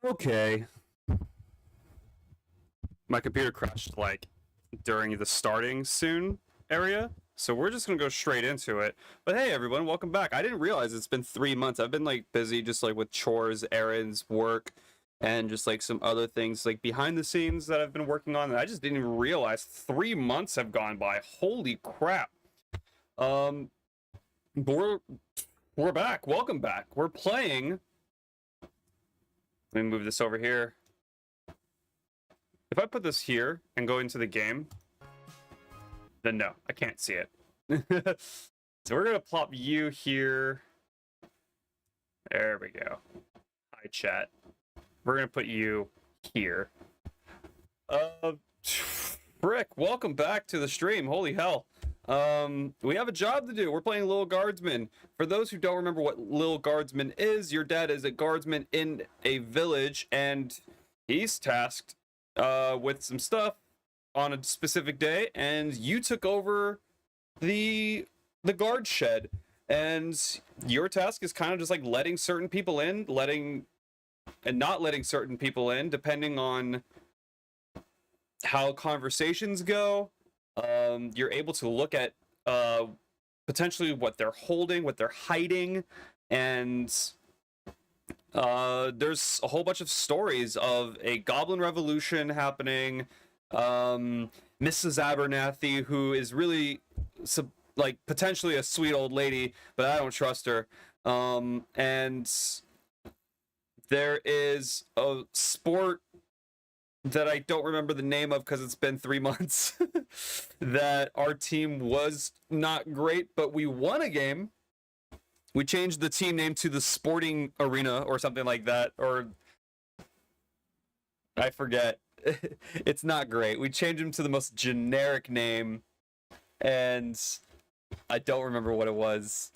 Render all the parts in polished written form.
Okay. My computer crashed like during the starting soon area. So we're just gonna go straight into it. But hey everyone, welcome back. I didn't realize it's been 3 months. I've been like busy just like with chores, errands, work, and just like some other things like behind the scenes that I've been working on. And I just didn't even realize 3 months have gone by. Holy crap. But we're back. Welcome back. We're playing. Let me move this over here. If I put this here and go into the game, then no, I can't see it. So we're gonna plop you here. There we go. Hi, chat. We're gonna put you here. Frick, welcome back to the stream. Holy hell. We have a job to do. We're playing Lil Guardsman. For those who don't remember what Lil Guardsman is, your dad is a guardsman in a village, and he's tasked with some stuff on a specific day, and you took over the guard shed, and your task is kind of just like letting certain people in, and not letting certain people in, depending on how conversations go. You're able to look at potentially what they're holding, what they're hiding, and there's a whole bunch of stories of a goblin revolution happening. Mrs. Abernathy, who is really like potentially a sweet old lady, but I don't trust her. And there is a sport that I don't remember the name of because it's been 3 months that our team was not great, but we won a game. We changed the team name to the Sporting Arena or something like that, or I forget. It's not great. We changed him to the most generic name, and I don't remember what it was.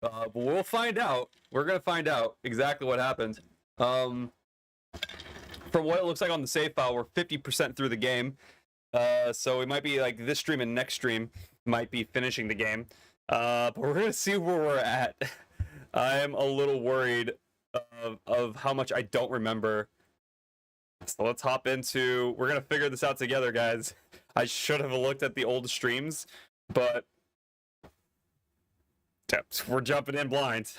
But we'll find out. We're gonna find out exactly what happened. From what it looks like on the save file, we're 50% through the game. So we might be like this stream and next stream might be finishing the game. But we're gonna see where we're at. I'm a little worried of how much I don't remember. So let's hop into. We're gonna figure this out together, guys. I should have looked at the old streams, but we're jumping in blind.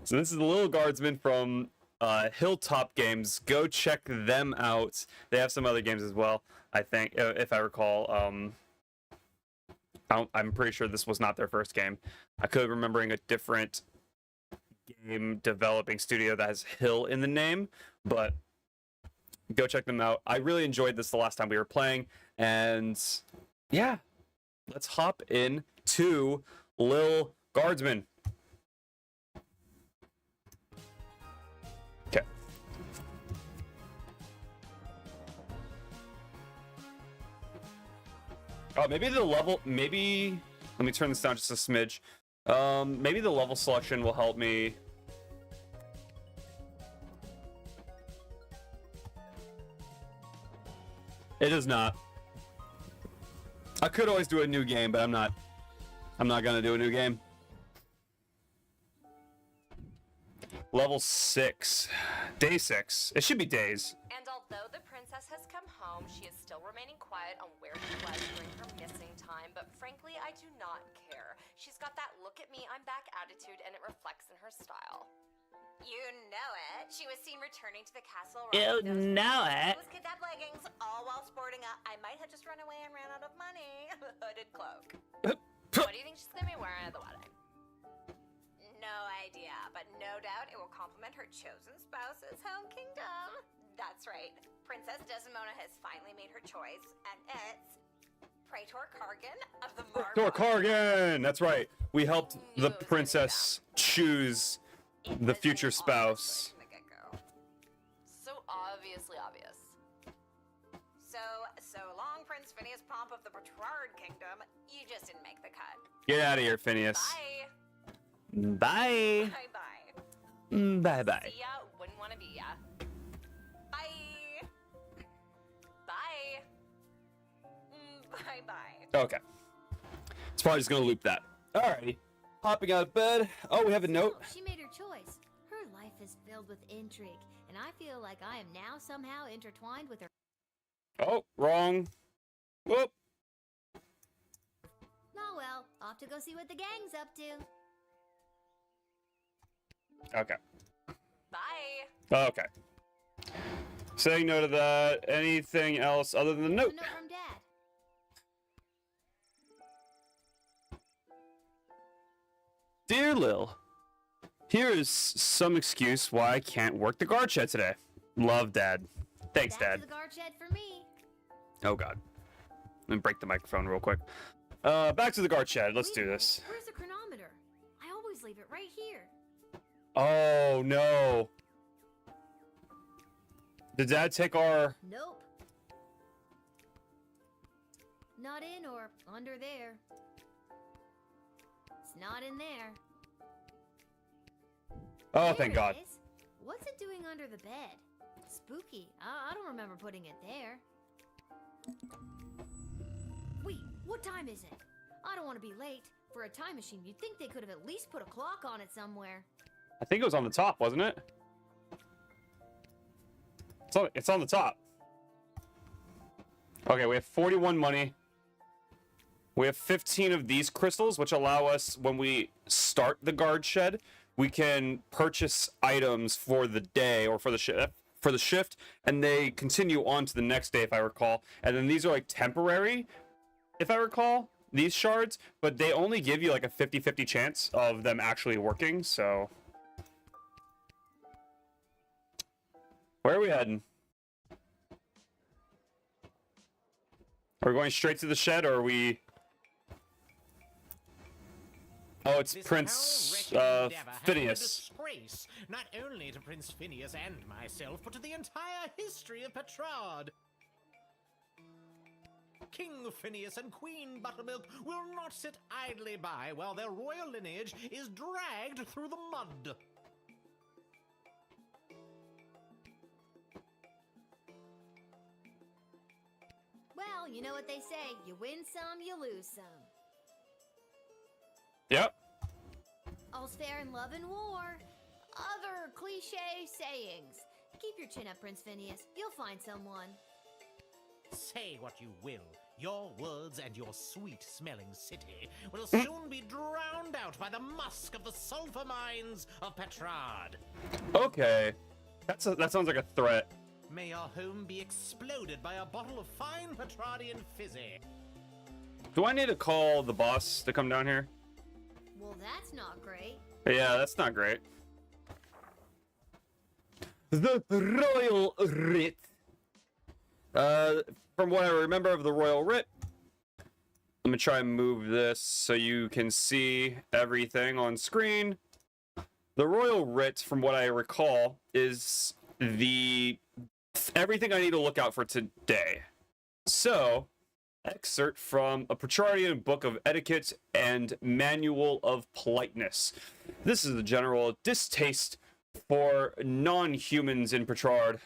So this is the Lil Guardsman from Hilltop Games. Go check them out. They have some other games as well, I think, if I recall. I'm pretty sure this was not their first game. I could be remembering a different game developing studio that has Hill in the name, but go check them out. I really enjoyed this the last time we were playing, and yeah, let's hop in to Lil Guardsman. Okay. Oh, maybe the level, maybe, let me turn this down just a smidge. Maybe the level selection will help me. It is not. I could always do a new game, but I'm not gonna do a new game. Level 6. Day 6. It should be days. And although the princess has come home, she is still remaining quiet on where she was during her missing time, but frankly, I do not care. She's got that look at me, I'm back attitude, and it reflects in her style. You know it. She was seen returning to the castle. You know it. Those kidnapped leggings, all while sporting a I might have just run away and ran out of money hooded cloak. What do you think she's gonna be wearing at the wedding? No idea, but no doubt it will complement her chosen spouse's home kingdom. That's right. Princess Desdemona has finally made her choice, and it's Praetor Kargan of the Praetor Kargan! That's right. We helped the princess choose the future spouse. So obviously obvious. So long, Prince Phineas Pomp of the Petrard Kingdom. You just didn't make the cut. Get out of here, Phineas. Bye. Bye. Bye-bye. Bye-bye. See ya, wouldn't want to be ya. Bye. Bye. Bye-bye. Okay. It's probably just gonna loop that. Alrighty. Hopping out of bed. Oh, we have a note. She made her choice. Her life is filled with intrigue, and I feel like I am now somehow intertwined with her. Oh, wrong. Whoop. Oh well, off to go see what the gang's up to. Okay. Bye. Okay. Saying no to that. Anything else other than the note? A note from Dad. Dear Lil, here is some excuse why I can't work the guard shed today. Love, Dad. Thanks, Back Dad. to the guard shed for me. Oh, God. Let me break the microphone real quick. Back to the guard shed. Let's do this. Where's the chronometer? I always leave it right here. Oh, no. Did Dad take our... Nope. Not in or under there. It's not in there. Oh, There thank it God. is. What's it doing under the bed? Spooky. I don't remember putting it there. Wait, what time is it? I don't want to be late. For a time machine, you'd think they could have at least put a clock on it somewhere. I think it was on the top, wasn't it? It's on the top. Okay, we have 41 money. We have 15 of these crystals, which allow us, when we start the guard shed, we can purchase items for the day or for the shift, and they continue on to the next day, if I recall. And then these are like temporary, if I recall, these shards, but they only give you like a 50-50 chance of them actually working, so... Where are we heading? Are we going straight to the shed, or are we... Oh, it's Prince Phineas. Disgrace, not only to Prince Phineas and myself, but to the entire history of Petrard. King Phineas and Queen Buttermilk will not sit idly by while their royal lineage is dragged through the mud. Well, you know what they say. You win some, you lose some. Yep. All's fair in love and war. Other cliche sayings. Keep your chin up, Prince Phineas. You'll find someone. Say what you will, your words and your sweet-smelling city will soon be drowned out by the musk of the sulfur mines of Petrard. Okay. That sounds like a threat. May our home be exploded by a bottle of fine Petrardian fizzy. Do I need to call the boss to come down here? Well, that's not great. Yeah, that's not great. The Royal Writ. From what I remember of the Royal Writ, let me try and move this so you can see everything on screen. The Royal Writ, from what I recall, is everything I need to look out for today. So, excerpt from a Petrardian book of etiquette and manual of politeness. This is a general distaste for non-humans in Petrard.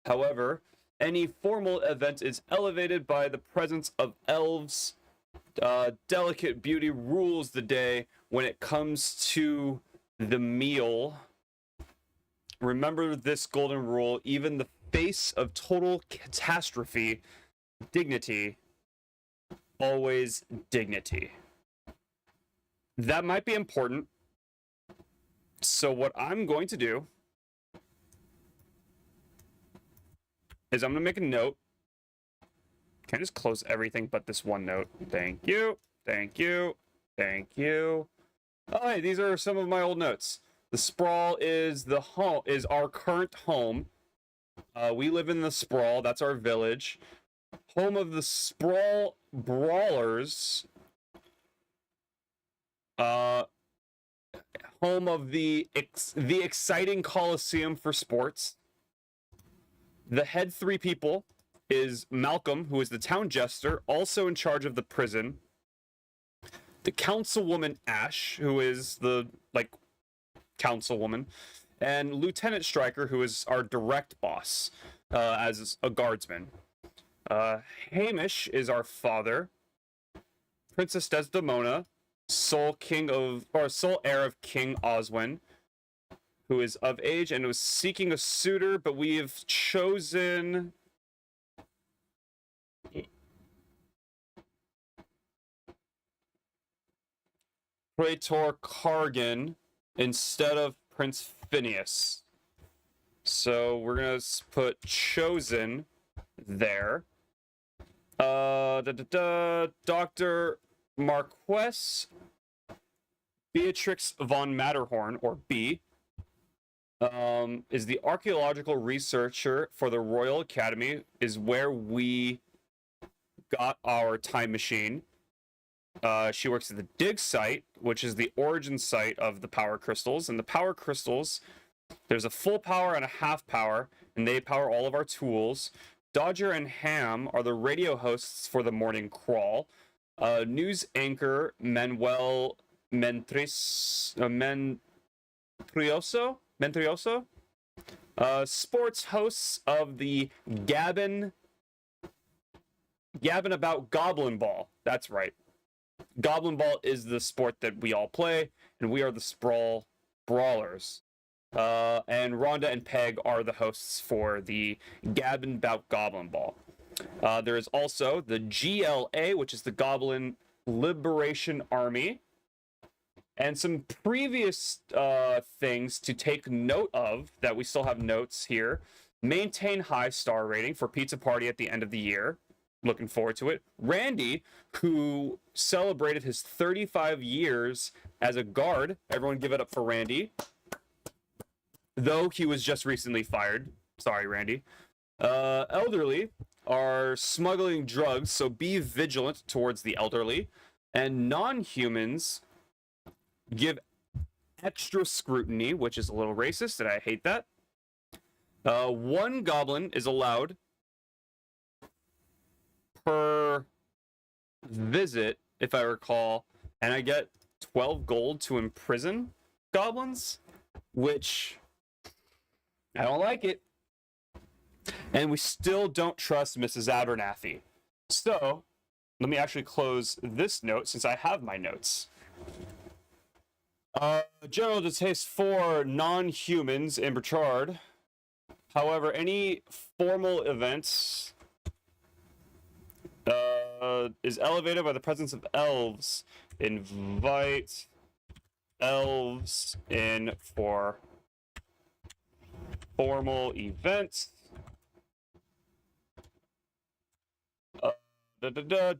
However, any formal event is elevated by the presence of elves. Delicate beauty rules the day when it comes to the meal. Remember this golden rule: even the face of total catastrophe, dignity, always dignity. That might be important. So what I'm going to do is I'm going to make a note. Can I just close everything but this one note? Thank you. Thank you. Thank you. Oh, hey, these are some of my old notes. The Sprawl is our current home. We live in the Sprawl. That's our village. Home of the Sprawl Brawlers. Home of the exciting Coliseum for sports. The head three people is Malcolm, who is the town jester, also in charge of the prison. The councilwoman Ash, who is the councilwoman, and Lieutenant Stryker, who is our direct boss as a guardsman. Hamish is our father. Princess Desdemona, sole heir of King Oswin. who is of age and was seeking a suitor, but we have chosen Praetor Kargan instead of Prince Phineas. So we're gonna put chosen there. Dr. Marquess Beatrix von Matterhorn, or B, is the archaeological researcher for the Royal Academy, is where we got our time machine. She works at the dig site, which is the origin site of the power crystals. And the power crystals, there's a full power and a half power, and they power all of our tools. Dodger and Ham are the radio hosts for the morning crawl. News anchor Manuel Mentrioso. Sports hosts of the Gabbin about Goblin Ball. That's right. Goblin Ball is the sport that we all play, and we are the Sprawl Brawlers. And Rhonda and Peg are the hosts for the Gabbin Bout Goblin Ball. There is also the GLA, which is the Goblin Liberation Army. And some previous things to take note of that we still have notes here. Maintain high star rating for Pizza Party at the end of the year. Looking forward to it. Randy, who celebrated his 35 years as a guard. Everyone give it up for Randy. Though he was just recently fired. Sorry, Randy. Elderly are smuggling drugs, so be vigilant towards the elderly. And non-humans give extra scrutiny, which is a little racist, and I hate that. One goblin is allowed per visit, if I recall, and I get 12 gold to imprison goblins, which I don't like it. And we still don't trust Mrs. Abernathy. So, let me actually close this note since I have my notes. General distaste for non-humans in Burchard. However, any formal events is elevated by the presence of elves. Invite elves in for formal events.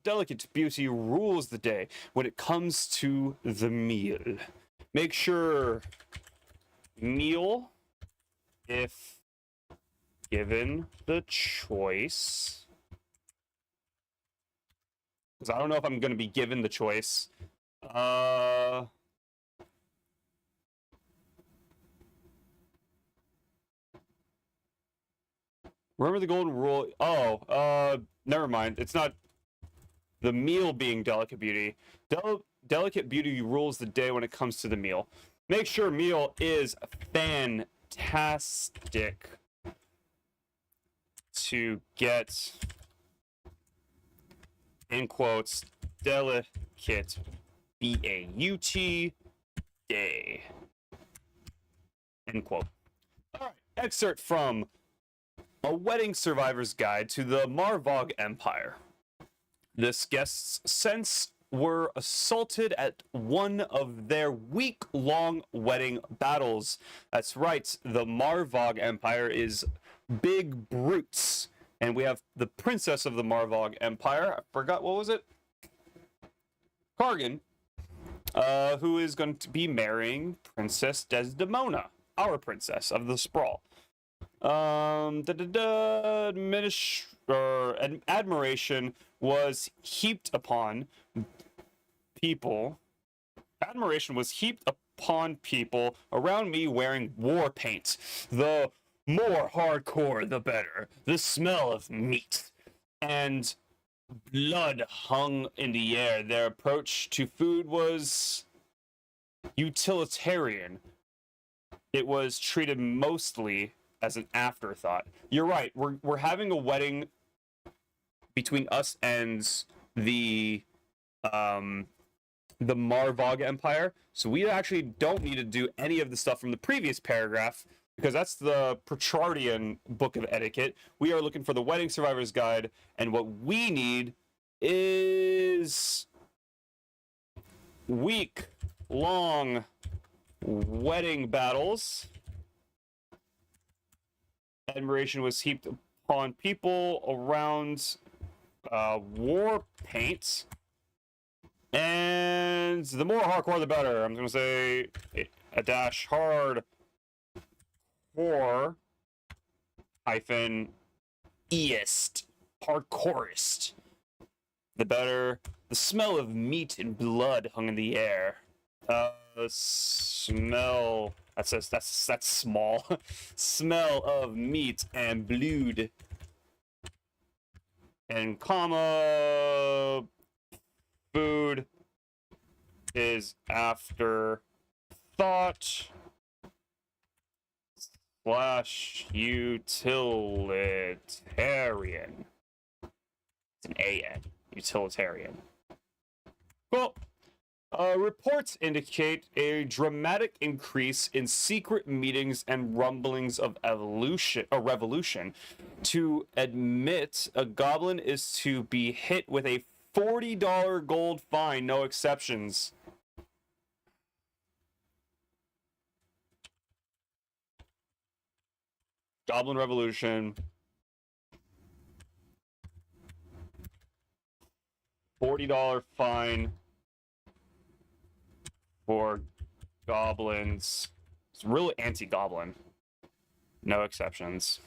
Delicate beauty rules the day when it comes to the meal. Make sure meal, if given the choice, because I don't know if I'm going to be given the choice. Remember the golden rule? Oh, never mind. It's not the meal being delicate beauty. Delicate beauty rules the day when it comes to the meal. Make sure meal is fantastic to get, in quotes, delicate B-A-U-T day. End quote. All right, excerpt from A Wedding Survivor's Guide to the Marvog Empire. This guest's sense were assaulted at one of their week-long wedding battles. That's right, the Marvog Empire is big brutes. And we have the princess of the Marvog Empire, I forgot, what was it? Kargan, who is going to be marrying Princess Desdemona, our princess of the Sprawl. Admiration was heaped upon people. Admiration was heaped upon people around me wearing war paint. The more hardcore, the better. The smell of meat and blood hung in the air. Their approach to food was utilitarian. It was treated mostly as an afterthought. You're right. We're having a wedding between us and the the Marvog Empire. So we actually don't need to do any of the stuff from the previous paragraph, because that's the Petrardian Book of Etiquette. We are looking for the Wedding Survivor's Guide, and what we need is week-long wedding battles. Admiration was heaped upon people around war paint. And the more hardcore, the better. I'm going to say a dash hard core hyphen eist, hardcorest. The better. The smell of meat and blood hung in the air. Smell. That's small. Smell of meat and blood. And comma. Food is after thought / utilitarian. It's an AN. Utilitarian. Cool. Reports indicate a dramatic increase in secret meetings and rumblings of revolution. To admit a goblin is to be hit with a $40 gold fine, no exceptions. Goblin Revolution. $40 fine for goblins. It's really anti-goblin. No exceptions.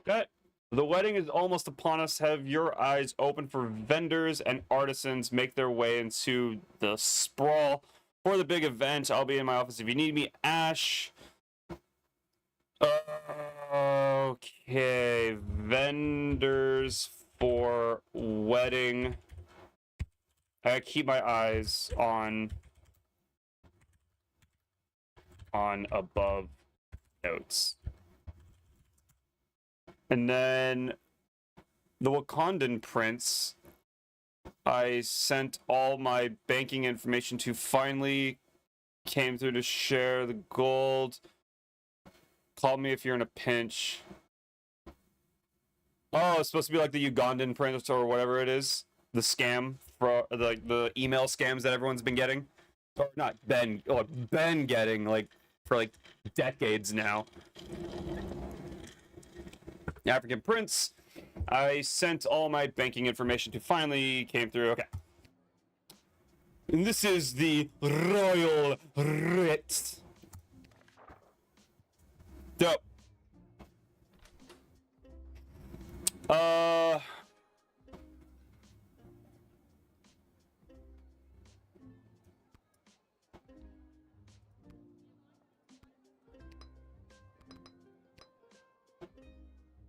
Okay. The wedding is almost upon us. Have your eyes open for vendors and artisans make their way into the sprawl for the big event. I'll be in my office if you need me. Ash. Okay. Vendors for wedding. I keep my eyes on above notes. And then the Wakandan prince, I sent all my banking information to, finally came through to share the gold. Call me if you're in a pinch. Oh, it's supposed to be like the Ugandan prince or whatever it is. The scam, for like the email scams that everyone's been getting. Or not been getting, like, for like decades now. African prince. I sent all my banking information to, finally came through. Okay. And this is the royal writ. Dope.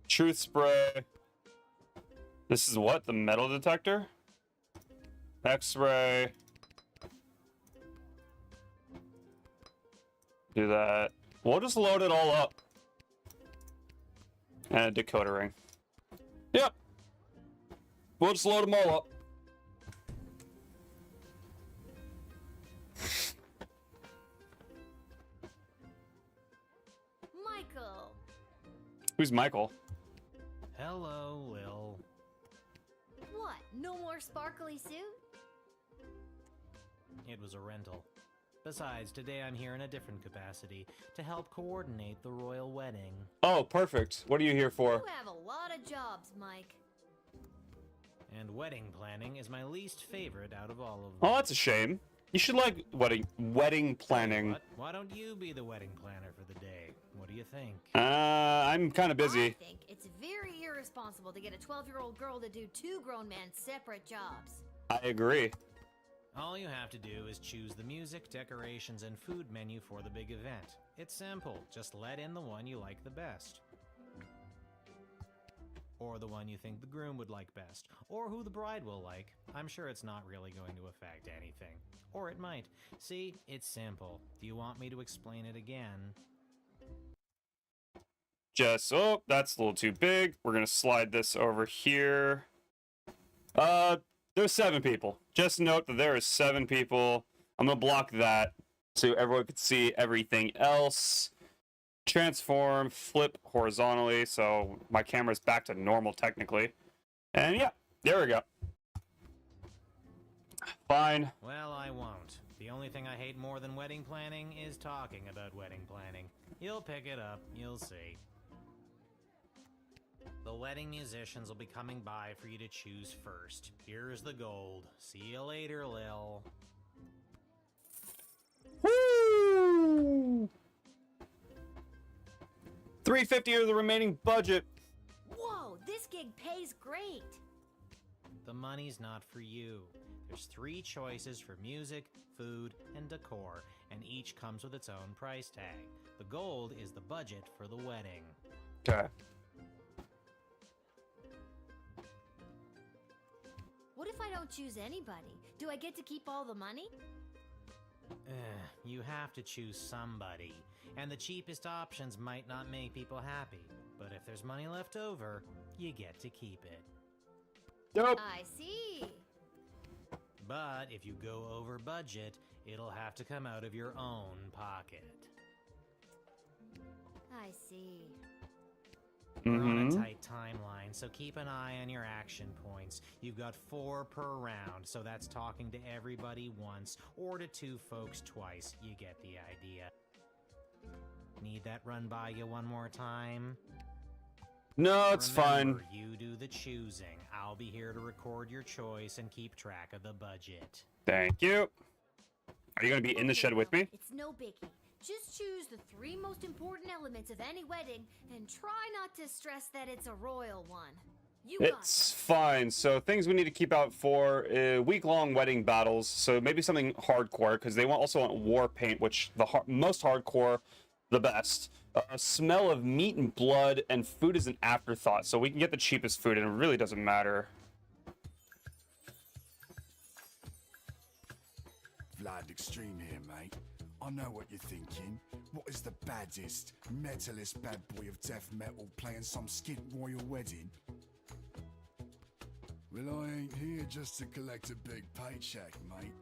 Truth spray. This is what? The metal detector? X-ray. Do that. We'll just load it all up. And a decoder ring. Yep. We'll just load them all up. Michael. Who's Michael? Hello, Lil. What? No more sparkly suit? It was a rental. Besides, today I'm here in a different capacity to help coordinate the royal wedding. Oh, perfect. What are you here for? You have a lot of jobs, Mike. And wedding planning is my least favorite out of all of them. Oh, that's a shame. You should like wedding planning. What? Why don't you be the wedding planner for the day? What do you think? I'm kind of busy. I think it's very irresponsible to get a 12-year-old girl to do two grown men's separate jobs. I agree. All you have to do is choose the music, decorations, and food menu for the big event. It's simple. Just let in the one you like the best. Or the one you think the groom would like best. Or who the bride will like. I'm sure it's not really going to affect anything. Or it might. See, it's simple. Do you want me to explain it again? just, oh, that's a little too big. We're gonna slide this over here. There's 7 people. Just note that there is 7 people. I'm gonna block that so everyone can see everything else. Transform, flip horizontally, so my camera's back to normal technically. And yeah, there we go. Fine. Well, I won't. The only thing I hate more than wedding planning is talking about wedding planning. You'll pick it up, you'll see. The wedding musicians will be coming by for you to choose first. Here's the gold. See you later, Lil. Woo! $350 of the remaining budget. Whoa, this gig pays great. The money's not for you. There's 3 choices for music, food, and decor, and each comes with its own price tag. The gold is the budget for the wedding. Okay. What if I don't choose anybody? Do I get to keep all the money? You have to choose somebody, and the cheapest options might not make people happy. But if there's money left over, you get to keep it. Nope. I see. But if you go over budget, it'll have to come out of your own pocket. I see. We're on a tight timeline, so keep an eye on your action points. You've got 4 per round, so that's talking to everybody once, or to 2 folks twice. You get the idea. Need that run by you one more time? No, it's Remember, fine. You do the choosing. I'll be here to record your choice and keep track of the budget. Thank you. Are you gonna be in the shed with me? It's no biggie. Just choose the 3 most important elements of any wedding and try not to stress that it's a royal one. You got It's fine. So things we need to keep out for week-long wedding battles. So maybe something hardcore because they also want war paint, which the most hardcore, the best. Smell of meat and blood, and food is an afterthought. So we can get the cheapest food, and it really doesn't matter. Vlad Extreme here, mate. I know what you're thinking. What is the baddest, metalist bad boy of death metal playing some skid royal wedding? Well, I ain't here just to collect a big paycheck, mate.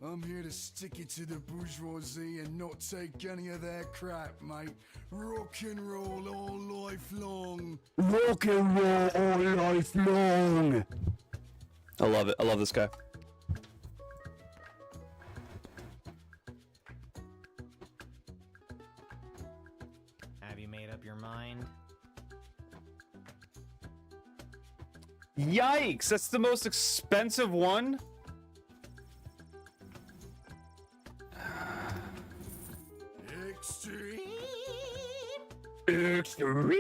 I'm here to stick it to the bourgeoisie and not take any of their crap, mate. Rock and roll all life long. Rock and roll all life long. I love it. I love this guy. Have you made up your mind? Yikes! That's the most expensive one. Extreme. Extreme.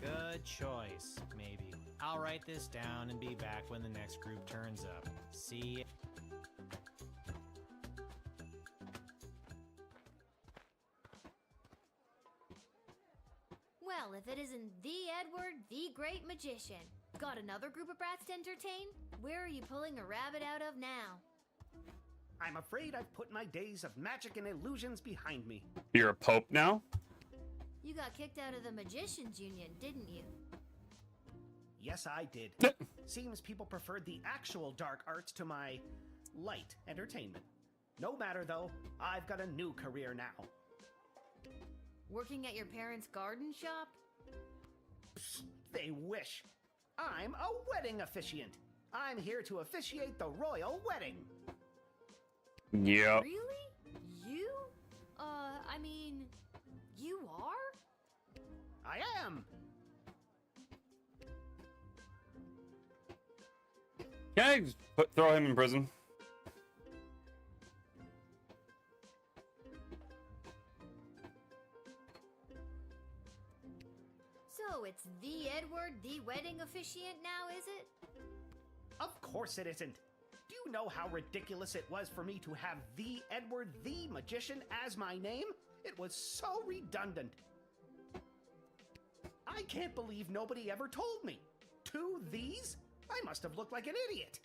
Good choice, maybe. I'll write this down and be back when the next group turns up. See ya. Well, if it isn't the Edward, the great magician. Got another group of brats to entertain? Where are you pulling a rabbit out of now? I'm afraid I've put my days of magic and illusions behind me. You're a pope now? You got kicked out of the Magicians Union, didn't you? Yes, I did. Seems people preferred the actual dark arts to my light entertainment. No matter though, I've got a new career now. Working at your parents' garden shop? They wish. I'm a wedding officiant. I'm here to officiate the royal wedding. Yep. Really? You? I mean, you are? I am. Can I just throw him in prison? So it's the Edward, the wedding officiant now, is it? Of course it isn't. Do you know how ridiculous it was for me to have the Edward the Magician as my name? It was so redundant. I can't believe nobody ever told me. 2 these? I must have looked like an idiot.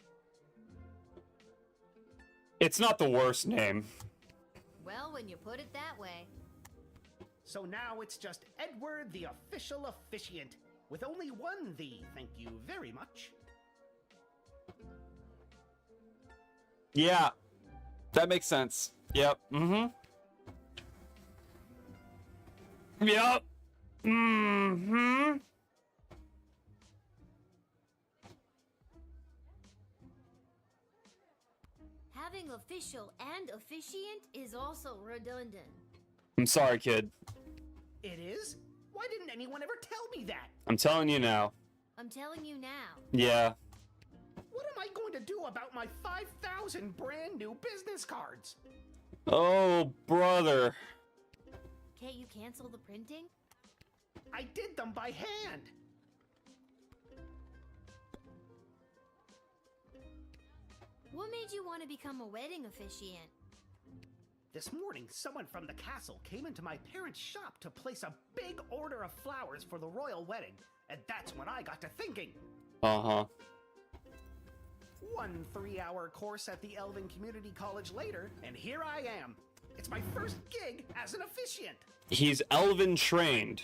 It's not the worst name. Well, when you put it that way. So now it's just Edward, the official officiant, with only one "the." Thank you very much. Yeah, that makes sense. Yep. Mm-hmm. Yep. Mm-hmm. Having official and officiant is also redundant. I'm sorry, kid. It is? Why didn't anyone ever tell me that? I'm telling you now. I'm telling you now. Yeah. What am I going to do about my 5,000 brand new business cards? Oh, brother. Can't you cancel the printing? I did them by hand. What made you want to become a wedding officiant? This morning, someone from the castle came into my parents' shop to place a big order of flowers for the royal wedding, and that's when I got to thinking. Uh-huh. 1 3-hour course at the Elven Community College later, and here I am. It's my first gig as an officiant. He's elven trained.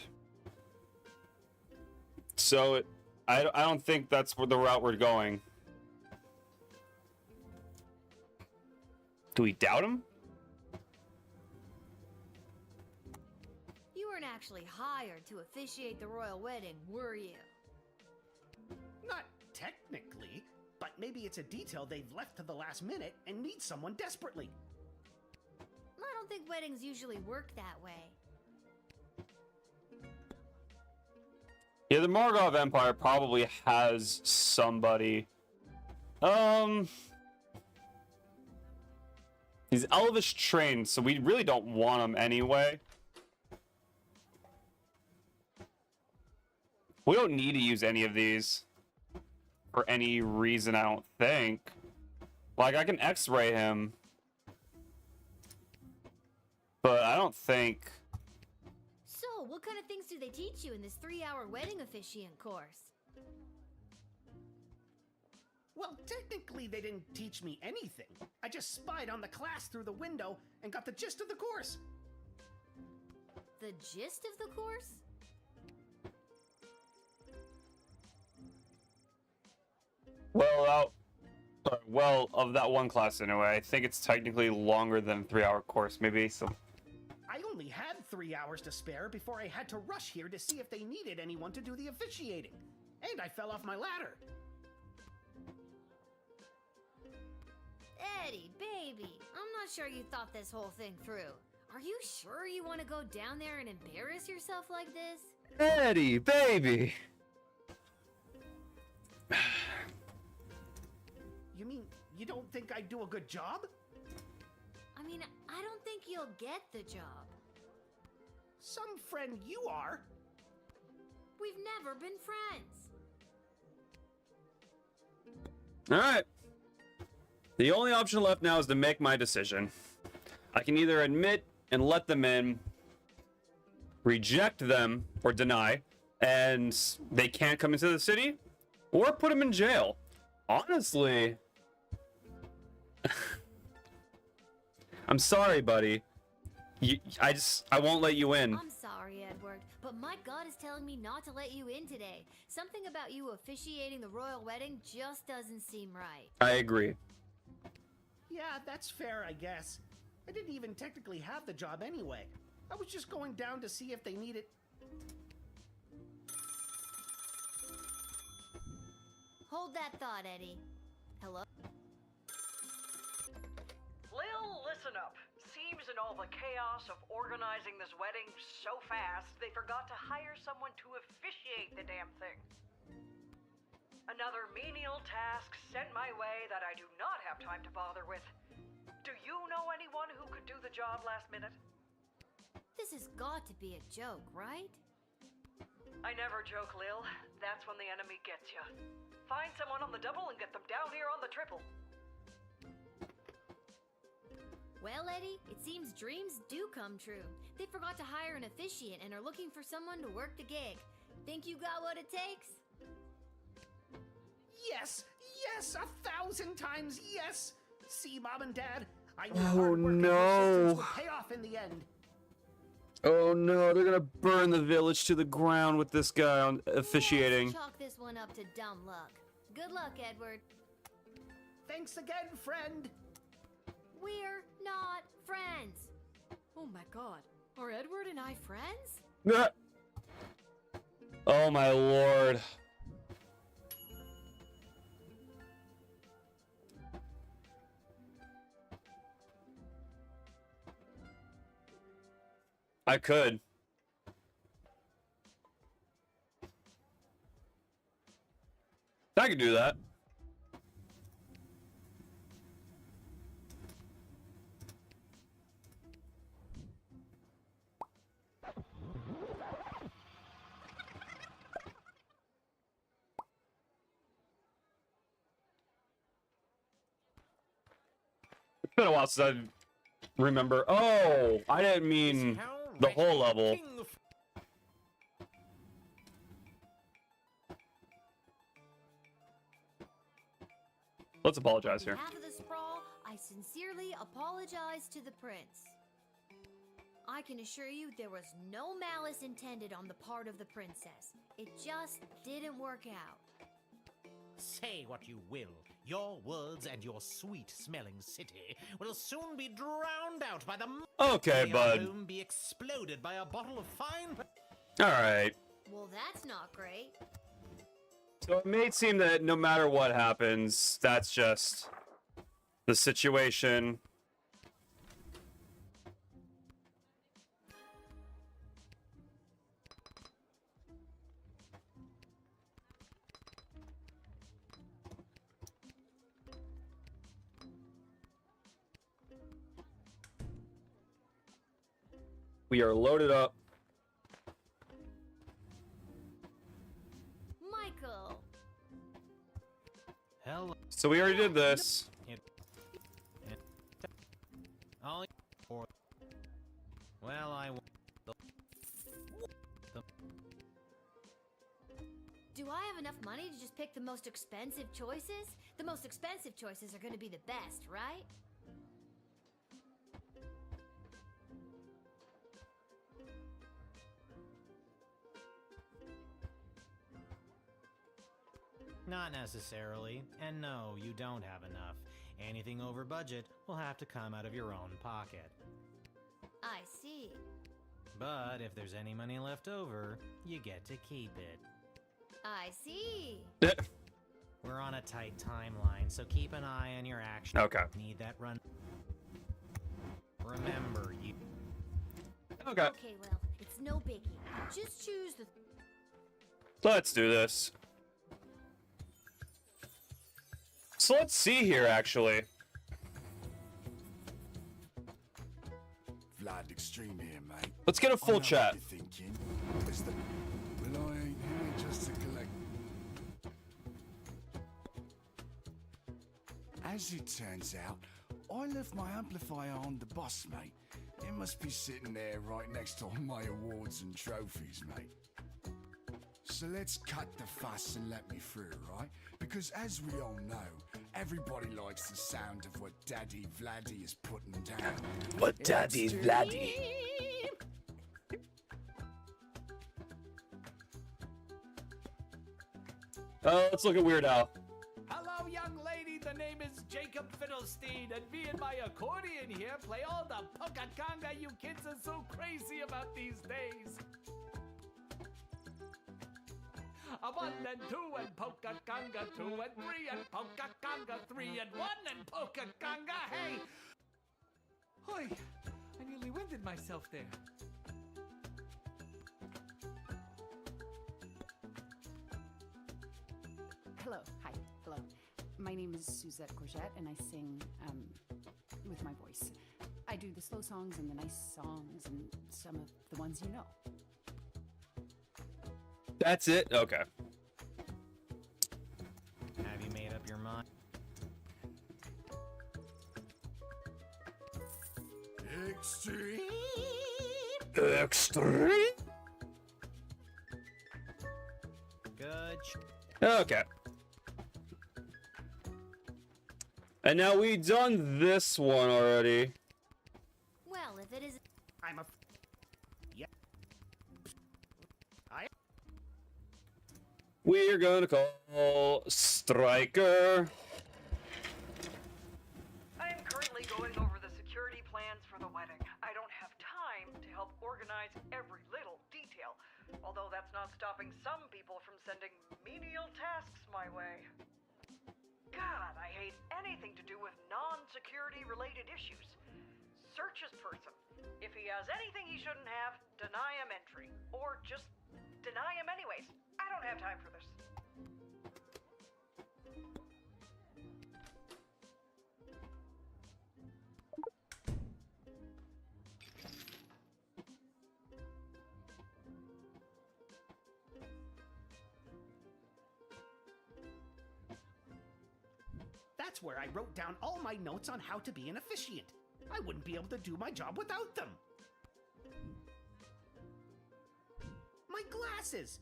So I don't think that's where the route we're going. Do we doubt him? You weren't actually hired to officiate the royal wedding, were you? Not technically, but maybe it's a detail they've left to the last minute and need someone desperately. I don't think weddings usually work that way. Yeah, the Margov Empire probably has somebody. He's elvish trained, so we really don't want him anyway. We don't need to use any of these for any reason, I don't think. Like, I can X-ray him, but I don't think... So, what kind of things do they teach you in this 3-hour wedding officiant course? Well, technically they didn't teach me anything. I just spied on the class through the window and got the gist of the course. The gist of the course? Well, of that one class anyway. I think it's technically longer than a 3-hour course, maybe. So I only had 3 hours to spare before I had to rush here to see if they needed anyone to do the officiating. And I fell off my ladder. Eddie, baby, I'm not sure you thought this whole thing through. Are you sure you want to go down there and embarrass yourself like this? Eddie, baby. You mean you don't think I'd do a good job? I mean, I don't think you'll get the job. Some friend you are. We've never been friends. All right. The only option left now is to make my decision. I can either admit and let them in, reject them or deny, and they can't come into the city, or put them in jail. Honestly, I'm sorry, buddy. I won't let you in. I'm sorry, Edward, but my gut is telling me not to let you in today. Something about you officiating the royal wedding just doesn't seem right. I agree. Yeah, that's fair, I guess. I didn't even technically have the job anyway. I was just going down to see if they needed... Hold that thought, Eddie. Hello? Lil, listen up. Seems in all the chaos of organizing this wedding so fast, they forgot to hire someone to officiate the damn thing. Another menial task sent my way that I do not have time to bother with. Do you know anyone who could do the job last minute? This has got to be a joke, right? I never joke, Lil. That's when the enemy gets you. Find someone on the double and get them down here on the triple. Well, Eddie, it seems dreams do come true. They forgot to hire an officiant and are looking for someone to work the gig. Think you got what it takes? Yes! Yes! 1,000 times yes! See, Mom and Dad, I knew hard work and no. persistence would pay off in the end. Oh no, they're gonna burn the village to the ground with this guy on officiating. Let's chalk this one up to dumb luck. Good luck, Edward. Thanks again, friend. We're not friends. Oh my god. Are Edward and I friends? Oh my lord. I could. I could do that. It's been a while since I remember. Oh, I didn't mean the whole level. Let's apologize here. On behalf of the sprawl, I sincerely apologize to the prince. I can assure you there was no malice intended on the part of the princess. It just didn't work out. Say what you will, your words and your sweet-smelling city will soon be drowned out by the... Okay, bud. Home be exploded by a bottle of fine... All right. Well, that's not great. So it may seem that no matter what happens, that's just the situation. We are loaded up. Michael! Hello. So we already did this. All or well, Do I have enough money to just pick the most expensive choices? The most expensive choices are going to be the best, right? Not necessarily. And no, you don't have enough. Anything over budget will have to come out of your own pocket. I see. But if there's any money left over, you get to keep it. I see. We're on a tight timeline, so keep an eye on your actions. Okay. Need that run. Remember, you... Okay. Okay, well, it's no biggie. Just choose the... Let's do this. So let's see here, actually. Vlad Extreme here, mate. Let's get a I full know chat. what you're thinking. Well, I ain't here just to collect. As it turns out, I left my amplifier on the bus, mate. It must be sitting there right next to all my awards and trophies, mate. So let's cut the fuss and let me through, right? Because as we all know, everybody likes the sound of what Daddy Vladdy is putting down. What Daddy Vladdy? Let's look at Weird Al. Hello, young lady. The name is Jacob Fiddlestein, and me and my accordion here play all the polka conga you kids are so crazy about these days. A 1 and 2 and polka conga 2 and 3 and polka conga 3 and 1 and polka conga. Hey! Hoy, I nearly winded myself there. Hello, hi, hello. My name is Suzette Courgette, and I sing with my voice. I do the slow songs and the nice songs and some of the ones you know. That's it? Okay. Have you made up your mind? Extreme. Extreme? Good. Okay. And now we done this one already. Well, if it is... I'm a... We're gonna call Striker. I am currently going over the security plans for the wedding. I don't have time to help organize every little detail, although that's not stopping some people from sending menial tasks my way. God, I hate anything to do with non-security related issues. Search his person. If he has anything he shouldn't have, deny him entry. Or just deny him anyways. I don't have time for this. That's where I wrote down all my notes on how to be an officiant. I wouldn't be able to do my job without them. My glasses!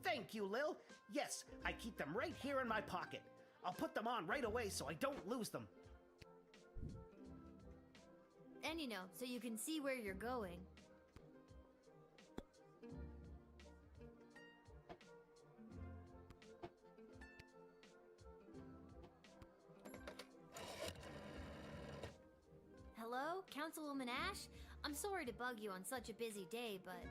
Thank you, Lil. Yes, I keep them right here in my pocket. I'll put them on right away so I don't lose them. And so you can see where you're going. Hello, Councilwoman Ash? I'm sorry to bug you on such a busy day, but...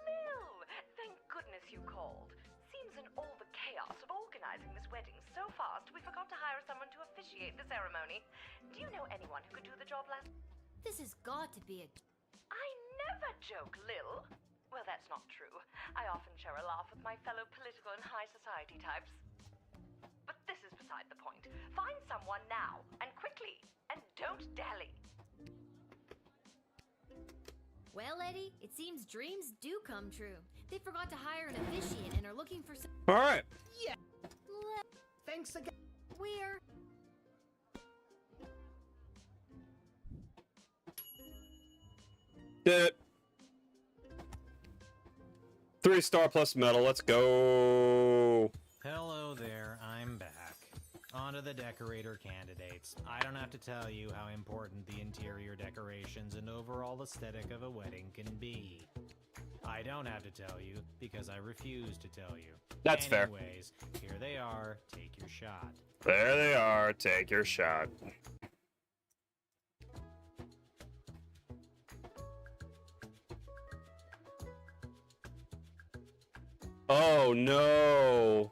Lil, thank goodness you called. Seems in all the chaos of organizing this wedding so fast, we forgot to hire someone to officiate the ceremony. Do you know anyone who could do the job last? This has got to be a... I never joke, Lil. Well, that's not true. I often share a laugh with my fellow political and high society types. But this is beside the point. Find someone now, and quickly, and don't dally. Well, Eddie, it seems dreams do come true. They forgot to hire an officiant and are looking for some... All right. Yeah. Thanks again. We're... Did it. 3-star plus medal. Let's go. Hello there, I'm back. On to the decorator candidates. I don't have to tell you how important the interior decorations and overall aesthetic of a wedding can be. I don't have to tell you because I refuse to tell you. That's fair. Anyways, here they are. Take your shot. There they are. Take your shot. Oh no.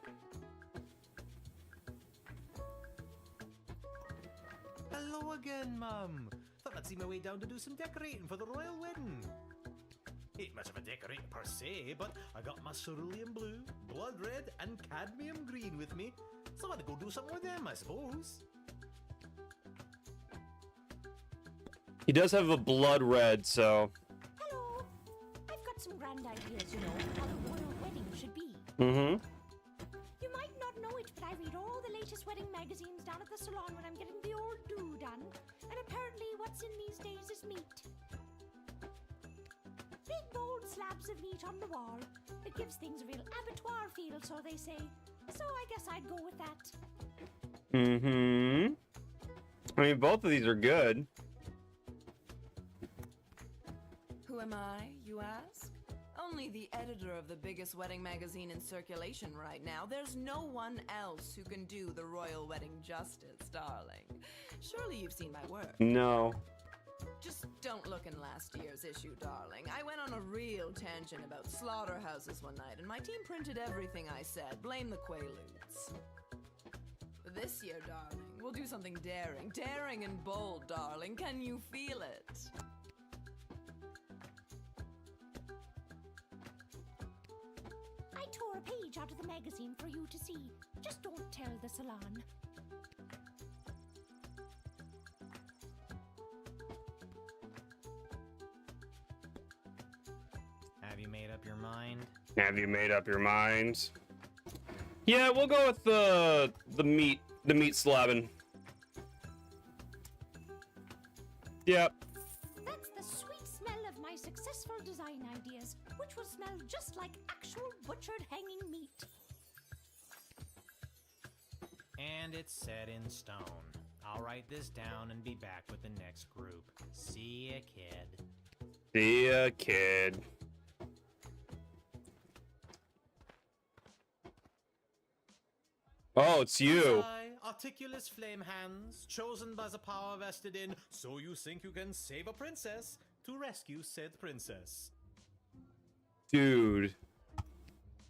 Hello again, Mum. Thought I'd see my way down to do some decorating for the royal wedding. Ain't much of a decorator per se, but I got my cerulean blue, blood red, and cadmium green with me, so I'd go do something with them, I suppose. He does have a blood red, so... Hello. I've got some grand ideas, how a royal wedding should be. Mm-hmm. You might not know it, but I read all the latest wedding magazines down at the salon when I'm getting the old do done. And apparently what's in these days is meat. Big bold slabs of meat on the wall. It gives things a real abattoir feel, so they say. So I guess I'd go with that. Mm-hmm. I mean, both of these are good. Who am I, you ask? Only the editor of the biggest wedding magazine in circulation right now. There's no one else who can do the royal wedding justice, darling. Surely you've seen my work. No. Just don't look in last year's issue, darling. I went on a real tangent about slaughterhouses one night, and my team printed everything I said. Blame the Quaaludes. This year, darling, we'll do something daring. Daring and bold, darling. Can you feel it? I tore a page out of the magazine for you to see. Just don't tell the salon. Have you made up your mind? Have you made up your minds? Yeah, we'll go with the meat slabbing. Yep. That's the sweet smell of my successful design ideas, which will smell just like actual butchered hanging meat. And it's set in stone. I'll write this down and be back with the next group. See ya, kid. See ya, kid. Oh, it's you. I, Articulous Flame Hands, chosen by the power vested in So You Think You Can Save a Princess to rescue said princess. Dude.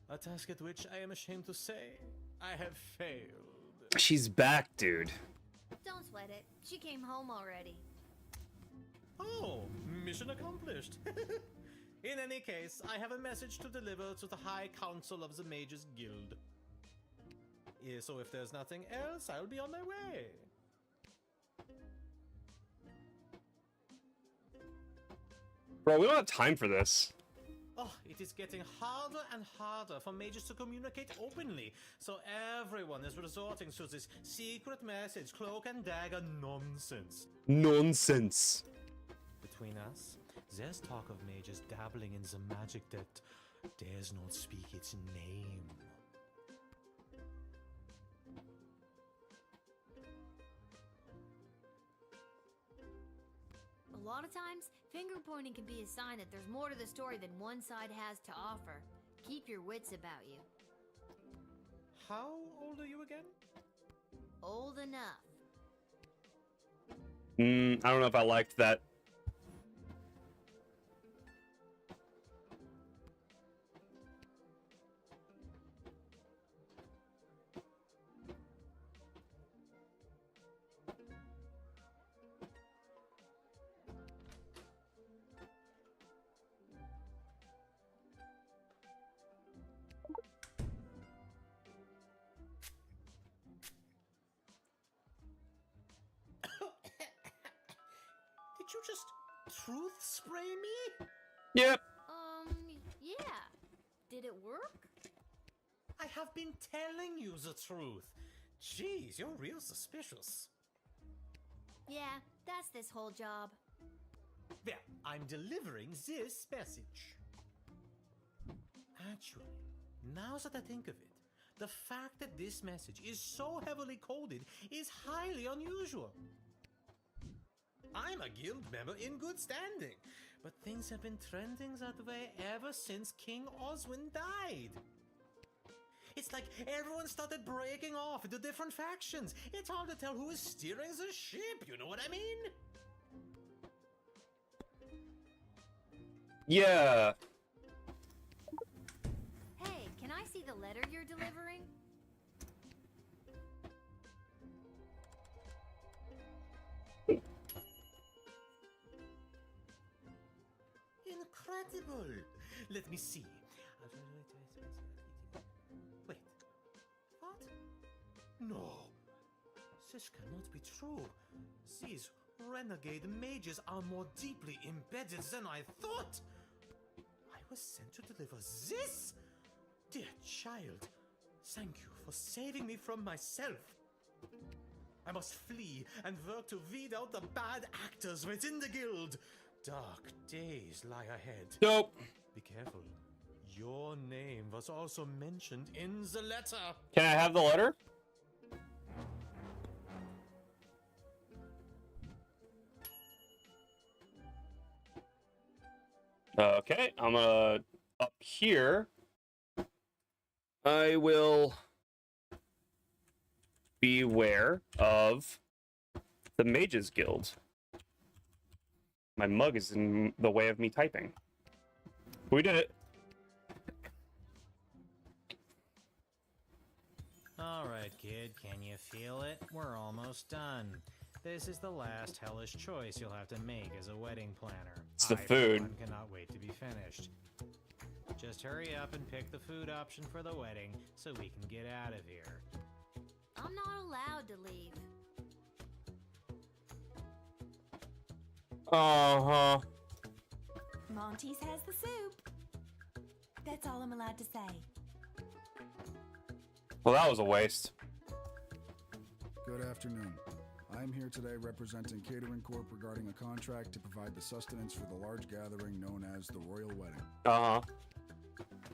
A task at which I am ashamed to say I have failed. She's back, dude. Don't sweat it. She came home already. Oh, mission accomplished. In any case, I have a message to deliver to the High Council of the Mages Guild. Yeah, so if there's nothing else, I'll be on my way. Bro, we don't have time for this. Oh, it is getting harder and harder for mages to communicate openly, so everyone is resorting to this secret message, cloak and dagger nonsense. Nonsense. Between us, there's talk of mages dabbling in the magic that dares not speak its name. A lot of times, finger pointing can be a sign that there's more to the story than one side has to offer. Keep your wits about you. How old are you again? Old enough. I don't know if I liked that. Did you just truth spray me? Yep. Yeah. Did it work? I have been telling you the truth. Jeez, you're real suspicious. Yeah, that's this whole job. Well, I'm delivering this message. Actually, now that I think of it, the fact that this message is so heavily coded is highly unusual. I'm a guild member in good standing, but things have been trending that way ever since King Oswin died. It's like everyone started breaking off into different factions. It's hard to tell who is steering the ship, you know what I mean? Yeah. Hey, can I see the letter you're delivering? Incredible! Let me see. Wait. What? No. This cannot be true. These renegade mages are more deeply embedded than I thought. I was sent to deliver this? Dear child, thank you for saving me from myself. I must flee and work to weed out the bad actors within the guild. Dark days lie ahead. Nope. Be careful. Your name was also mentioned in the letter. Can I have the letter? Okay, I'm gonna up here. I will beware of the Mages Guild. My mug is in the way of me typing. We did it. All right, kid, can you feel it? We're almost done. This is the last hellish choice you'll have to make as a wedding planner. It's the I, for food. one, cannot wait to be finished. Just hurry up and pick the food option for the wedding so we can get out of here. I'm not allowed to leave. Uh-huh. Monty's has the soup. That's all I'm allowed to say. Well, that was a waste. Good afternoon. I'm here today representing Catering Corp regarding a contract to provide the sustenance for the large gathering known as the Royal Wedding. Uh-huh.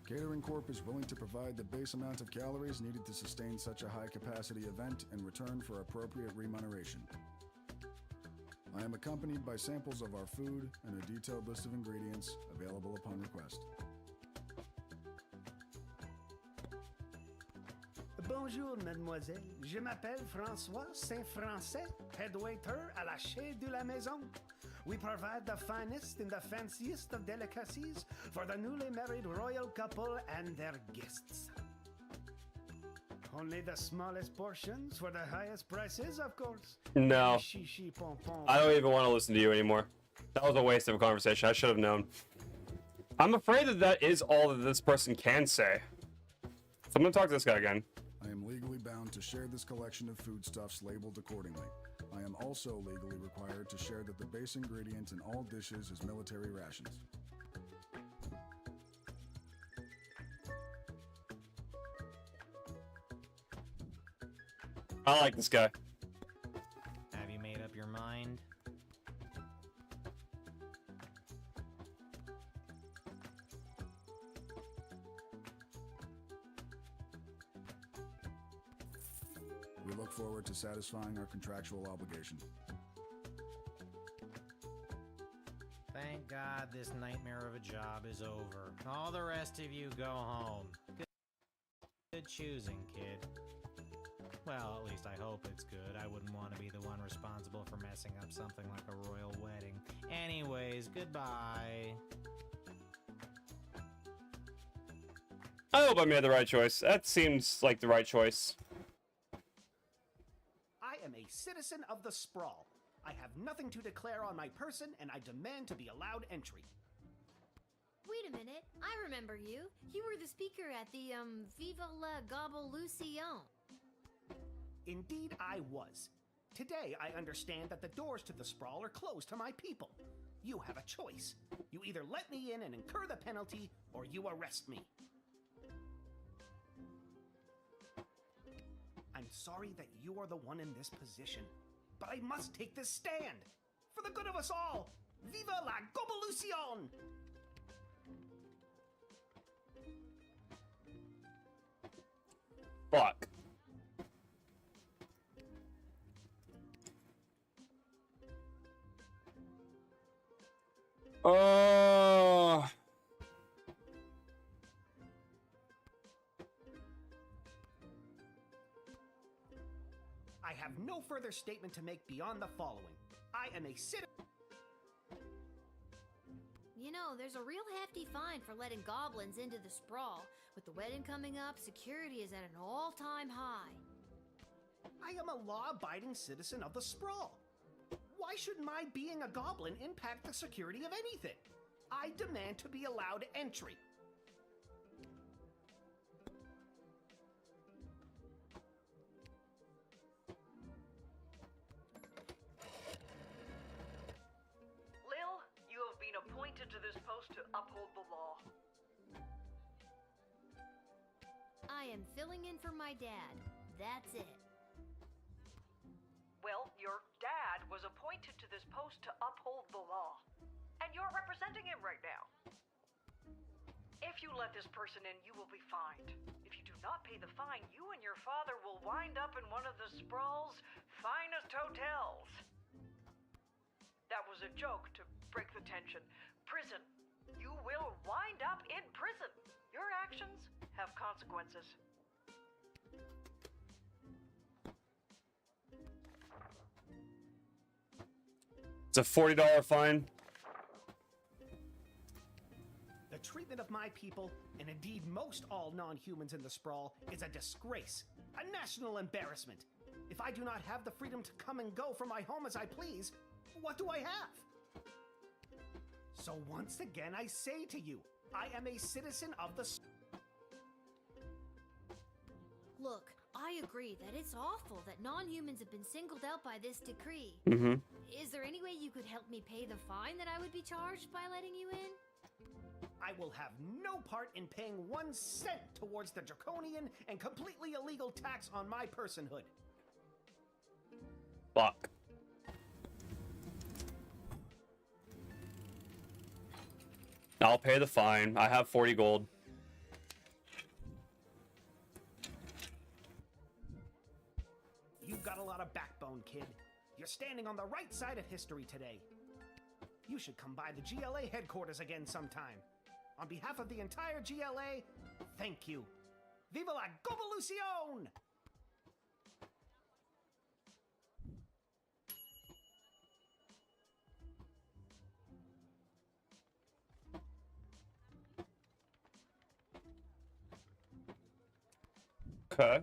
Catering Corp is willing to provide the base amount of calories needed to sustain such a high-capacity event in return for appropriate remuneration. I am accompanied by samples of our food and a detailed list of ingredients available upon request. Bonjour, mademoiselle. Je m'appelle François Saint-Français, head waiter à la Chez de la Maison. We provide the finest and the fanciest of delicacies for the newly married royal couple and their guests. Only the smallest portions for the highest prices, of course. No. Chichi pom-pom. I don't even want to listen to you anymore. That was a waste of a conversation. I should have known. I'm afraid that that is all that this person can say. So I'm gonna talk to this guy again. I am legally bound to share this collection of foodstuffs labeled accordingly. I am also legally required to share that the base ingredient in all dishes is military rations. I like this guy. Have you made up your mind? We look forward to satisfying our contractual obligation. Thank God this nightmare of a job is over. All the rest of you go home. Good choosing, kid. Well, at least I hope it's good. I wouldn't want to be the one responsible for messing up something like a royal wedding. Anyways, goodbye. I hope I made the right choice. That seems like the right choice. I am a citizen of the Sprawl. I have nothing to declare on my person, and I demand to be allowed entry. Wait a minute, I remember you. You were the speaker at the, Viva la Gobolution. Indeed, I was. Today, I understand that the doors to the Sprawl are closed to my people. You have a choice. You either let me in and incur the penalty, or you arrest me. I'm sorry that you are the one in this position, but I must take this stand. For the good of us all, Viva la Gobolution! Fuck. I have no further statement to make beyond the following. I am a citizen. You know, there's a real hefty fine for letting goblins into the Sprawl. With the wedding coming up, security is at an all-time high. I am a law-abiding citizen of the Sprawl. Why should my being a goblin impact the security of anything? I demand to be allowed entry. Lil, you have been appointed to this post to uphold the law. I am filling in for my dad. That's it. Well, your dad was appointed to this post to uphold the law. And you're representing him right now. If you let this person in, you will be fined. If you do not pay the fine, you and your father will wind up in one of the Sprawl's finest hotels. That was a joke to break the tension. Prison. You will wind up in prison. Your actions have consequences. It's a $40 fine. The treatment of my people, and indeed most all non-humans in the Sprawl, is a disgrace, a national embarrassment. If I do not have the freedom to come and go from my home as I please, what do I have? So once again I say to you, I am a citizen of the Look, I agree that it's awful that non-humans have been singled out by this decree. Mm-hmm. Is there any way you could help me pay the fine that I would be charged by letting you in? I will have no part in paying 1 cent towards the draconian and completely illegal tax on my personhood. Fuck. I'll pay the fine. I have 40 gold. You've got a lot of backbone, kid. You're standing on the right side of history today. You should come by the GLA headquarters again sometime. On behalf of the entire GLA, thank you. Viva la Govolucion! Okay.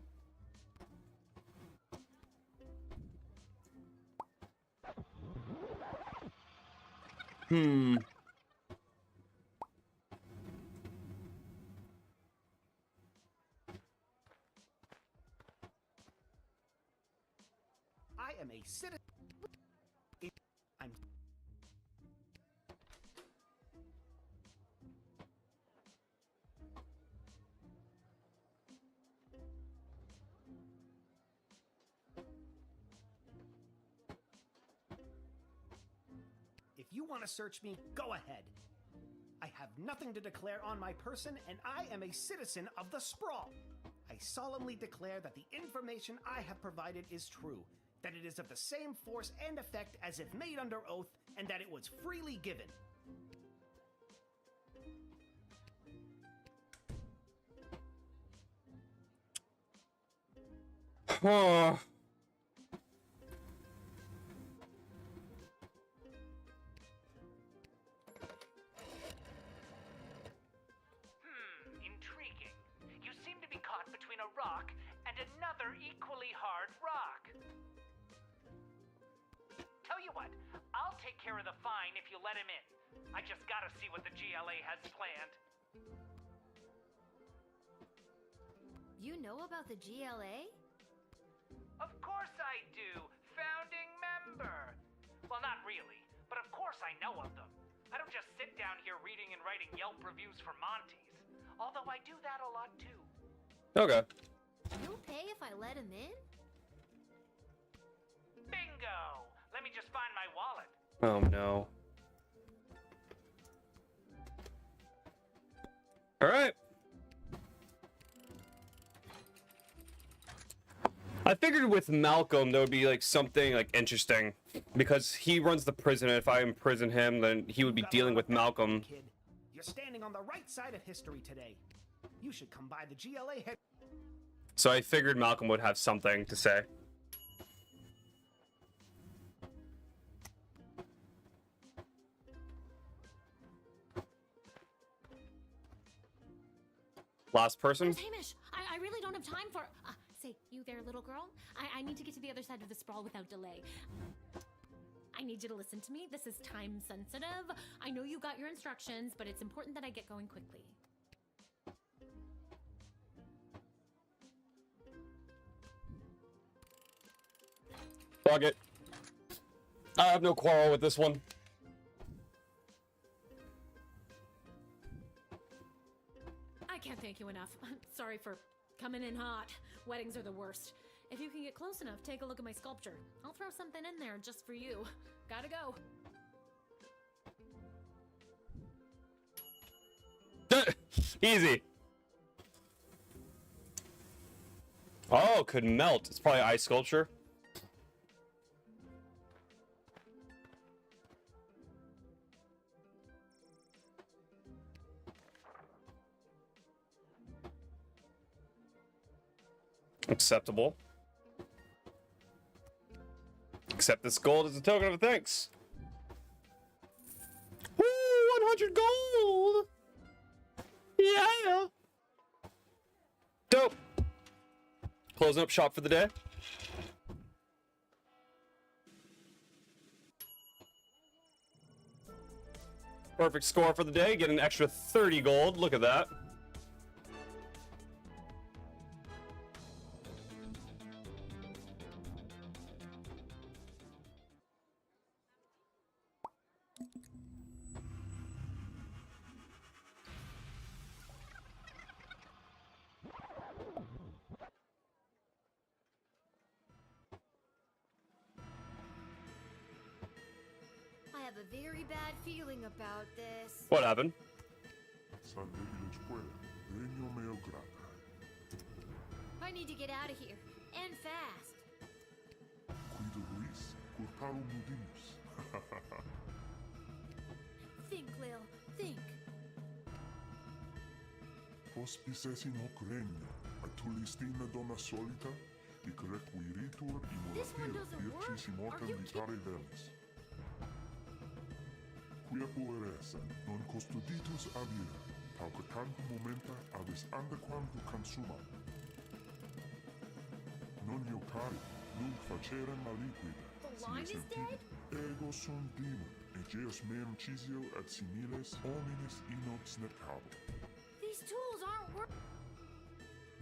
Hmm. I am a citizen. I'm. If you want to search me, go ahead. I have nothing to declare on my person, and I am a citizen of the Sprawl. I solemnly declare that the information I have provided is true, that it is of the same force and effect as if made under oath, and that it was freely given. Huh. Intriguing. You seem to be caught between a rock and another equally hard rock. Tell you what, I'll take care of the fine if you let him in. I just gotta see what the GLA has planned. You know about the GLA? Of course I do. Founding member. Well, not really, but of course I know of them. I don't just sit down here reading and writing Yelp reviews for Monty's. Although I do that a lot too. Okay. You'll pay if I let him in? Bingo! Let me just find my wallet. Oh no. All right. I figured with Malcolm there would be like something like interesting because he runs the prison, and if I imprison him, then he would be dealing with Malcolm. Kid, you're standing on the right side of history today. You should come by the GLA head. So I figured Malcolm would have something to say. Last person? Where's Hamish? I really don't have time for... say, you there, little girl? I need to get to the other side of the sprawl without delay. I need you to listen to me. This is time sensitive. I know you got your instructions, but it's important that I get going quickly. Fuck it. I have no quarrel with this one. I can't thank you enough. Sorry for coming in hot. Weddings are the worst. If you can get close enough, take a look at my sculpture. I'll throw something in there just for you. Gotta go. Easy. Oh, it could melt. It's probably ice sculpture. Acceptable. Accept this gold as a token of thanks. Woo! 100 gold! Yeah! Dope. Closing up shop for the day. Perfect score for the day. Get an extra 30 gold. Look at that. I have a very bad feeling about this. What happened? I need to get out of here, and fast. Think, Lil, think. Hospices in Okreña, Tulistina donna solita, I requiritur I This one moratir doesn't work. vircis Are mortem you vitare velis. Quia pueresa, non custoditus avira, pauca tantum momenta abis andaquam tu consuma. Non iocari, nunc facerem maliquida. The line is dead? Ego sum demon, egeus meum cisio ad similes hominis inox necabo. These tools aren't working.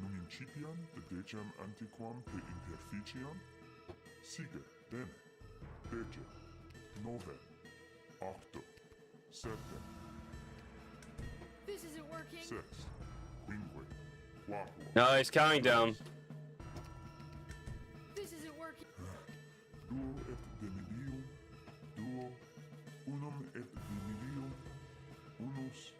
Nun incipiam dedecam antiquam te interficiam? Sige, bene. Dece, nove, octo, septem, This isn't working. sex, quinque, quaquo. No, he's counting down. This isn't working. Duo et demilium, duo, unum et demilium, unus.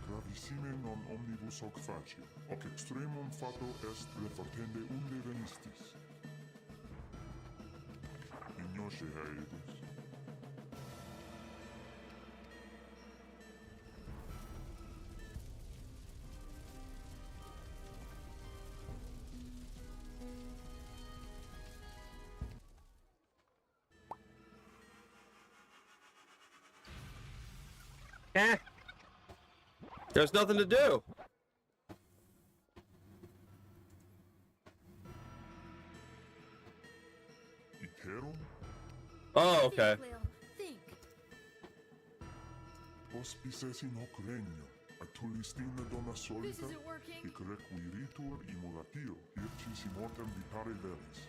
Gravissime non omnibus hoc facie, hoc extremum fato est refortende unde venistis. Ignosce haedus. Eh. There's nothing to do. Iterum? Oh, okay. Think, Lil. Think. Hospices in hoc regno, a Tulistina donna This solita, isn't working. hic requiritur immolatio, ircis mortem vitare velis.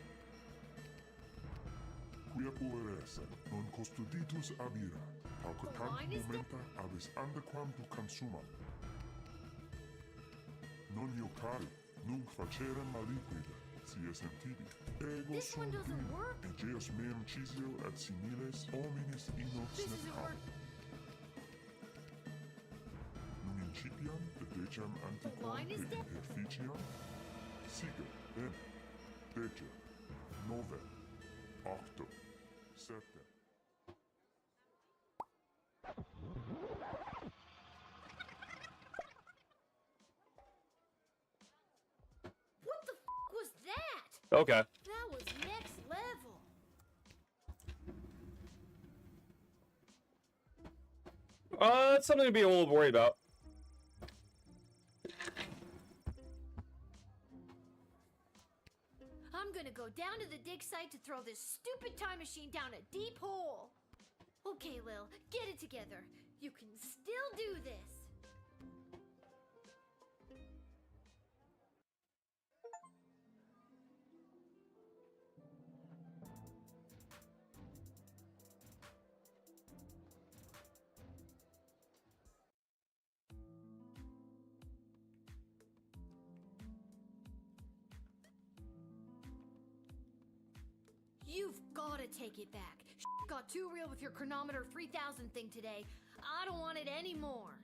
Quia pueresa, non custoditus avira, pauca The tantum line is dead. momenta abis andaquam tu consuma. Non iocari, nunc facerem maliquida, si esem tibi. Ego This one sum doesn't demon, work. egeus meum cisio ad similes hominis inox This isn't necabo. working. Nun incipiam dedecam antiquam line te is dead. interficiam? Sige, bene. Dece, nove, octo, septem. What the was that? Okay. That was next level. It's something to be a little worried about. I'm gonna go down to the dig site to throw this stupid time machine down a deep hole. Okay, Lil, get it together. You can still do this. You've gotta take it back. Got too real with your chronometer 3000 thing today. I don't want it anymore.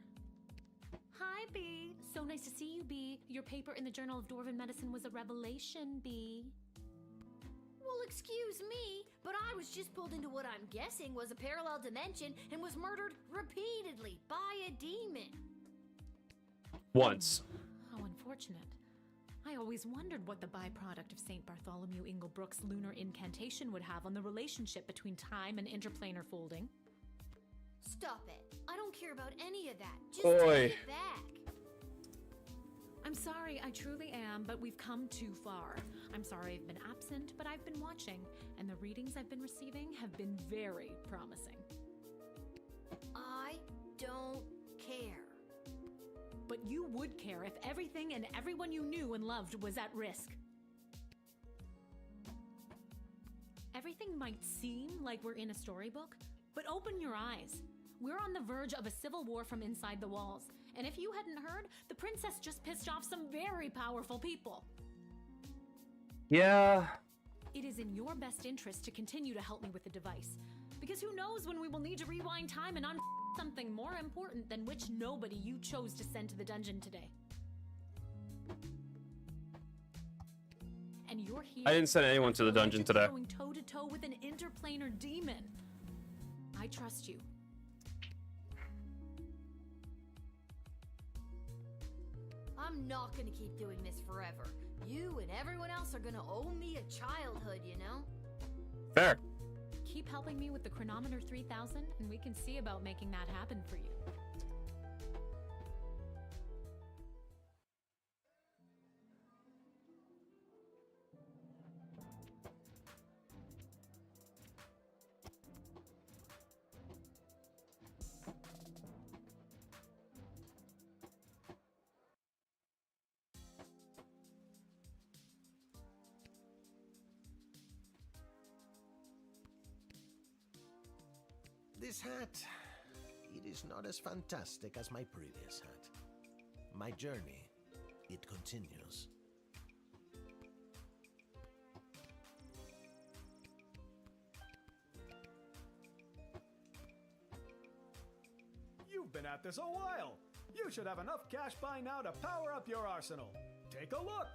Hi, B. So nice to see you, B. Your paper in the Journal of Dwarven Medicine was a revelation, B. Well, excuse me, but I was just pulled into what I'm guessing was a parallel dimension and was murdered repeatedly by a demon. Once. How unfortunate. I always wondered what the byproduct of St. Bartholomew Inglebrook's lunar incantation would have on the relationship between time and interplanar folding. Stop it. I don't care about any of that. Just Oi. take it back. I'm sorry, I truly am, but we've come too far. I'm sorry I've been absent, but I've been watching, and the readings I've been receiving have been very promising. I don't care. But you would care if everything and everyone you knew and loved was at risk. Everything might seem like we're in a storybook, but open your eyes. We're on the verge of a civil war from inside the walls, and if you hadn't heard, the princess just pissed off some very powerful people. Yeah. It is in your best interest to continue to help me with the device, because who knows when we will need to rewind time and something more important than which nobody you chose to send to the dungeon today. And you're here. I didn't send anyone to the dungeon today. Going toe to toe with an interplanar demon. I trust you. I'm not gonna keep doing this forever. You and everyone else are gonna owe me a childhood, you know? Fair. Keep helping me with the Chronometer 3000, and we can see about making that happen for you. This hat, it is not as fantastic as my previous hat. My journey, it continues. You've been at this a while. You should have enough cash by now to power up your arsenal. Take a look.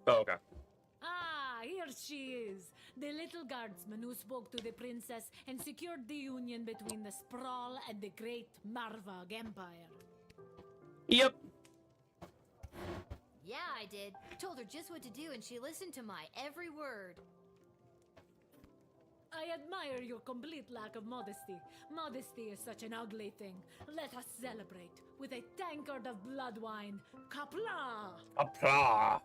Oh, okay. Ah, here she is. The little guardsman who spoke to the princess and secured the union between the Sprawl and the great Marvog Empire. Yep. Yeah, I did. Told her just what to do and she listened to my every word. I admire your complete lack of modesty. Modesty is such an ugly thing. Let us celebrate with a tankard of blood wine. Kapla! Apla.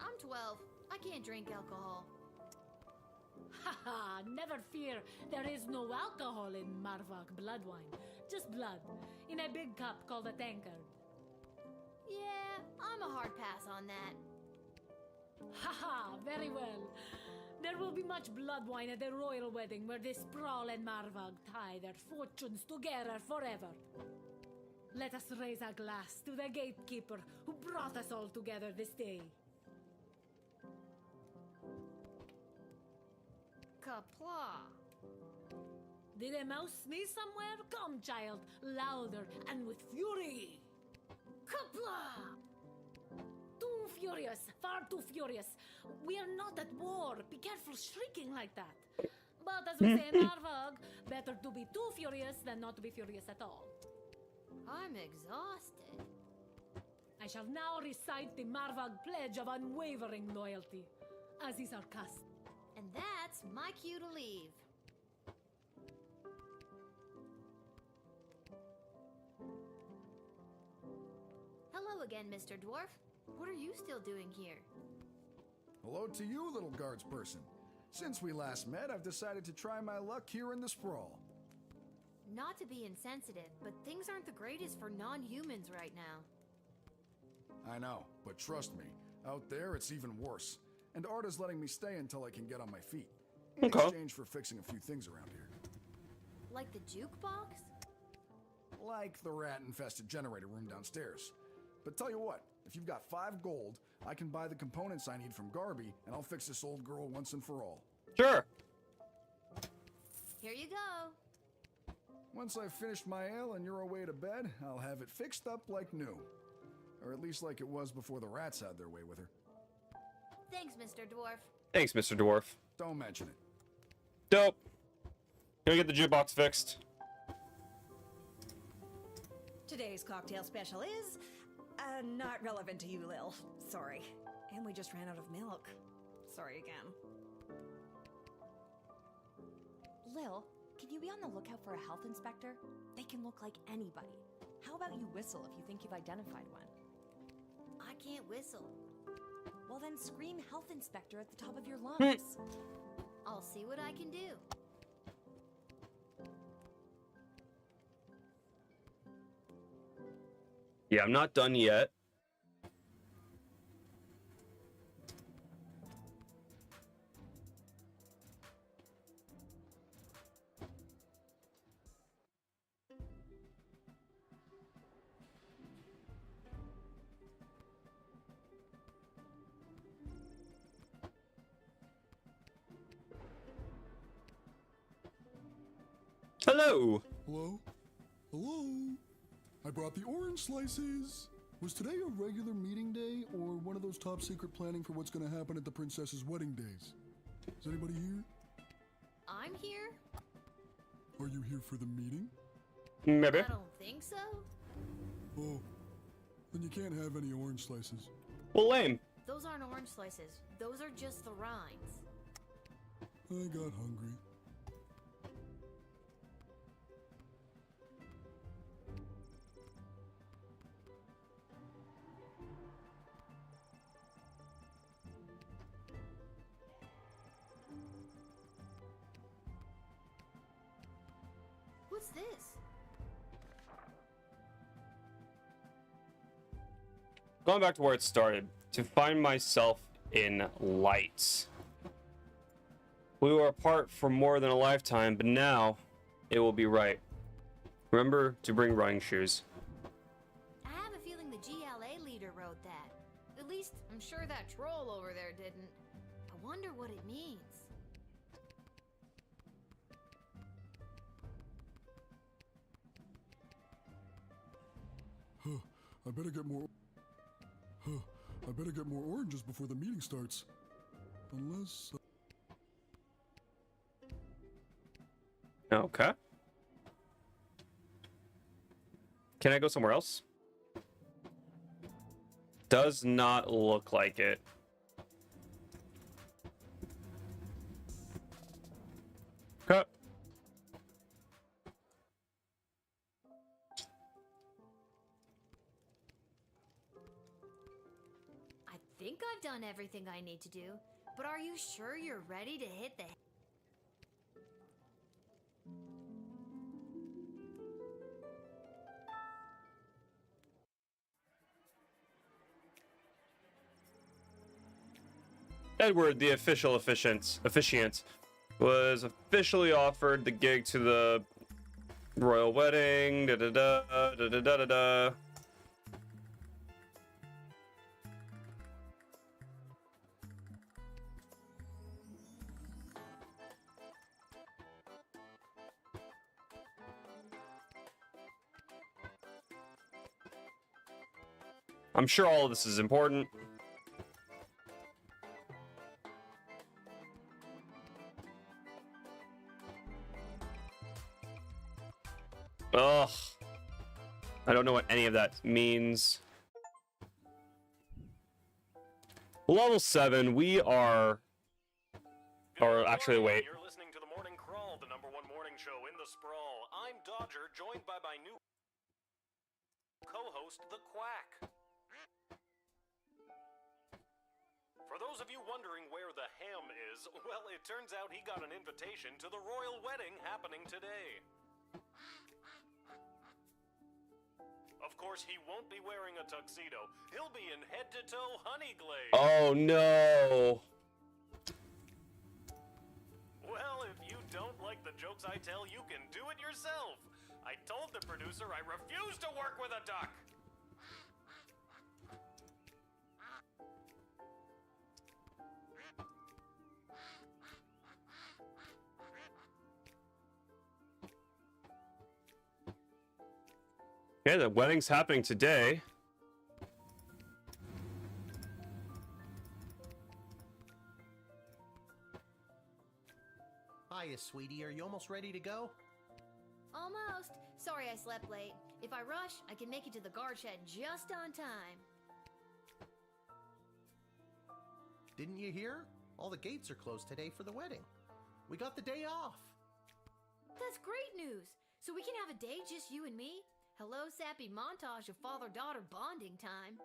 I'm 12. I can't drink alcohol. Haha, never fear. There is no alcohol in Marvok blood wine. Just blood. In a big cup called a tankard. Yeah, I'm a hard pass on that. Haha, very well. There will be much blood wine at the royal wedding where the Sprawl and Marvog tie their fortunes together forever. Let us raise a glass to the gatekeeper who brought us all together this day. Kapla. Did a mouse sneeze somewhere? Come, child, louder and with fury. Kapla! Too furious, far too furious. We are not at war. Be careful shrieking like that. But as we say in Marvog, better to be too furious than not to be furious at all. I'm exhausted. I shall now recite the Marvog Pledge of Unwavering Loyalty, as is our custom. And that's my cue to leave. Hello again, Mr. Dwarf. What are you still doing here? Hello to you, little guards person. Since we last met, I've decided to try my luck here in the Sprawl. Not to be insensitive, but things aren't the greatest for non-humans right now. I know, but trust me, out there it's even worse. And Arda's letting me stay until I can get on my feet. In exchange for fixing a few things around here. Like the jukebox? Like the rat-infested generator room downstairs. But tell you what, if you've got 5 gold, I can buy the components I need from Garby, and I'll fix this old girl once and for all. Sure. Here you go. Once I've finished my ale and you're away to bed, I'll have it fixed up like new. Or at least like it was before the rats had their way with her. Thanks, Mr. Dwarf. Thanks, Mr. Dwarf. Don't mention it. Dope. Gonna get the jukebox fixed. Today's cocktail special is not relevant to you, Lil. Sorry. And we just ran out of milk. Sorry again. Lil, can you be on the lookout for a health inspector? They can look like anybody. How about you whistle if you think you've identified one? I can't whistle. Well, then scream health inspector at the top of your lungs. I'll see what I can do. Yeah, I'm not done yet. Hello. Hello? Hello? I brought the orange slices. Was today a regular meeting day or one of those top secret planning for what's going to happen at the princess's wedding days? Is anybody here? I'm here? Are you here for the meeting? Maybe. I don't think so. Oh, then you can't have any orange slices. Well, lame. Those aren't orange slices. Those are just the rinds. I got hungry. What's this? Going back to where it started, to find myself in lights. We were apart for more than a lifetime, but now it will be right. Remember to bring running shoes. I have a feeling the GLA leader wrote that. At least, I'm sure that troll over there didn't. I wonder what it means. Huh, I better get more... Huh, I better get more oranges before the meeting starts. Unless... Okay. Can I go somewhere else? Does not look like it. Okay. I think I've done everything I need to do, but are you sure you're ready to hit the... Edward, the official officiant, was officially offered the gig to the royal wedding. Da da da da da da da da. I'm sure all of this is important. Ugh. I don't know what any of that means. Level 7, we are... Or actually, wait. You're listening to the Morning Crawl, the #1 morning show in the sprawl. I'm Dodger, joined by my new co-host, The Quack. For those of you wondering where the ham is, well, it turns out he got an invitation to the royal wedding happening today. Of course, he won't be wearing a tuxedo. He'll be in head-to-toe honey glaze. Oh, no. Well, if you don't like the jokes I tell, you can do it yourself. I told the producer I refuse to work with a duck. Okay, the wedding's happening today. Hiya, sweetie. Are you almost ready to go? Almost. Sorry I slept late. If I rush, I can make it to the guard shed just on time. Didn't you hear? All the gates are closed today for the wedding. We got the day off. That's great news. So we can have a day just you and me? Hello, sappy montage of father-daughter bonding time.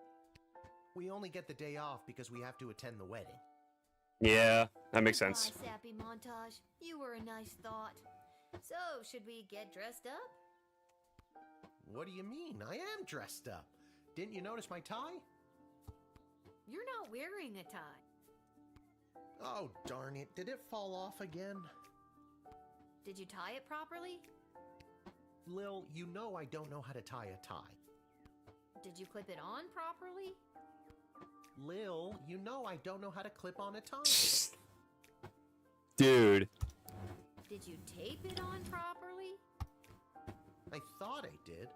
We only get the day off because we have to attend the wedding. Yeah, that makes sense. Goodbye, Sappy Montage. You were a nice thought. So, should we get dressed up? What do you mean? I am dressed up. Didn't you notice my tie? You're not wearing a tie. Oh, darn it. Did it fall off again? Did you tie it properly? Lil, you know I don't know how to tie a tie. Did you clip it on properly? Lil, you know I don't know how to clip on a tie. Dude. Did you tape it on properly? I thought I did.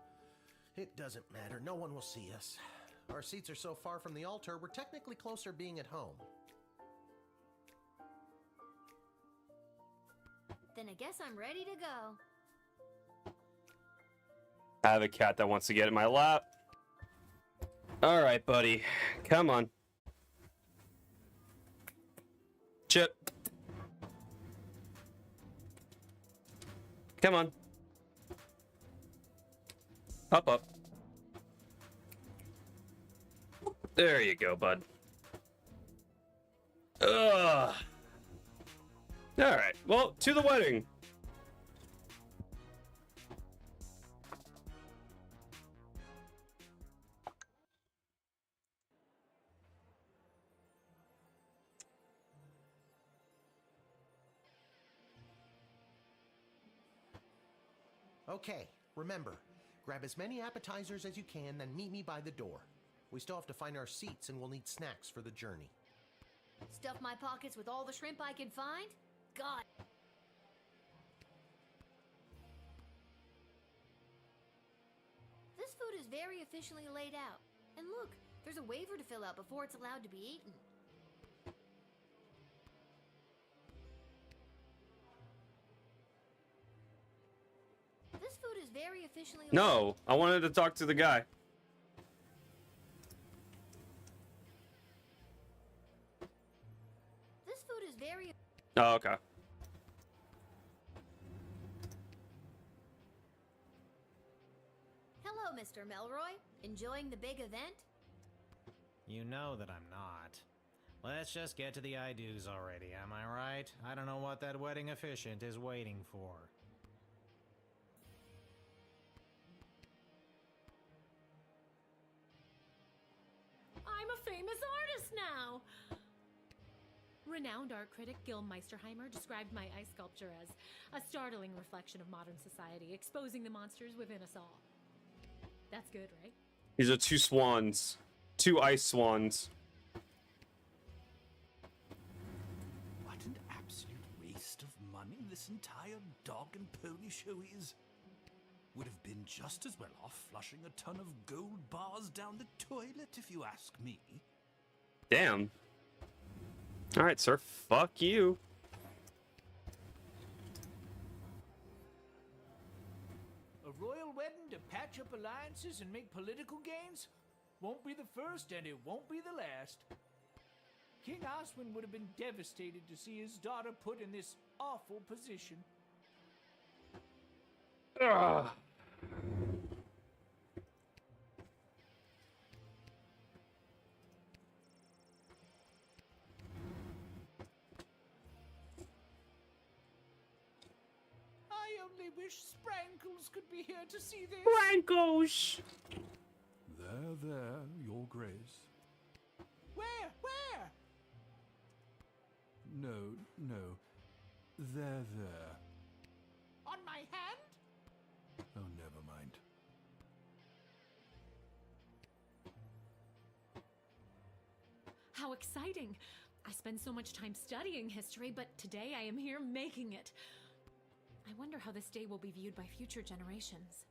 It doesn't matter. No one will see us. Our seats are so far from the altar, we're technically closer being at home. Then I guess I'm ready to go. I have a cat that wants to get in my lap. All right, buddy. Come on. Chip. Come on. Up. There you go, bud. Ugh. All right. Well, to the wedding. Okay, remember, grab as many appetizers as you can, then meet me by the door. We still have to find our seats and we'll need snacks for the journey. Stuff my pockets with all the shrimp I can find? God. This food is very efficiently laid out. And look, there's a waiver to fill out before it's allowed to be eaten. This food is very efficiently laid out. No, I wanted to talk to the guy. This food is very... Oh, okay. Hello, Mr. Melroy. Enjoying the big event? You know that I'm not. Let's just get to the I-dos already, am I right? I don't know what that wedding officiant is waiting for. I'm a famous artist now! Renowned art critic Gil Meisterheimer described my ice sculpture as a startling reflection of modern society, exposing the monsters within us all. That's good, right? These are two swans. Two ice swans. What an absolute waste of money this entire dog and pony show is. Would have been just as well off flushing a ton of gold bars down the toilet, if you ask me. Damn. All right, sir. Fuck you. A royal wedding to patch up alliances and make political gains? Won't be the first and it won't be the last. King Oswin would have been devastated to see his daughter put in this awful position. Ugh. I only wish Sprankles could be here to see this. Sprankles! There, Your Grace. Where? No. There. On my hand? Oh, never mind. How exciting! I spend so much time studying history, but today I am here making it. I wonder how this day will be viewed by future generations.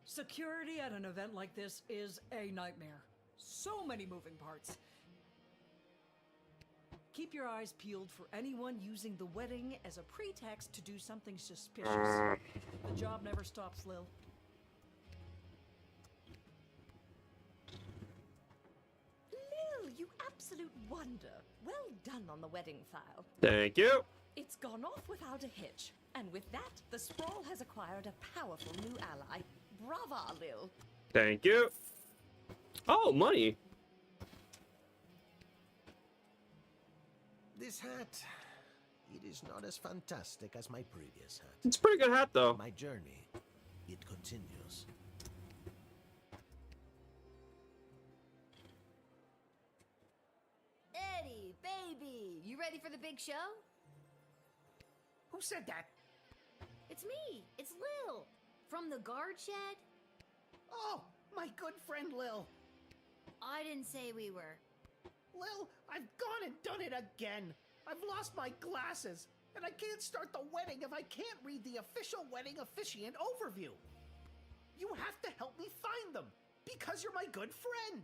Security at an event like this is a nightmare. So many moving parts. Keep your eyes peeled for anyone using the wedding as a pretext to do something suspicious. The job never stops, Lil. Lil, you absolute wonder. Well done on the wedding file. Thank you. It's gone off without a hitch. And with that, the Sprawl has acquired a powerful new ally. Brava, Lil. Thank you. Oh, money. This hat, it is not as fantastic as my previous hat. It's a pretty good hat, though. My journey, it continues. Eddie, baby, you ready for the big show? Who said that? It's me. It's Lil. From the guard shed. Oh, my good friend Lil. I didn't say we were. Lil, I've gone and done it again. I've lost my glasses, and I can't start the wedding if I can't read the official wedding officiant overview. You have to help me find them, because you're my good friend.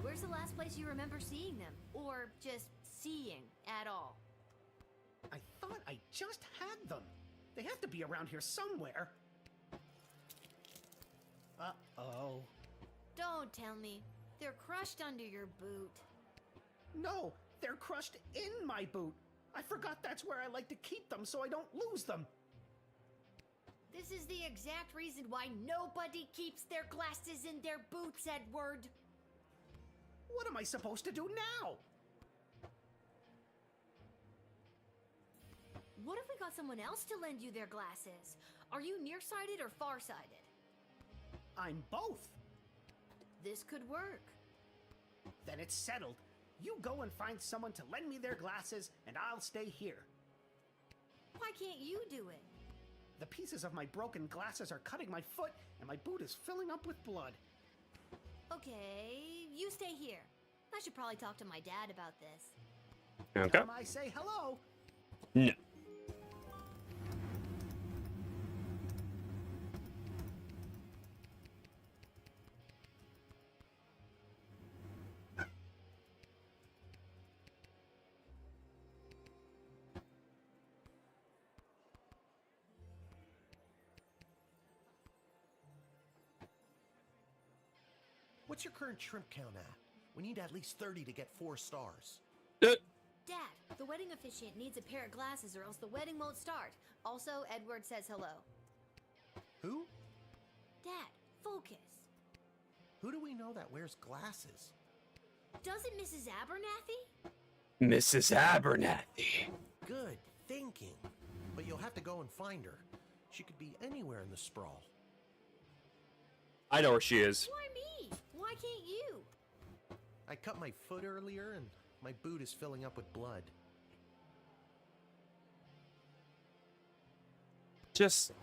Where's the last place you remember seeing them? Or just seeing at all? I thought I just had them. They have to be around here somewhere. Uh-oh. Don't tell me. They're crushed under your boot. No, they're crushed in my boot. I forgot that's where I like to keep them so I don't lose them. This is the exact reason why nobody keeps their glasses in their boots, Edward. What am I supposed to do now? What if we got someone else to lend you their glasses? Are you nearsighted or farsighted? I'm both. This could work. Then it's settled. You go and find someone to lend me their glasses, and I'll stay here. Why can't you do it? The pieces of my broken glasses are cutting my foot, and my boot is filling up with blood. Okay, you stay here. I should probably talk to my dad about this. Okay. Tell him I say hello. No. What's your current shrimp count at? We need at least 30 to get 4 stars. Dad, the wedding officiant needs a pair of glasses or else the wedding won't start. Also, Edward says hello. Who? Dad, focus. Who do we know that wears glasses? Doesn't Mrs. Abernathy? Mrs. Abernathy. Good thinking. But you'll have to go and find her. She could be anywhere in the sprawl. I know where she is. Why me? Why can't you? I cut my foot earlier and my boot is filling up with blood. Just...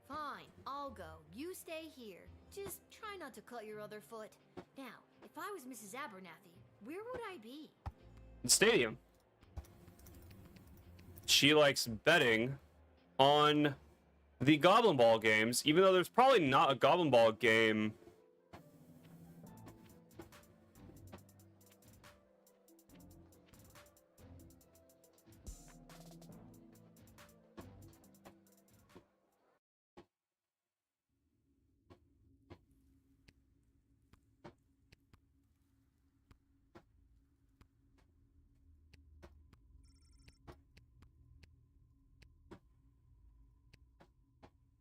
Fine, I'll go. You stay here. Just try not to cut your other foot. Now, if I was Mrs. Abernathy, where would I be? Stadium. She likes betting on the Goblin Ball games, even though there's probably not a Goblin Ball game.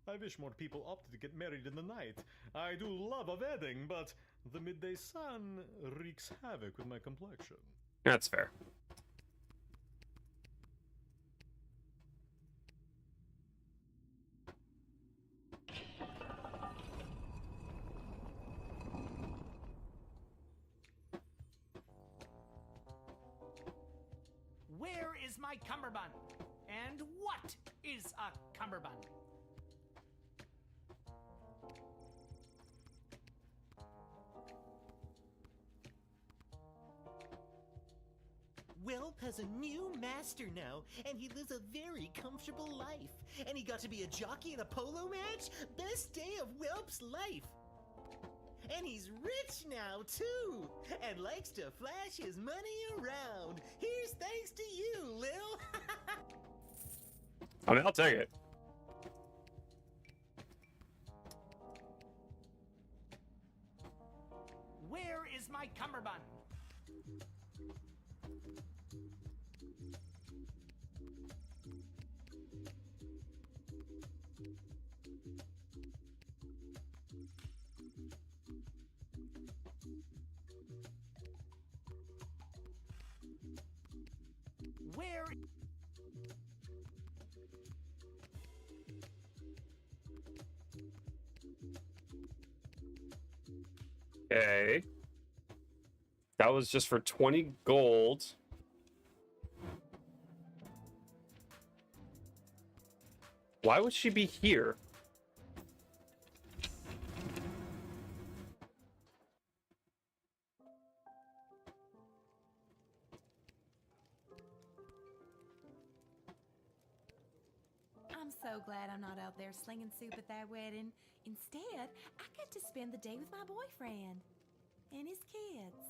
I wish more people opted to get married in the night. I do love a wedding, but the midday sun wreaks havoc with my complexion. That's fair. Where is my cummerbund? And what is a cummerbund? Welp has a new master now, and he lives a very comfortable life. And he got to be a jockey in a polo match? Best day of Welp's life. And he's rich now, too, and likes to flash his money around. Here's thanks to you, Lil. I mean, I'll take it. my cummerbund. Where? Okay. That was just for 20 gold. Why would she be here? I'm so glad I'm not out there slinging soup at that wedding. Instead, I get to spend the day with my boyfriend and his kids.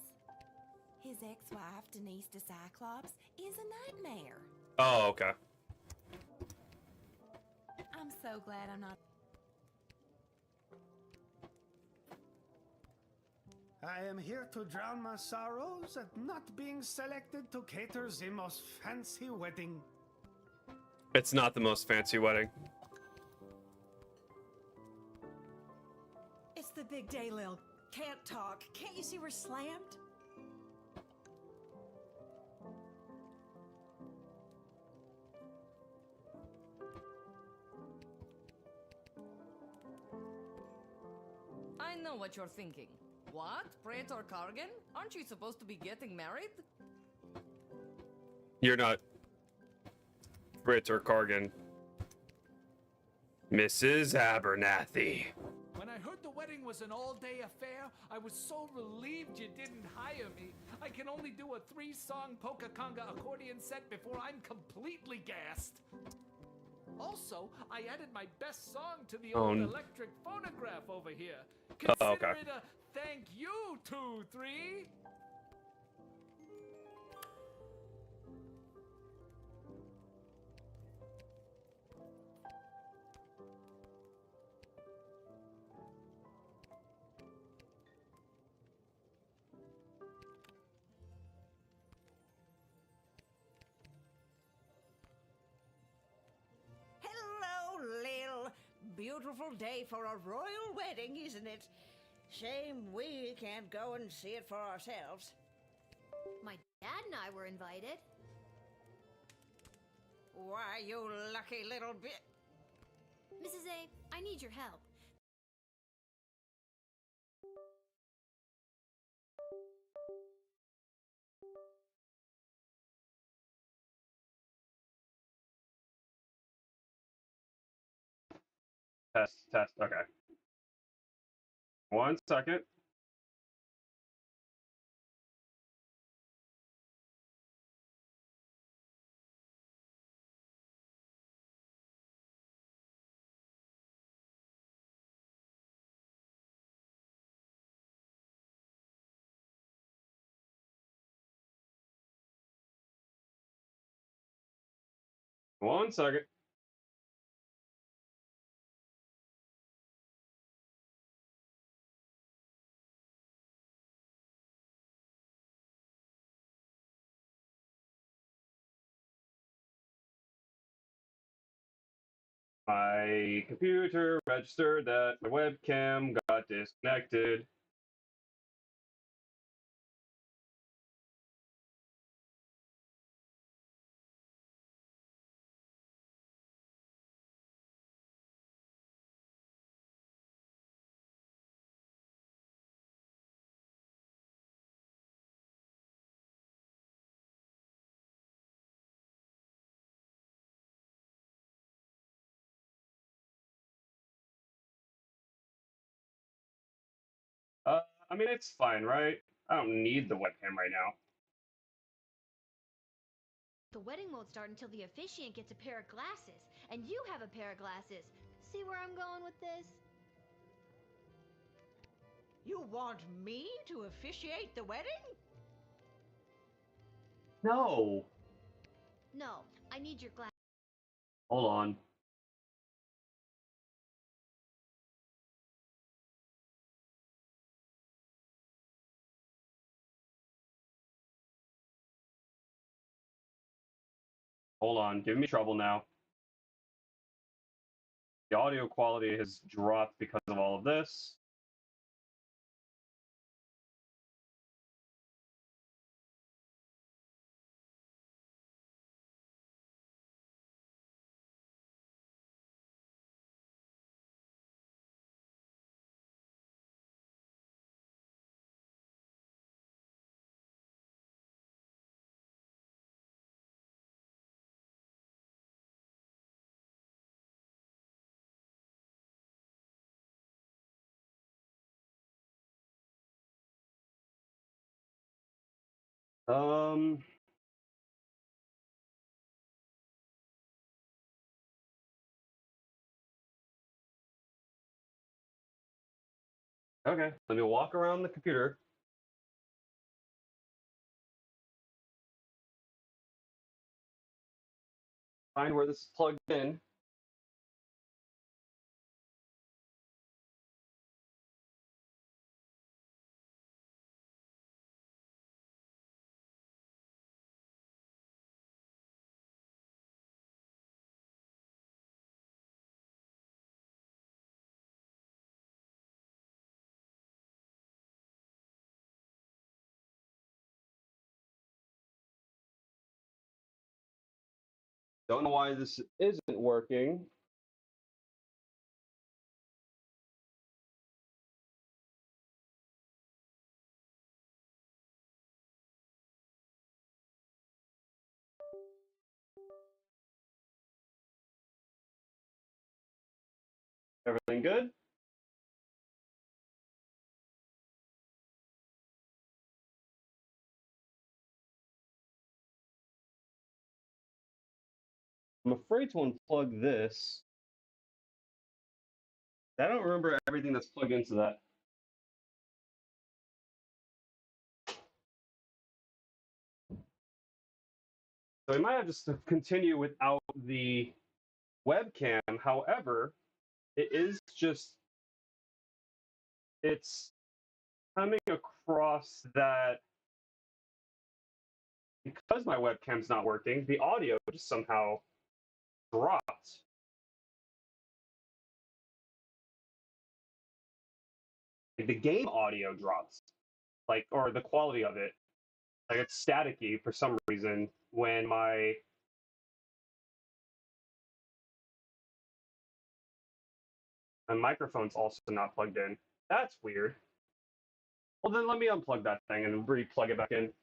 His ex-wife, Denise the Cyclops, is a nightmare. Oh, okay. I'm so glad I'm not... I am here to drown my sorrows at not being selected to cater the most fancy wedding. It's not the most fancy wedding. It's the big day, Lil. Can't talk. Can't you see we're slammed? I know what you're thinking. What? Praetor Kargan? Aren't you supposed to be getting married? You're not Brit or Kargan. Mrs. Abernathy. When I heard the wedding was an all-day affair, I was so relieved you didn't hire me. I can only do a 3-song polka conga accordion set before I'm completely gassed. Also, I added my best song to the old electric phonograph over here. Consider okay. it a thank you, 2-3. Hello, Lil. Beautiful day for a royal wedding, isn't it? Shame we can't go and see it for ourselves. My dad and I were invited. Why, you lucky little bit. Mrs. A, I need your help. Test, okay. 1 second. One second. My computer registered that my webcam got disconnected. I mean, it's fine, right? I don't need the webcam right now. The wedding won't start until the officiant gets a pair of glasses, and you have a pair of glasses. See where I'm going with this? You want me to officiate the wedding? No. No, I need your glasses. Hold on. Hold on, give me trouble now. The audio quality has dropped because of all of this. Um, okay, let me walk around the computer. Find where this is plugged in. Don't know why this isn't working. Everything good? I'm afraid to unplug this. I don't remember everything that's plugged into that. So we might have just to continue without the webcam. However, it is just, it's coming across that because my webcam's not working, the audio just somehow dropped. Like the game audio drops, like, or the quality of it. Like it's staticky for some reason when my microphone's also not plugged in. That's weird. Well, then let me unplug that thing and re-plug it back in.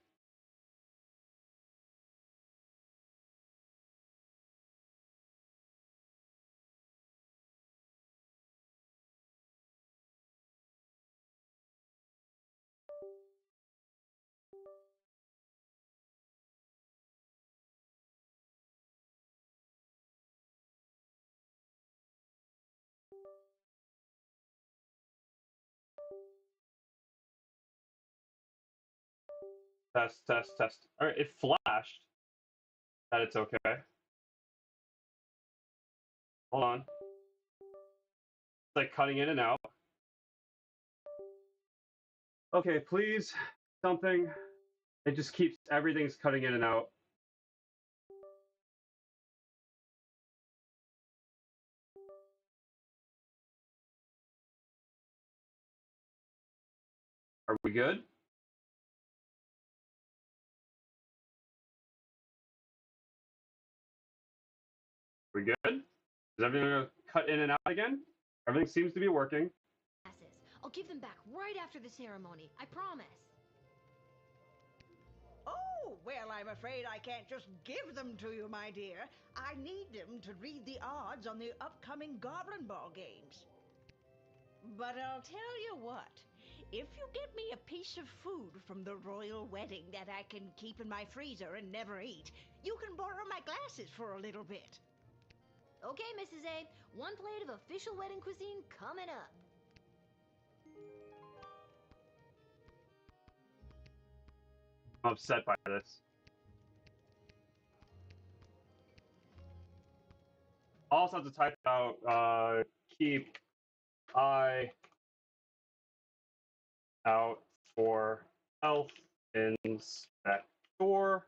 Test, test, test. All right, it flashed that it's okay. Hold on. It's like cutting in and out. Okay, please, something. It just keeps, everything's cutting in and out. Are we good? We good? Is everything gonna cut in and out again? Everything seems to be working. I'll give them back right after the ceremony. I promise. Oh, well, I'm afraid I can't just give them to you, my dear. I need them to read the odds on the upcoming Goblin Ball games. But I'll tell you what. If you get me a piece of food from the royal wedding that I can keep in my freezer and never eat, you can borrow my glasses for a little bit. Okay, Mrs. A. One plate of official wedding cuisine coming up. I'm upset by this. I'll also have to type out, keep eye out for health inspector.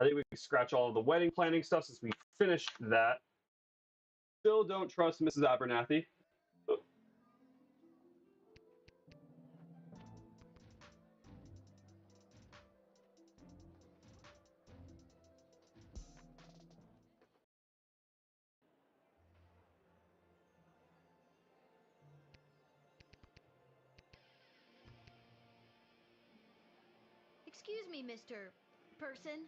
I think we can scratch all of the wedding planning stuff since we finished that. Still don't trust Mrs. Abernathy. Excuse me, Mr. Person.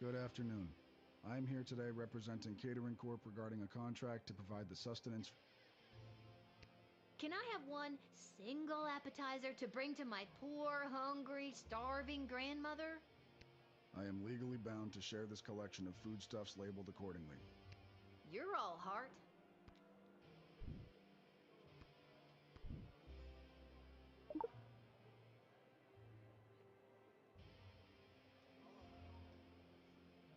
Good afternoon. I'm here today representing Catering Corp regarding a contract to provide the sustenance. Can I have one single appetizer to bring to my poor, hungry, starving grandmother? I am legally bound to share this collection of foodstuffs labeled accordingly. You're all heart.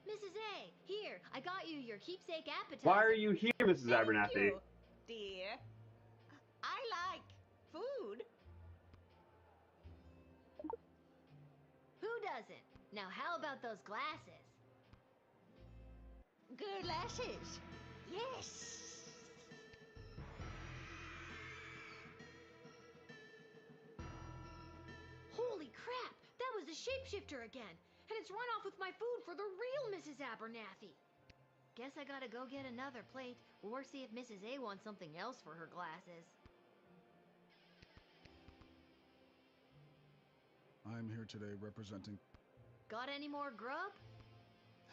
Mrs. A, here, I got you your keepsake appetizer. Why are you here, Mrs. Thank Abernathy? you, dear. I like food. Who doesn't? Now, how about those glasses? Good lasses. Yes. Holy crap! That was the shapeshifter again! And it's run off with my food for the real Mrs. Abernathy! Guess I gotta go get another plate, or see if Mrs. A wants something else for her glasses. I'm here today representing. Got any more grub?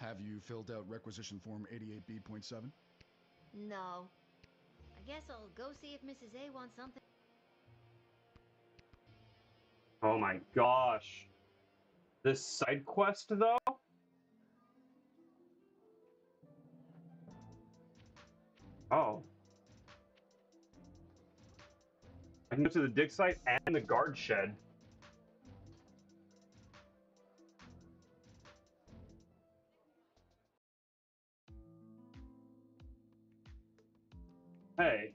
Have you filled out requisition form 88B.7? No. I guess I'll go see if Mrs. A wants something. Oh my gosh. This side quest, though? Oh. I can go to the dig site and the guard shed. Hey.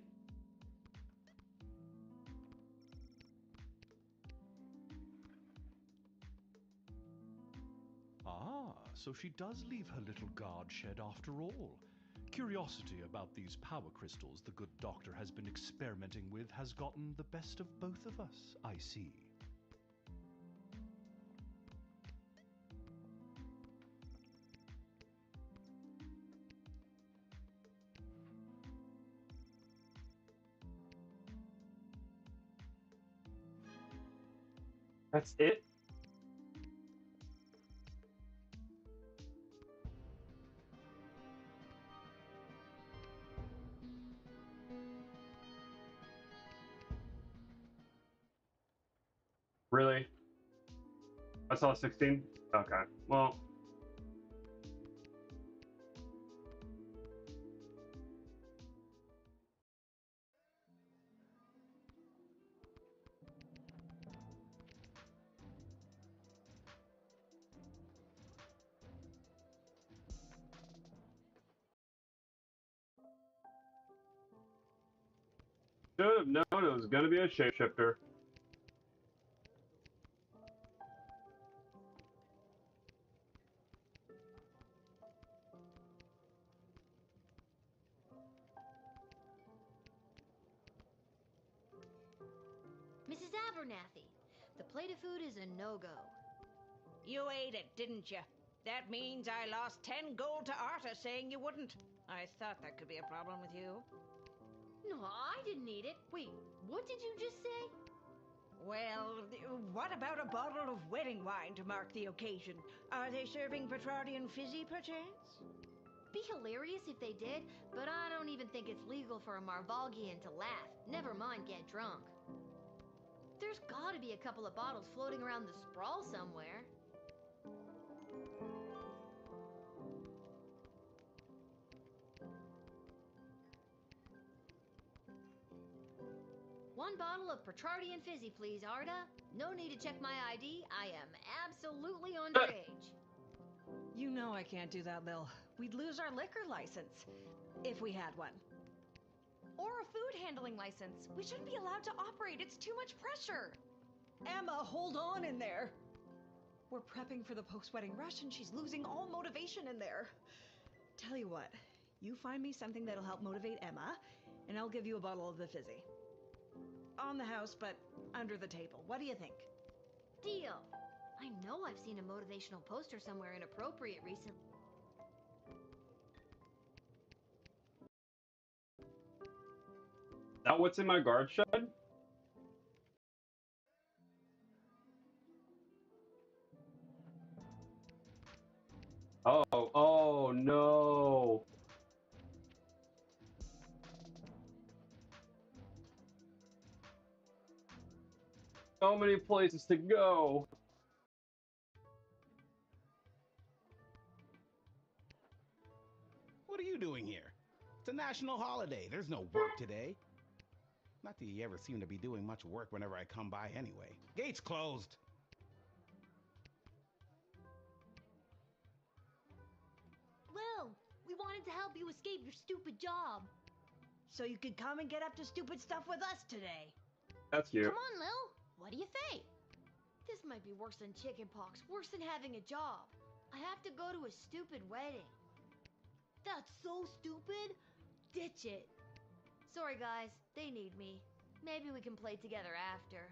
Ah, so she does leave her little guard shed after all. Curiosity about these power crystals the good doctor has been experimenting with has gotten the best of both of us, I see. That's it? Really? I saw 16? Okay. Well. Should have known it was gonna be a shapeshifter. Mrs. Abernathy, the plate of food is a no-go. You ate it, didn't you? That means I lost 10 gold to Arta saying you wouldn't. I thought that could be a problem with you. No, I didn't eat it. Wait, what did you just say? Well, what about a bottle of wedding wine to mark the occasion? Are they serving Petrardian fizzy, perchance? Be hilarious if they did, but I don't even think it's legal for a Marvalgian to laugh, never mind get drunk. There's gotta be a couple of bottles floating around the sprawl somewhere. One bottle of Petrardian fizzy, please, Arda. No need to check my ID. I am absolutely underage. You know I can't do that, Lil. We'd lose our liquor license, if we had one. Or a food handling license. We shouldn't be allowed to operate. It's too much pressure. Emma, hold on in there. We're prepping for the post-wedding rush and she's losing all motivation in there. Tell you what, you find me something that'll help motivate Emma, and I'll give you a bottle of the fizzy. On the house, but under the table. What do you think? Deal. I know I've seen a motivational poster somewhere inappropriate recently. That what's in my guard shed? Oh no. So many places to go. What are you doing here? It's a national holiday. There's no work today. Not that you ever seem to be doing much work whenever I come by anyway. Gate's closed. Lil, we wanted to help you escape your stupid job. So you could come and get up to stupid stuff with us today. That's cute. Come on, Lil. What do you think? This might be worse than chickenpox, worse than having a job. I have to go to a stupid wedding. That's so stupid. Ditch it. Sorry, guys. They need me. Maybe we can play together after.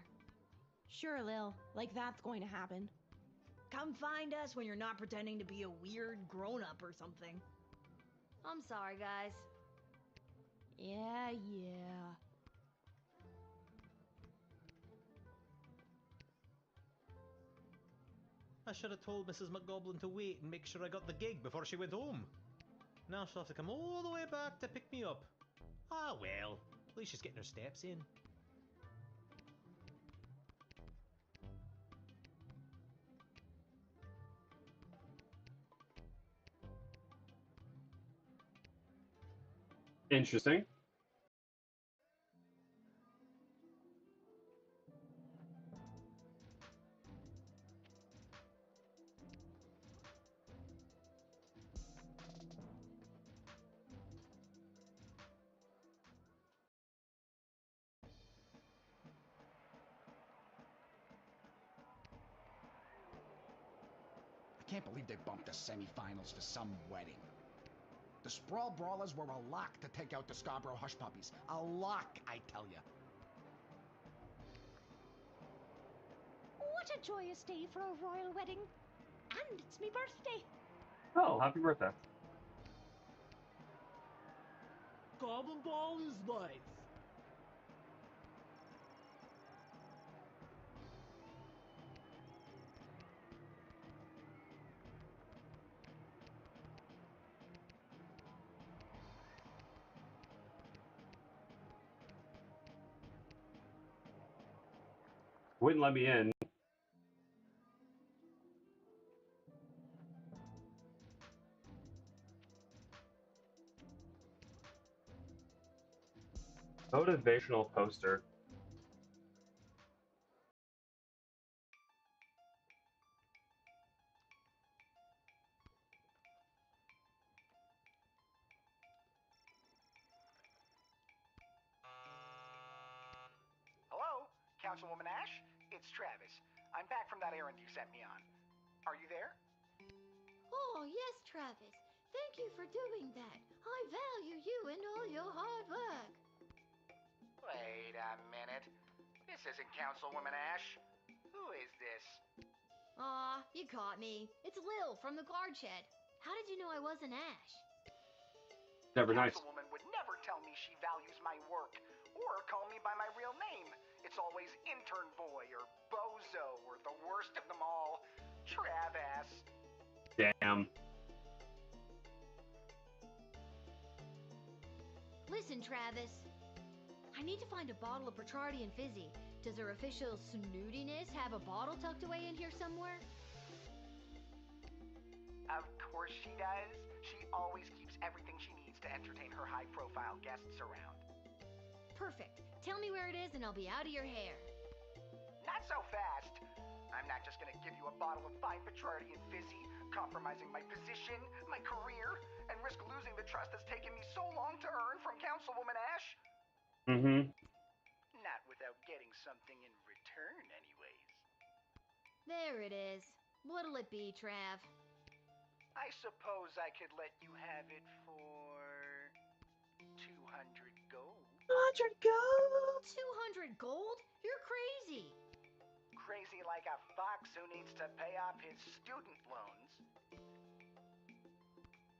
Sure, Lil. Like that's going to happen. Come find us when you're not pretending to be a weird grown-up or something. I'm sorry, guys. Yeah. I should have told Mrs. McGoblin to wait and make sure I got the gig before she went home. Now she'll have to come all the way back to pick me up. Ah well, at least she's getting her steps in. Interesting. I can't believe they bumped the semifinals to some wedding. The Sprawl Brawlers were a lock to take out the Scarborough Hush Puppies. A lock, I tell ya. What a joyous day for a royal wedding. And it's me birthday. Oh, happy birthday. Goblin Ball is life. Wouldn't let me in. Motivational poster. Hello, Councilwoman Ash? It's Travis. I'm back from that errand you sent me on. Are you there? Oh, yes, Travis. Thank you for doing that. I value you and all your hard work. Wait a minute. This isn't Councilwoman Ash. Who is this? Aw, you caught me. It's Lil from the guard shed. How did you know I wasn't Ash? Never nice. Councilwoman would never tell me she values my work or call me by my real name. It's always intern boy or bozo or the worst of them all, Trav-ass. Damn. Listen, Travis. I need to find a bottle of Petrardi and Fizzy. Does her official snootiness have a bottle tucked away in here somewhere? Of course she does. She always keeps everything she needs to entertain her high-profile guests around. Perfect. Tell me where it is and I'll be out of your hair. Not so fast. I'm not just gonna give you a bottle of fine Petrardi and Fizzy, compromising my position, my career, and risk losing the trust that's taken me so long to earn from Councilwoman Ash. Mm-hmm. Not without getting something in return, anyways. There it is. What'll it be, Trav? I suppose I could let you have it for 200 gold. 200 gold? 200 gold? You're crazy. Crazy like a fox who needs to pay off his student loans.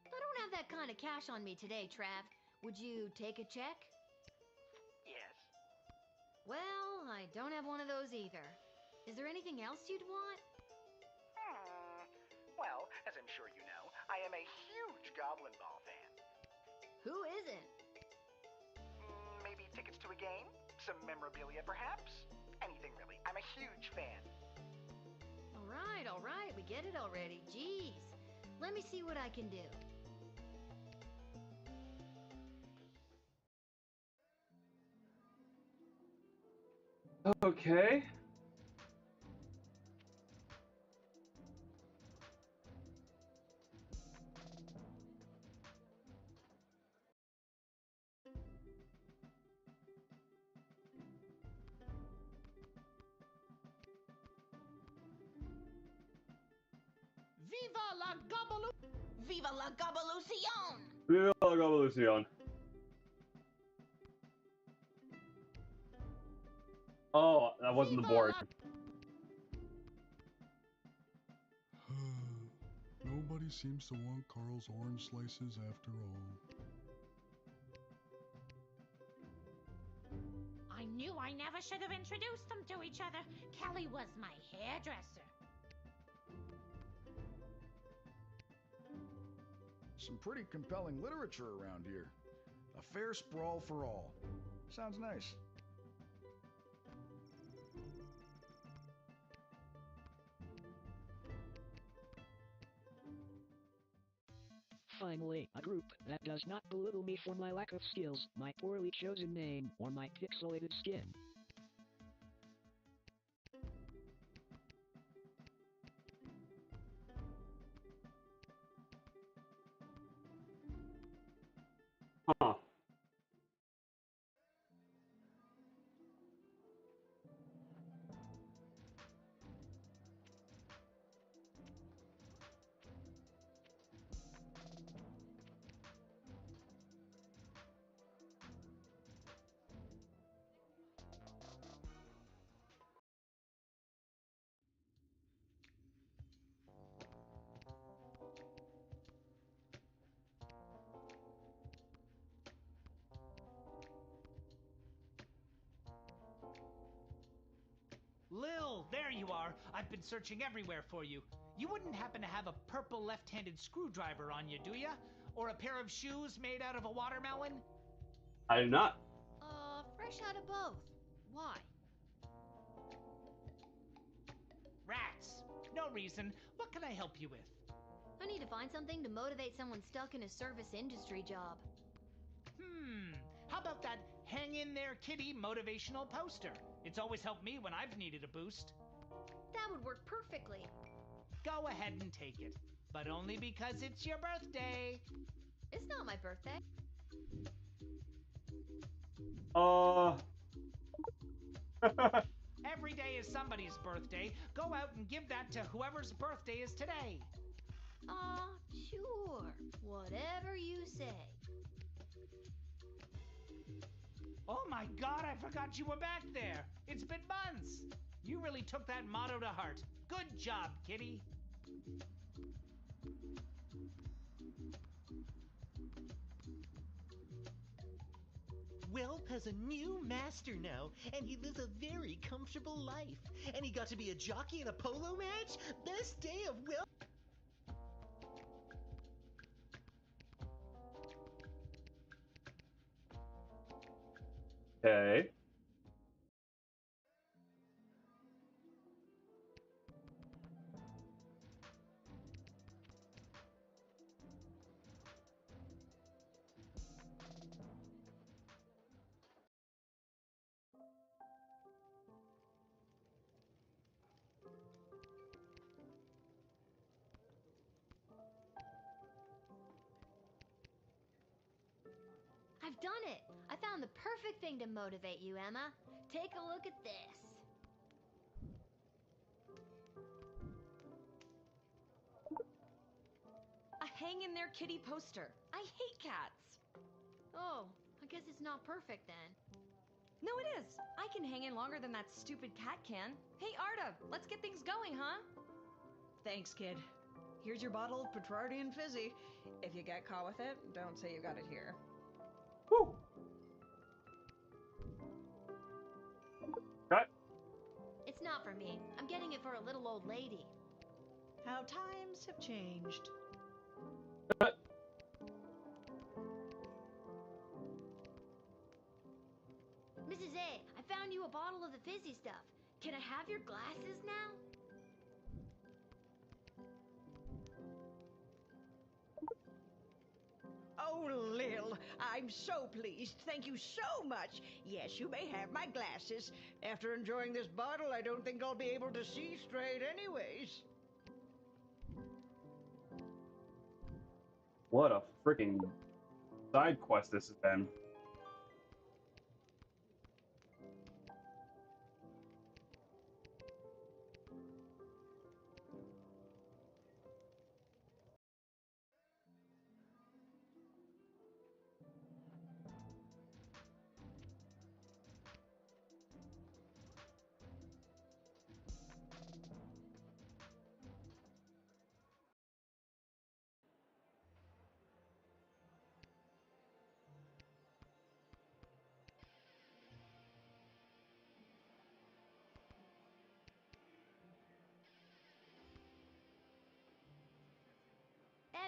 I don't have that kind of cash on me today, Trav. Would you take a check? Yes. Well, I don't have one of those either. Is there anything else you'd want? Well, as I'm sure you know, I am a huge Goblin Ball fan. Who isn't? Maybe tickets to a game? Some memorabilia, perhaps? Anything, really. I'm a huge fan. All right, we get it already. Jeez. Let me see what I can do. Okay. Viva la Gabaloo! Viva la Gabalucion! We'll go, Lucian. Oh, that wasn't the board. Nobody seems to want Carl's orange slices after all. I knew I never should have introduced them to each other. Kelly was my hairdresser. Some pretty compelling literature around here. A fair sprawl for all. Sounds nice. Finally, a group that does not belittle me for my lack of skills, my poorly chosen name, or my pixelated skin. Huh. Lil, there you are. I've been searching everywhere for you. You wouldn't happen to have a purple left-handed screwdriver on you, do ya? Or a pair of shoes made out of a watermelon? I do not. Fresh out of both. Why? Rats. No reason. What can I help you with? I need to find something to motivate someone stuck in a service industry job. How about that Hang in There Kitty motivational poster? It's always helped me when I've needed a boost. That would work perfectly. Go ahead and take it. But only because it's your birthday. It's not my birthday. Every day is somebody's birthday. Go out and give that to whoever's birthday is today. Sure. Whatever you say. Oh my God, I forgot you were back there. It's been months. You really took that motto to heart. Good job, kitty. Welp has a new master now, and he lives a very comfortable life. And he got to be a jockey in a polo match? Best day of Welp. Okay. I've done it. I found the perfect thing to motivate you, Emma. Take a look at this. hang in their kitty poster. I hate cats. Oh, I guess it's not perfect then. No, it is. I can hang in longer than that stupid cat can. Hey, Arda, let's get things going, huh? Thanks, kid. Here's your bottle of Petrardian Fizzy. If you get caught with it, don't say you got it here. Woo! Okay. It's not for me. I'm getting it for a little old lady. How times have changed. Mrs. A, I found you a bottle of the fizzy stuff. Can I have your glasses now? Oh, Lil, I'm so pleased. Thank you so much. Yes, you may have my glasses. After enjoying this bottle, I don't think I'll be able to see straight anyways. What a freaking side quest this has been.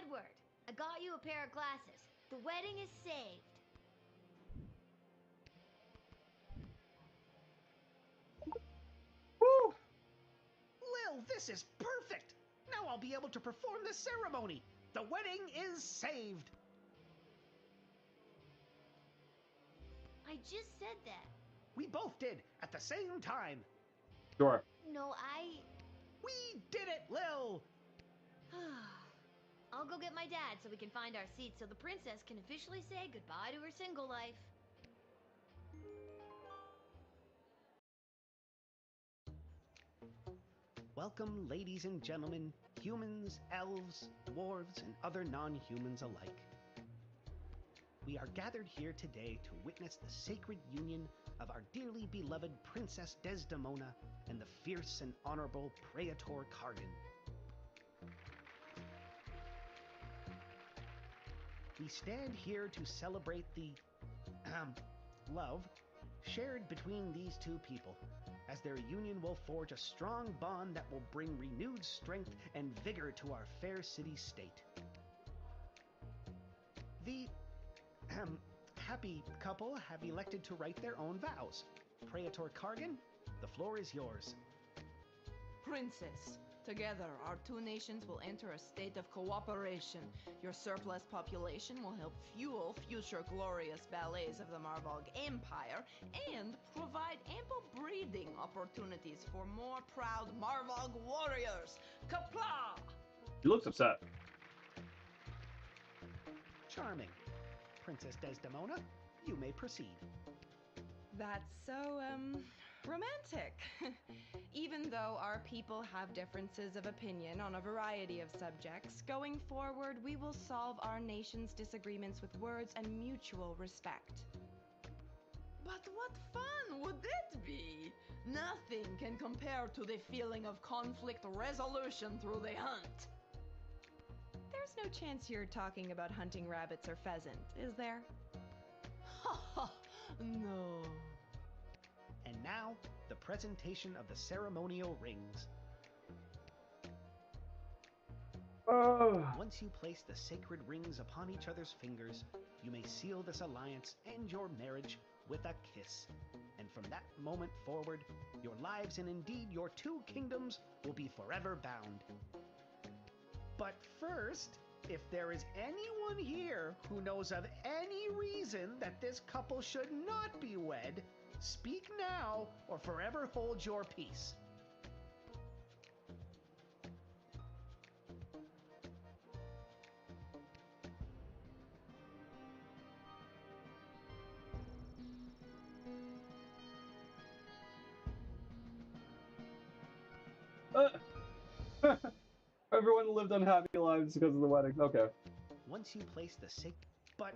Edward, I got you a pair of glasses. The wedding is saved. Woo! Lil, this is perfect! Now I'll be able to perform the ceremony. The wedding is saved. I just said that. We both did at the same time. Sure. No, We did it, Lil! I'll go get my dad so we can find our seats so the princess can officially say goodbye to her single life. Welcome, ladies and gentlemen, humans, elves, dwarves, and other non-humans alike. We are gathered here today to witness the sacred union of our dearly beloved Princess Desdemona and the fierce and honorable Praetor Cargan. We stand here to celebrate the love shared between these two people, as their union will forge a strong bond that will bring renewed strength and vigor to our fair city-state. The happy couple have elected to write their own vows. Praetor Cargan, the floor is yours. Princess, together our two nations will enter a state of cooperation. Your surplus population will help fuel future glorious ballets of the Marvog Empire and provide ample breeding opportunities for more proud Marvog warriors. Kapla! He looks upset. Charming. Princess Desdemona, you may proceed. That's so, romantic. Even though our people have differences of opinion on a variety of subjects, going forward we will solve our nation's disagreements with words and mutual respect. But what fun would it be? Nothing can compare to the feeling of conflict resolution through the hunt. There's no chance you're talking about hunting rabbits or pheasant, is there? Ha ha! No. And now, the presentation of the ceremonial rings. Once you place the sacred rings upon each other's fingers, you may seal this alliance and your marriage with a kiss. And from that moment forward, your lives and indeed your two kingdoms will be forever bound. But first, if there is anyone here who knows of any reason that this couple should not be wed, speak now or forever hold your peace. Everyone lived unhappy lives. lives because of the wedding. Okay. Once you place the but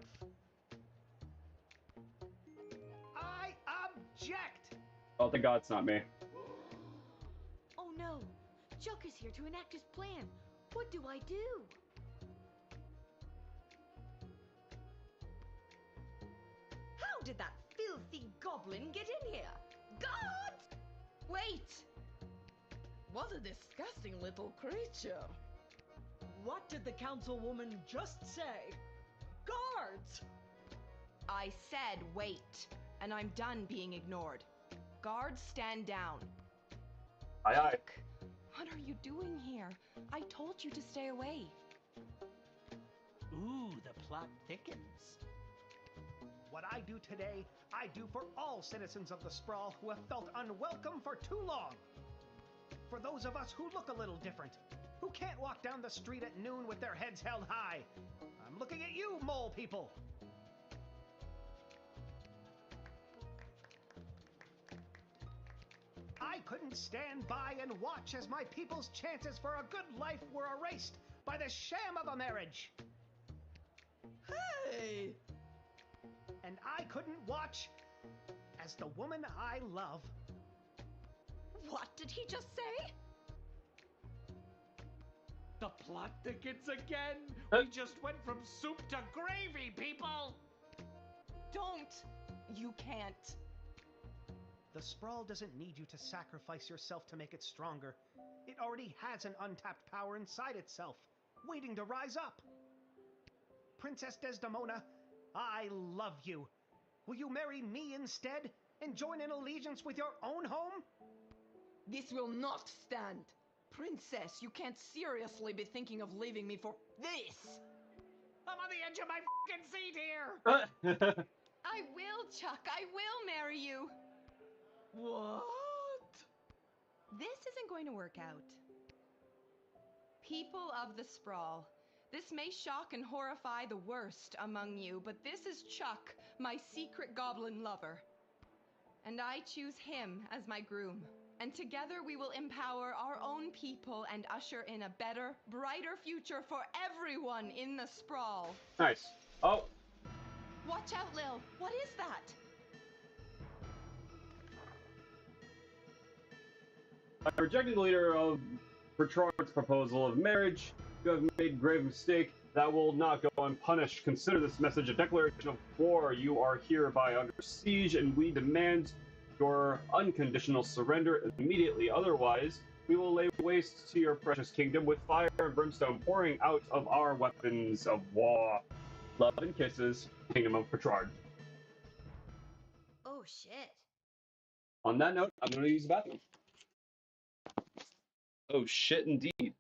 I object. Oh, thank God it's not me. Oh no! Chuck is here to enact his plan. What do I do? How did that filthy goblin get in here? Guards! Wait! What a disgusting little creature. What did the councilwoman just say? Guards! I said wait, and I'm done being ignored. Guards, stand down. Aye, aye. What are you doing here? I told you to stay away. Ooh, the plot thickens. What I do today, I do for all citizens of the Sprawl who have felt unwelcome for too long. For those of us who look a little different, who can't walk down the street at noon with their heads held high. I'm looking at you, mole people. I couldn't stand by and watch as my people's chances for a good life were erased by the sham of a marriage. Hey! And I couldn't watch as the woman I love. What did he just say? The plot thickens again. We just went from soup to gravy, people. Don't! You can't. The Sprawl doesn't need you to sacrifice yourself to make it stronger. It already has an untapped power inside itself, waiting to rise up. Princess Desdemona, I love you. Will you marry me instead and join in allegiance with your own home? This will not stand. Princess, you can't seriously be thinking of leaving me for this. I'm on the edge of my fucking seat here. I will, Chuck. I will marry you. What? This isn't going to work out. People of the Sprawl, this may shock and horrify the worst among you, but this is Chuck, my secret goblin lover. And I choose him as my groom. And together we will empower our own people and usher in a better, brighter future for everyone in the Sprawl. Nice. Oh. Watch out, Lil. What is that? By rejecting the leader of Bertrand's proposal of marriage, you have made grave mistake that will not go unpunished. Consider this message a declaration of war. You are hereby under siege, and we demand your unconditional surrender immediately. Otherwise, we will lay waste to your precious kingdom with fire and brimstone pouring out of our weapons of war. Love and kisses, Kingdom of Bertrand. Oh shit. On that note, I'm going to use the bathroom. Oh shit, indeed.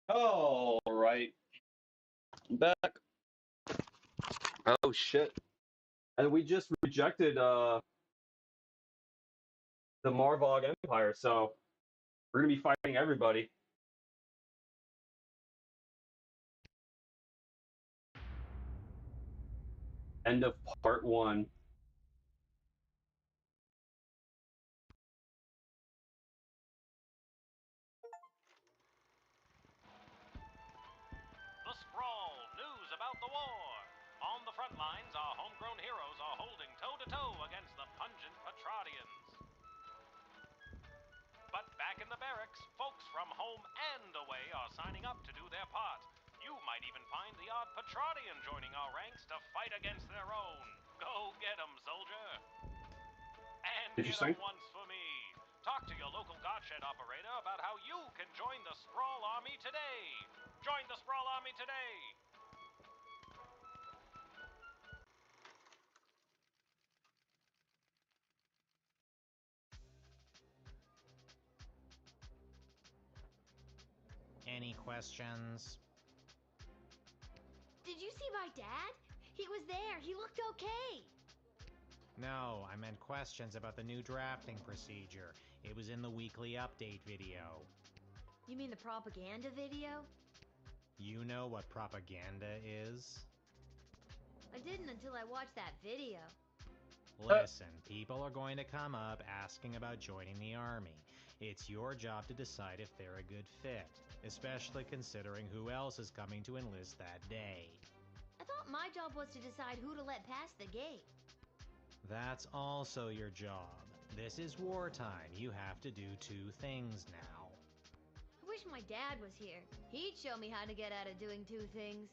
All right, back. Oh shit! And we just rejected the Marvog Empire, so we're gonna be fighting everybody. End of part 1. The Sprawl, news about the war. On the front lines, our homegrown heroes are holding toe-to-toe against the pungent Petradians. But back in the barracks, folks from home and away are signing up to do their part. You might even find the odd Petradian joining our ranks to fight against their own. Go get 'em, soldier. And get 'em Interesting. once for me. Talk to your local Godshed operator about how you can join the Sprawl Army today. Join the Sprawl Army today. Any questions? Did you see my dad? He was there. He looked okay. No, I meant questions about the new drafting procedure. It was in the weekly update video. You mean the propaganda video? You know what propaganda is? I didn't until I watched that video. Listen, people are going to come up asking about joining the army. It's your job to decide if they're a good fit, especially considering who else is coming to enlist that day. I thought my job was to decide who to let pass the gate. That's also your job. This is wartime. You have to do 2 things now. I wish my dad was here. He'd show me how to get out of doing 2 things.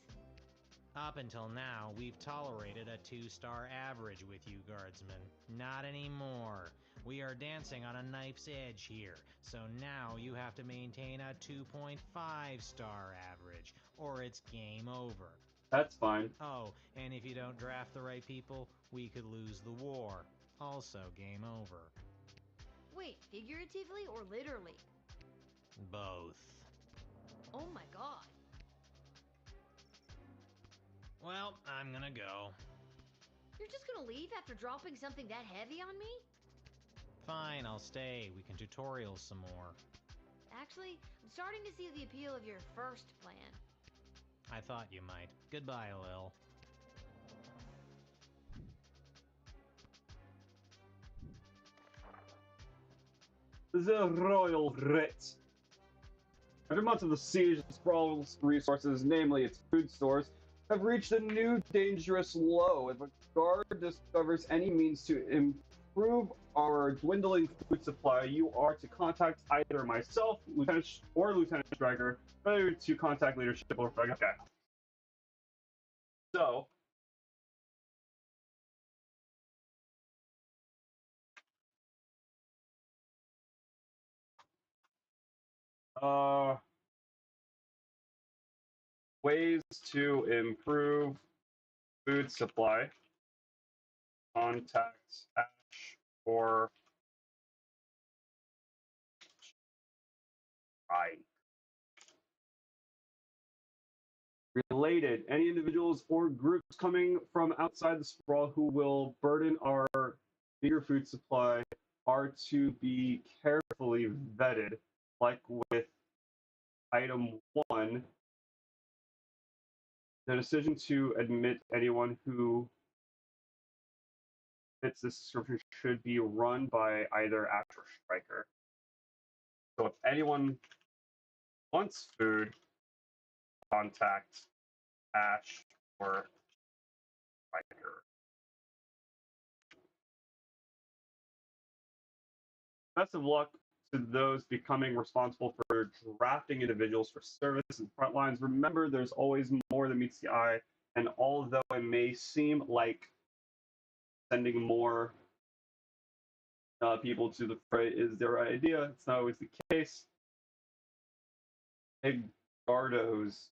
Up until now, we've tolerated a 2-star average with you, Guardsman. Not anymore. We are dancing on a knife's edge here, so now you have to maintain a 2.5-star average, or it's game over. That's fine. Oh, and if you don't draft the right people, we could lose the war. Also game over. Wait, figuratively or literally? Both. Oh my god. Well, I'm gonna go. You're just gonna leave after dropping something that heavy on me? Fine, I'll stay. We can tutorial some more. Actually, I'm starting to see the appeal of your first plan. I thought you might. Goodbye, Lil. The Royal Writ. After months of the siege, the Sprawl's resources, namely its food stores, have reached a new dangerous low. If a guard discovers any means to improve our dwindling food supply, you are to contact either myself, Lieutenant or Lieutenant Striker, better to contact leadership or okay. So ways to improve food supply. Contact Ash or I. Related, any individuals or groups coming from outside the sprawl who will burden our meager food supply are to be carefully vetted, like with item 1. The decision to admit anyone who fits this description should be run by either Ash or Striker. So if anyone wants food, contact Ash or Striker. Best of luck to those becoming responsible for drafting individuals for service and front lines. Remember, there's always more than meets the eye, and although it may seem like sending more people to the fray is their idea, it's not always the case. Big Gardos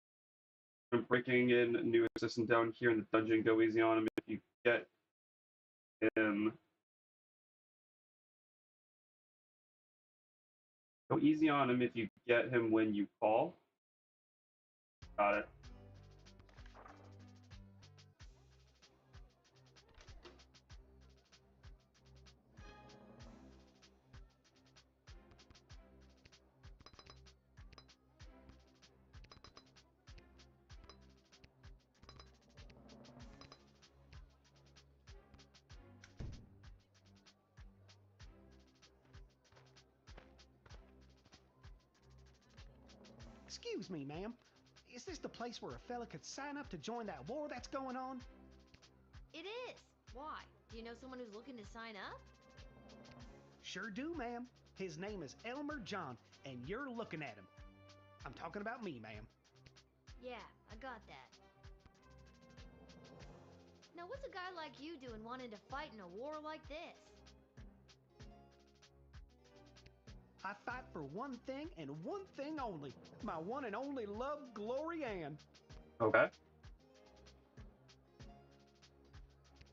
breaking in a new assistant down here in the dungeon. Go easy on him if you get him. Go easy on him if you get him when you call. Got it. Excuse me, ma'am. Is this the place where a fella could sign up to join that war that's going on? It is. Why? Do you know someone who's looking to sign up? Sure do, ma'am. His name is Elmer John, and you're looking at him. I'm talking about me, ma'am. Yeah, I got that. Now, what's a guy like you doing wanting to fight in a war like this? I fight for one thing and one thing only. My one and only love, Glory Ann. Okay.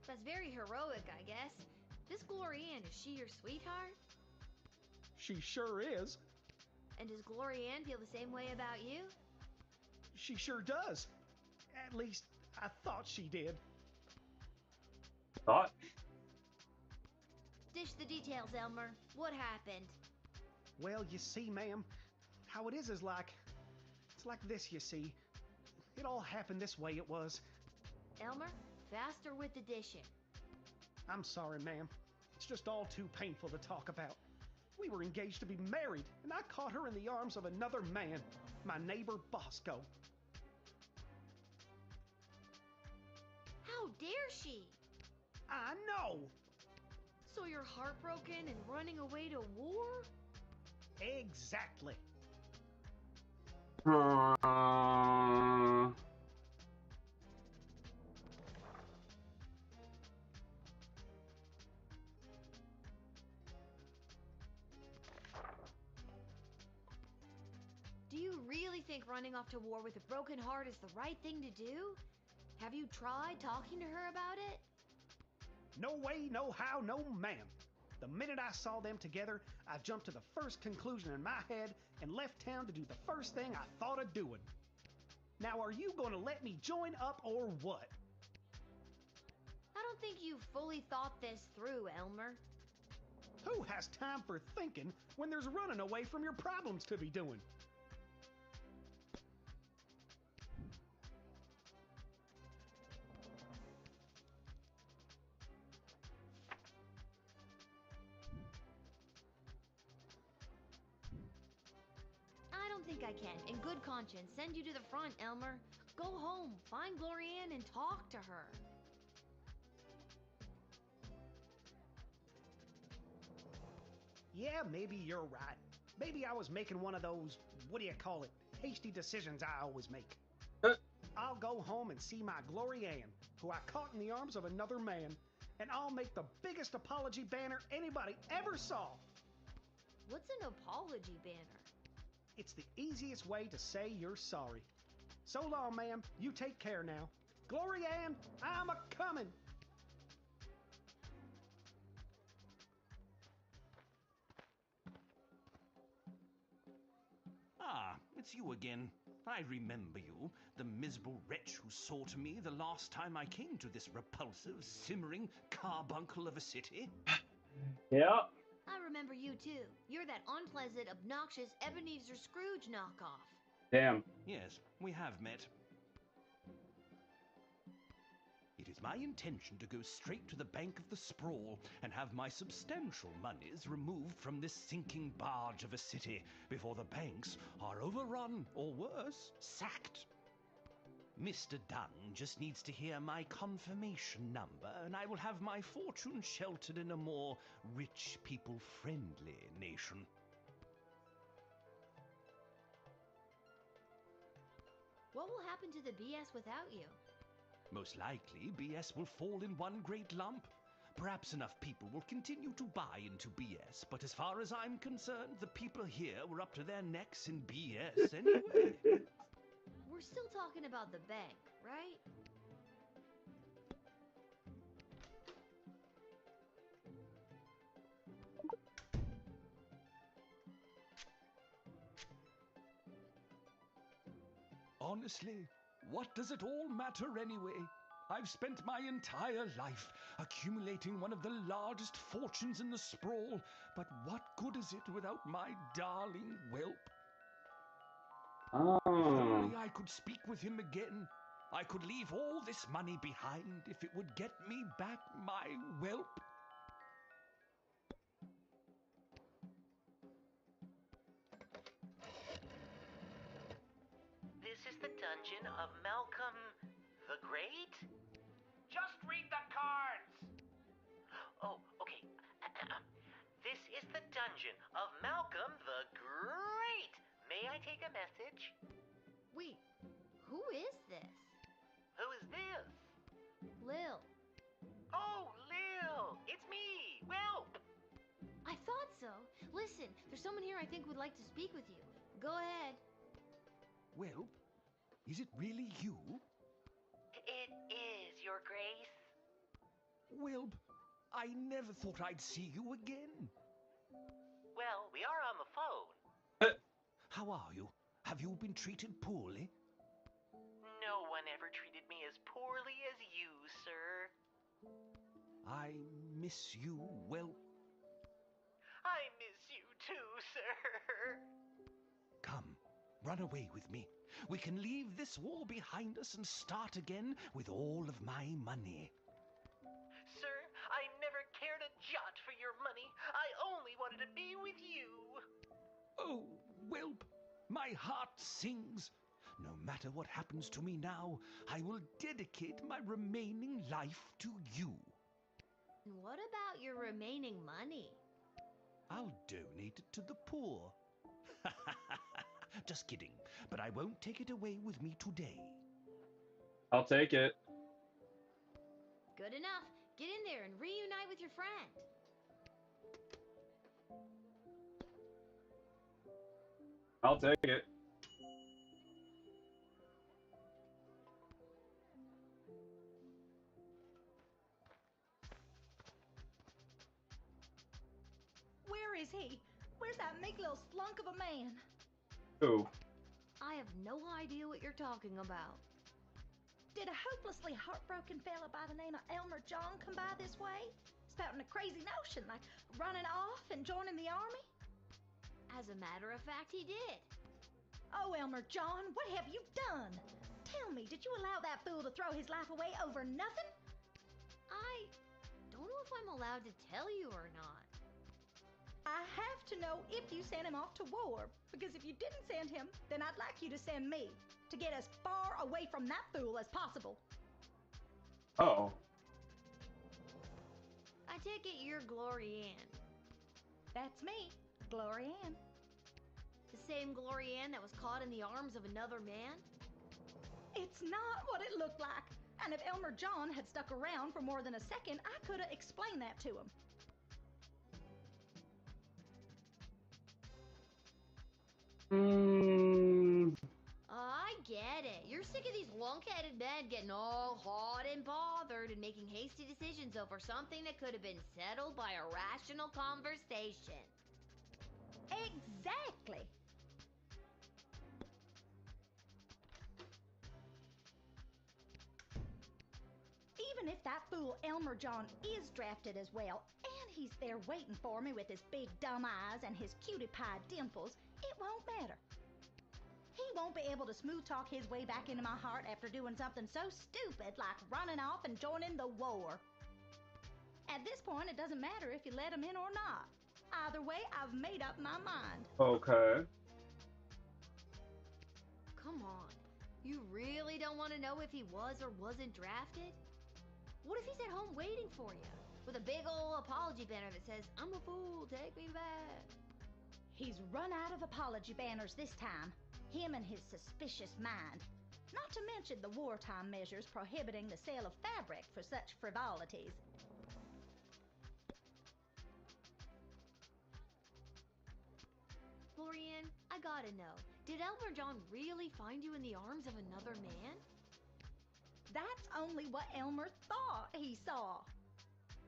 That's very heroic, I guess. This Glory Ann, is she your sweetheart? She sure is. And does Glory Ann feel the same way about you? She sure does. At least, I thought she did. Thought? Dish the details, Elmer. What happened? Well, you see, ma'am, how it is it's like this, you see. It all happened this way, it was. Elmer, faster with the dishing. I'm sorry, ma'am. It's just all too painful to talk about. We were engaged to be married, and I caught her in the arms of another man, my neighbor Bosco. How dare she? I know! So you're heartbroken and running away to war? Exactly. Do you really think running off to war with a broken heart is the right thing to do? Have you tried talking to her about it? No way, no how, no ma'am. The minute I saw them together, I jumped to the first conclusion in my head and left town to do the first thing I thought of doing. Now, are you going to let me join up or what? I don't think you've fully thought this through, Elmer. Who has time for thinking when there's running away from your problems to be doing? I don't think I can, in good conscience, send you to the front, Elmer. Go home, find Glory Ann, and talk to her. Yeah, maybe you're right. Maybe I was making one of those, what do you call it, hasty decisions I always make. I'll go home and see my Glory Ann, who I caught in the arms of another man, and I'll make the biggest apology banner anybody ever saw. What's an apology banner? It's the easiest way to say you're sorry. So long, ma'am. You take care now. Glory Ann, I'm a-comin'. Ah, it's you again. I remember you, the miserable wretch who saw to me the last time I came to this repulsive, simmering carbuncle of a city. Yeah. I remember you too. You're that unpleasant, obnoxious Ebenezer Scrooge knockoff. Damn. Yes, we have met. It is my intention to go straight to the bank of the sprawl and have my substantial monies removed from this sinking barge of a city before the banks are overrun, or worse, sacked. Mr. Dunn just needs to hear my confirmation number, and I will have my fortune sheltered in a more rich people-friendly nation. What will happen to the BS without you? Most likely, BS will fall in one great lump. Perhaps enough people will continue to buy into BS, but as far as I'm concerned, the people here were up to their necks in BS anyway. We're still talking about the bank, right? Honestly, what does it all matter anyway? I've spent my entire life accumulating one of the largest fortunes in the sprawl, but what good is it without my darling whelp? If only I could speak with him again. I could leave all this money behind if it would get me back my whelp. This is the dungeon of Malcolm the Great? Just read the cards! Oh, okay. This is the dungeon of Malcolm the Great. May I take a message? Wait, who is this? Who is this? Lil. Oh, Lil! It's me, Whelp! I thought so. Listen, there's someone here I think would like to speak with you. Go ahead. Whelp? Is it really you? It is, Your Grace. Whelp, I never thought I'd see you again. Well, we are on the phone. How are you? Have you been treated poorly? No one ever treated me as poorly as you, sir. I miss you, Whelp. I miss you too, sir. Come, run away with me. We can leave this war behind us and start again with all of my money. Sir, I never cared a jot for your money. I only wanted to be with you. Oh, Whelp, my heart sings. No matter what happens to me now, I will dedicate my remaining life to you. And what about your remaining money? I'll donate it to the poor. Just kidding, but I won't take it away with me today. I'll take it. Good enough. Get in there and reunite with your friend. I'll take it. Where is he? Where's that meek little slunk of a man? Who? I have no idea what you're talking about. Did a hopelessly heartbroken fella by the name of Elmer John come by this way? Spouting a crazy notion like running off and joining the army? As a matter of fact, he did. Oh, Elmer John, what have you done? Tell me, did you allow that fool to throw his life away over nothing? I don't know if I'm allowed to tell you or not. I have to know if you sent him off to war, because if you didn't send him, then I'd like you to send me, to get as far away from that fool as possible. Oh. I take it you're Glory Ann. That's me, Glory Ann. The same Glory Ann that was caught in the arms of another man? It's not what it looked like. And if Elmer John had stuck around for more than a second, I could have explained that to him. I get it. You're sick of these lunk-headed men getting all hot and bothered and making hasty decisions over something that could have been settled by a rational conversation. Exactly. Even if that fool Elmer John is drafted as well, and he's there waiting for me with his big dumb eyes and his cutie pie dimples, it won't matter. He won't be able to smooth talk his way back into my heart after doing something so stupid like running off and joining the war. At this point, it doesn't matter if you let him in or not. Either way, I've made up my mind. Okay. Come on. You really don't want to know if he was or wasn't drafted? What if he's at home waiting for you with a big old apology banner that says, "I'm a fool, take me back"? He's run out of apology banners this time. Him and his suspicious mind. Not to mention the wartime measures prohibiting the sale of fabric for such frivolities. Florian, I gotta know, did Elmer John really find you in the arms of another man? That's only what Elmer thought he saw.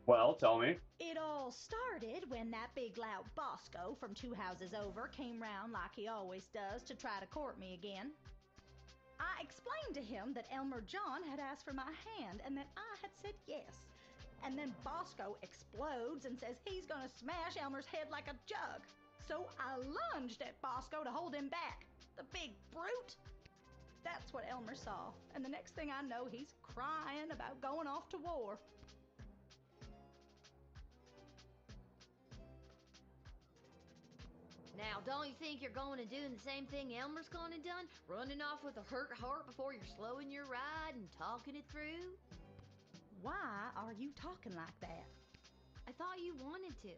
Well, tell me. It all started when that big loud Bosco from 2 houses over came round like he always does to try to court me again. I explained to him that Elmer John had asked for my hand and that I had said yes. And then Bosco explodes and says he's gonna smash Elmer's head like a jug. So I lunged at Bosco to hold him back. The big brute! That's what Elmer saw, and the next thing I know, he's crying about going off to war. Now, don't you think you're going to do the same thing Elmer's going to done? Running off with a hurt heart before you're slowing your ride and talking it through? Why are you talking like that? I thought you wanted to.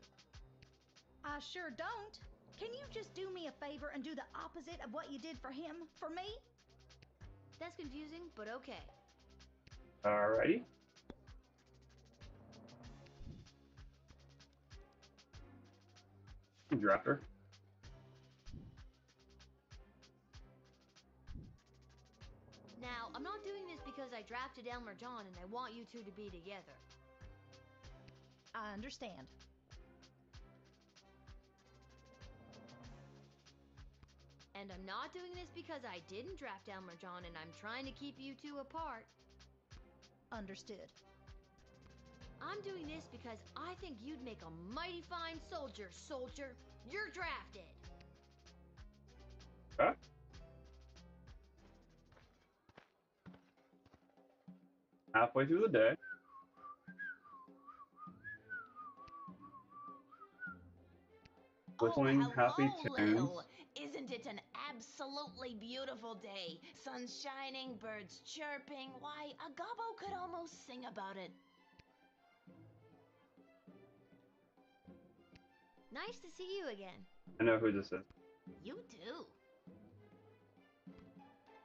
I sure don't. Can you just do me a favor and do the opposite of what you did for him, for me? That's confusing, but okay. Alrighty. Drafter. Now, I'm not doing this because I drafted Elmer John and I want you two to be together. I understand. And I'm not doing this because I didn't draft Elmer John and I'm trying to keep you two apart. Understood. I'm doing this because I think you'd make a mighty fine soldier, soldier. You're drafted. Huh? Halfway through the day. Whistling happy tunes. Lil. Isn't it an absolutely beautiful day? Sun's shining, birds chirping. Why, a gobbo could almost sing about it. Nice to see you again. I know who this is. You do.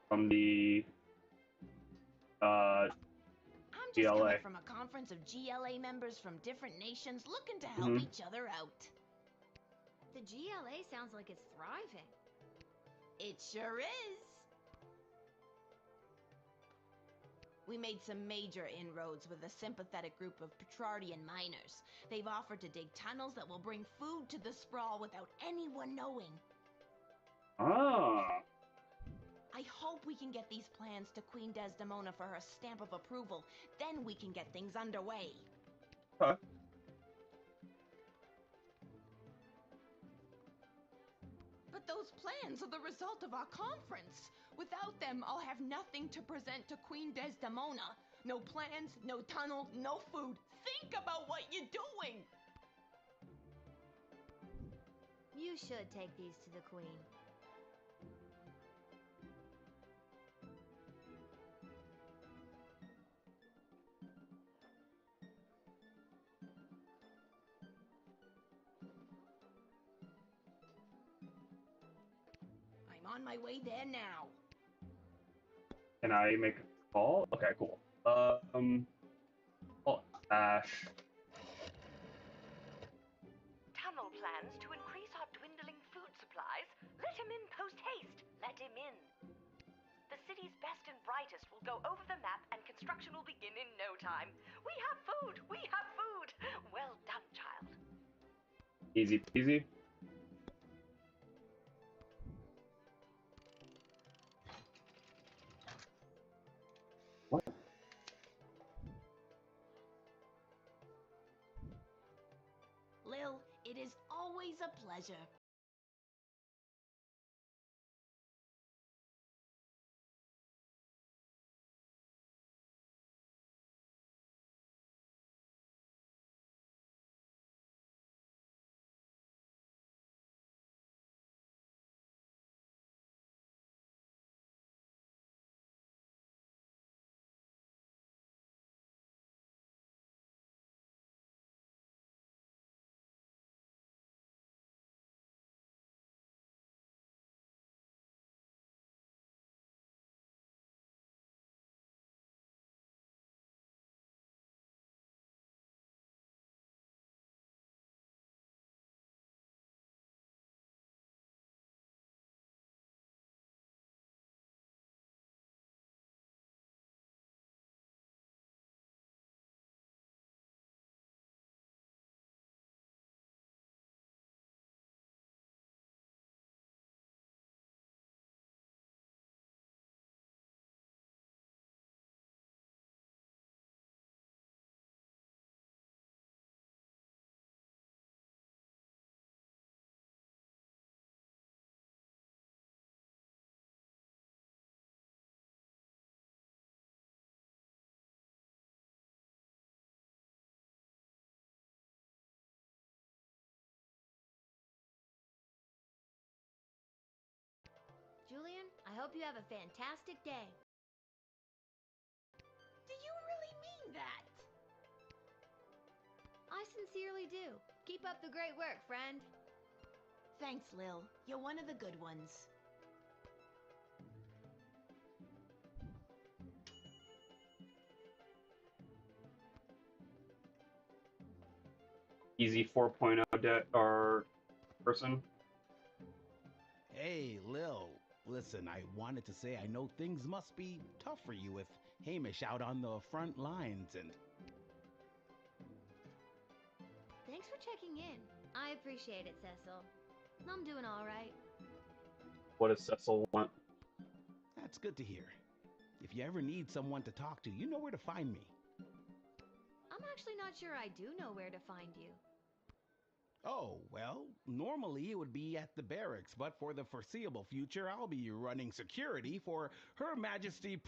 From the I'm just GLA. coming from a conference of GLA members from different nations looking to help each other out. The GLA sounds like it's thriving. It sure is. We made some major inroads with a sympathetic group of Petrardian miners. They've offered to dig tunnels that will bring food to the sprawl without anyone knowing. Ah. I hope we can get these plans to Queen Desdemona for her stamp of approval. Then we can get things underway. Huh. But those plans are the result of our conference. Without them, I'll have nothing to present to Queen Desdemona. No plans, no tunnel, no food. Think about what you're doing! You should take these to the Queen. I'm on my way there now. Can I make a call? Okay, cool. Oh, Ash. Tunnel plans to increase our dwindling food supplies? Let him in post haste. Let him in. The city's best and brightest will go over the map and construction will begin in no time. We have food! We have food! Well done, child. Easy peasy. What? Lil, it is always a pleasure. Julian. I hope you have a fantastic day. Do you really mean that? I sincerely do. Keep up the great work, friend. Thanks, Lil. You're one of the good ones. Easy 4.0 debt or person. Hey, Lil. Listen, I wanted to say I know things must be tough for you with Hamish out on the front lines and... Thanks for checking in. I appreciate it, Cecil. I'm doing all right. What does Cecil want? That's good to hear. If you ever need someone to talk to, you know where to find me. I'm actually not sure I do know where to find you. Oh, well, normally it would be at the barracks, but for the foreseeable future, I'll be running security for Her Majesty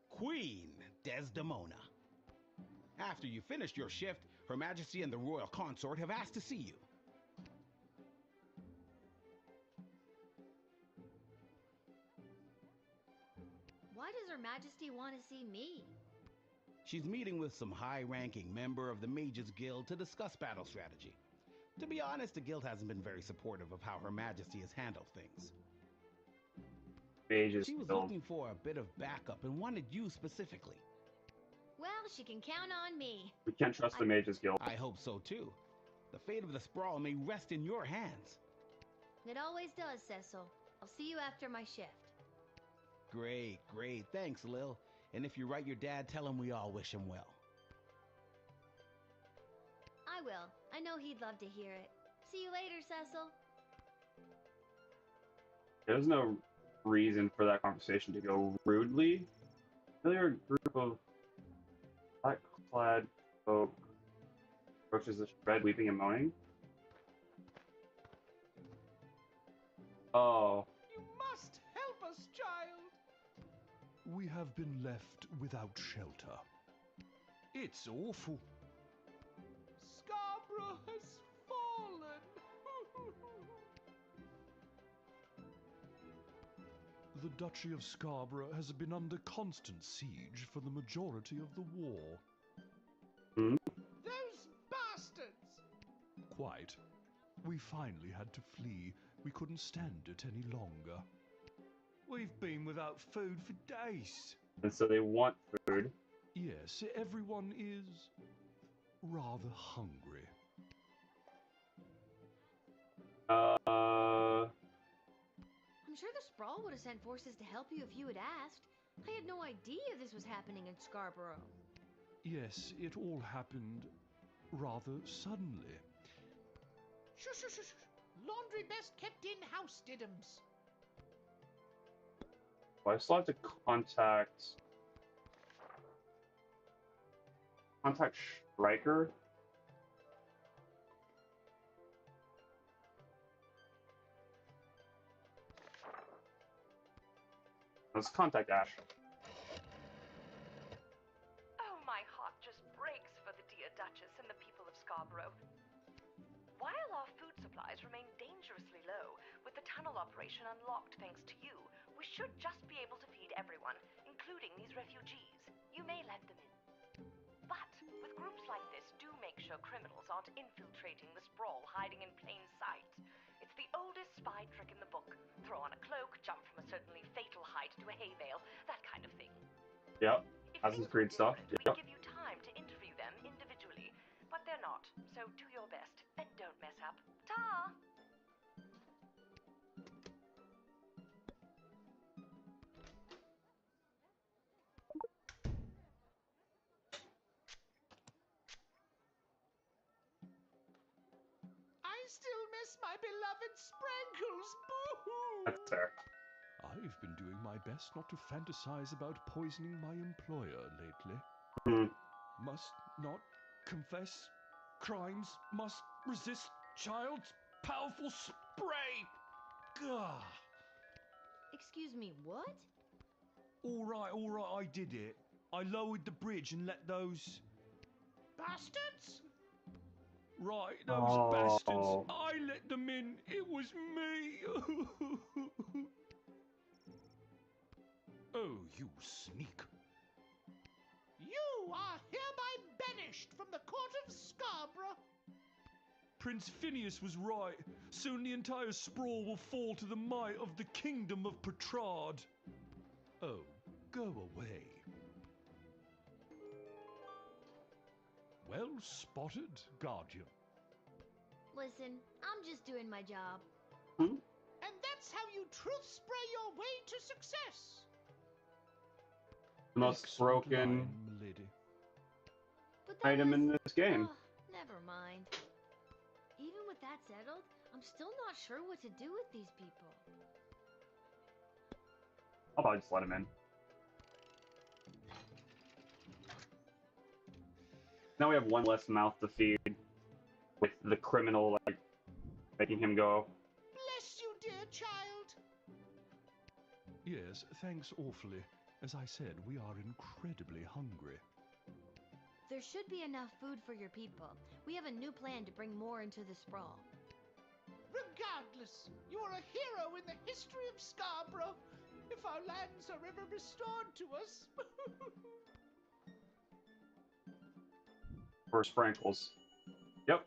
Queen Desdemona. After you finished your shift, Her Majesty and the Royal Consort have asked to see you. Why does Her Majesty want to see me? She's meeting with some high-ranking member of the Mages Guild to discuss battle strategy. To be honest, the guild hasn't been very supportive of how Her Majesty has handled things. Mages She was Guild. looking for a bit of backup and wanted you specifically. Well, she can count on me. We can't trust the Mages Guild. I hope so too. The fate of the Sprawl may rest in your hands. It always does, Cecil. I'll see you after my shift. Great, great. Thanks, Lil. And if you write your dad, tell him we all wish him well. I will. I know he'd love to hear it. See you later, Cecil. There's no reason for that conversation to go rudely. Familiar group of black-clad folk approaches the shed, weeping and moaning. Oh. You must help us, child! We have been left without shelter. It's awful. Scarborough has fallen! The Duchy of Scarborough has been under constant siege for the majority of the war. Those bastards! Quite. We finally had to flee. We couldn't stand it any longer. We've been without food for days. And so they want food. Yes, everyone is rather hungry. I'm sure the Sprawl would have sent forces to help you if you had asked. I had no idea this was happening in Scarborough. Yes, it all happened rather suddenly. Shush, shush, shush. Laundry best kept in-house, Diddums. Well, I still have to contact Striker. Let's contact Ash. Oh, my heart just breaks for the dear Duchess and the people of Scarborough. While our food supplies remain dangerously low, with the tunnel operation unlocked thanks to you, we should just be able to feed everyone, including these refugees. You may let them in. But with groups like this, do make sure criminals aren't infiltrating the Sprawl hiding in plain sight. It's the oldest spy trick in the book. Throw on a cloak, jump from a certainly fatal height to a hay bale, that kind of thing. Yep. Assassin's Creed stuff. We Yep. give you time to interview them individually, but they're not. So do your best and don't mess up. Ta! I still miss my beloved Sprankles. Boo-hoo! That's fair. I've been doing my best not to fantasize about poisoning my employer lately. Must not confess crimes, must resist child's powerful spray. Gah. Excuse me, what? All right, I did it. I lowered the bridge and let those... Bastards? Right, those bastards. Oh. I let them in. It was me. Oh, you sneak. You are hereby banished from the court of Scarborough. Prince Phineas was right. Soon the entire sprawl will fall to the might of the kingdom of Petrard. Oh, go away. Well spotted, Guardian. Listen, I'm just doing my job. And that's how you truth spray your way to success. The most Excellent broken line, milady. But that item was... in this game. Oh, never mind. Even with that settled, I'm still not sure what to do with these people. I'll probably just let him in. Now we have one less mouth to feed with the criminal, like, making him go. Bless you, dear child. Yes, thanks awfully. As I said, we are incredibly hungry. There should be enough food for your people. We have a new plan to bring more into the sprawl. Regardless, you are a hero in the history of Scarborough. If our lands are ever restored to us. For sprinkles. Yep.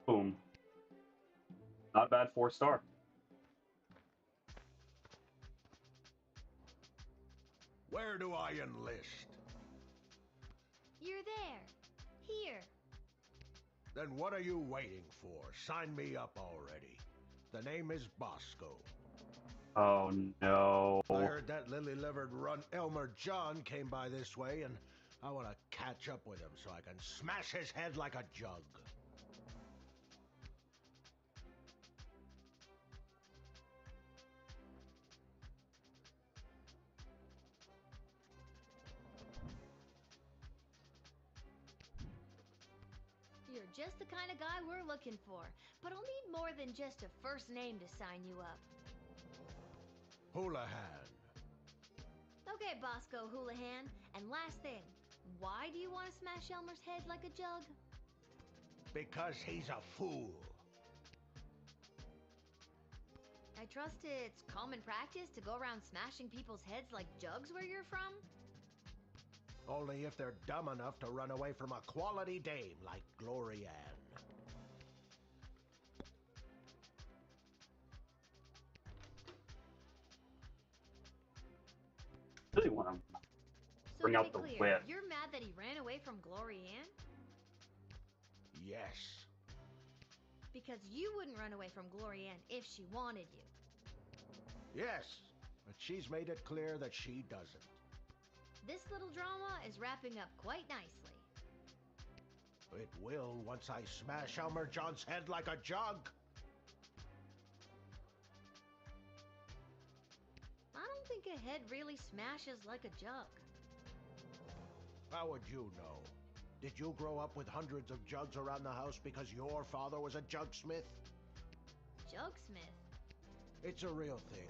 Boom. Not bad, 4-star. Where do I enlist? You're there. Here. Then what are you waiting for? Sign me up already. The name is Bosco. Oh no. I heard that lily-livered runt Elmer John came by this way, and I want to catch up with him so I can smash his head like a jug. You're just the kind of guy we're looking for. But I'll need more than just a first name to sign you up. Houlihan. Okay, Bosco Houlihan. And last thing, why do you want to smash Elmer's head like a jug? Because he's a fool. I trust it's common practice to go around smashing people's heads like jugs where you're from? Only if they're dumb enough to run away from a quality dame like Glorianne. Really want to So bring to out be the clear, whip. you're mad that he ran away from Glorianne? Yes. Because you wouldn't run away from Glorianne if she wanted you. Yes. But she's made it clear that she doesn't. This little drama is wrapping up quite nicely. It will once I smash Elmer John's head like a jug. I don't think a head really smashes like a jug. How would you know? Did you grow up with hundreds of jugs around the house because your father was a jugsmith? Jugsmith? It's a real thing.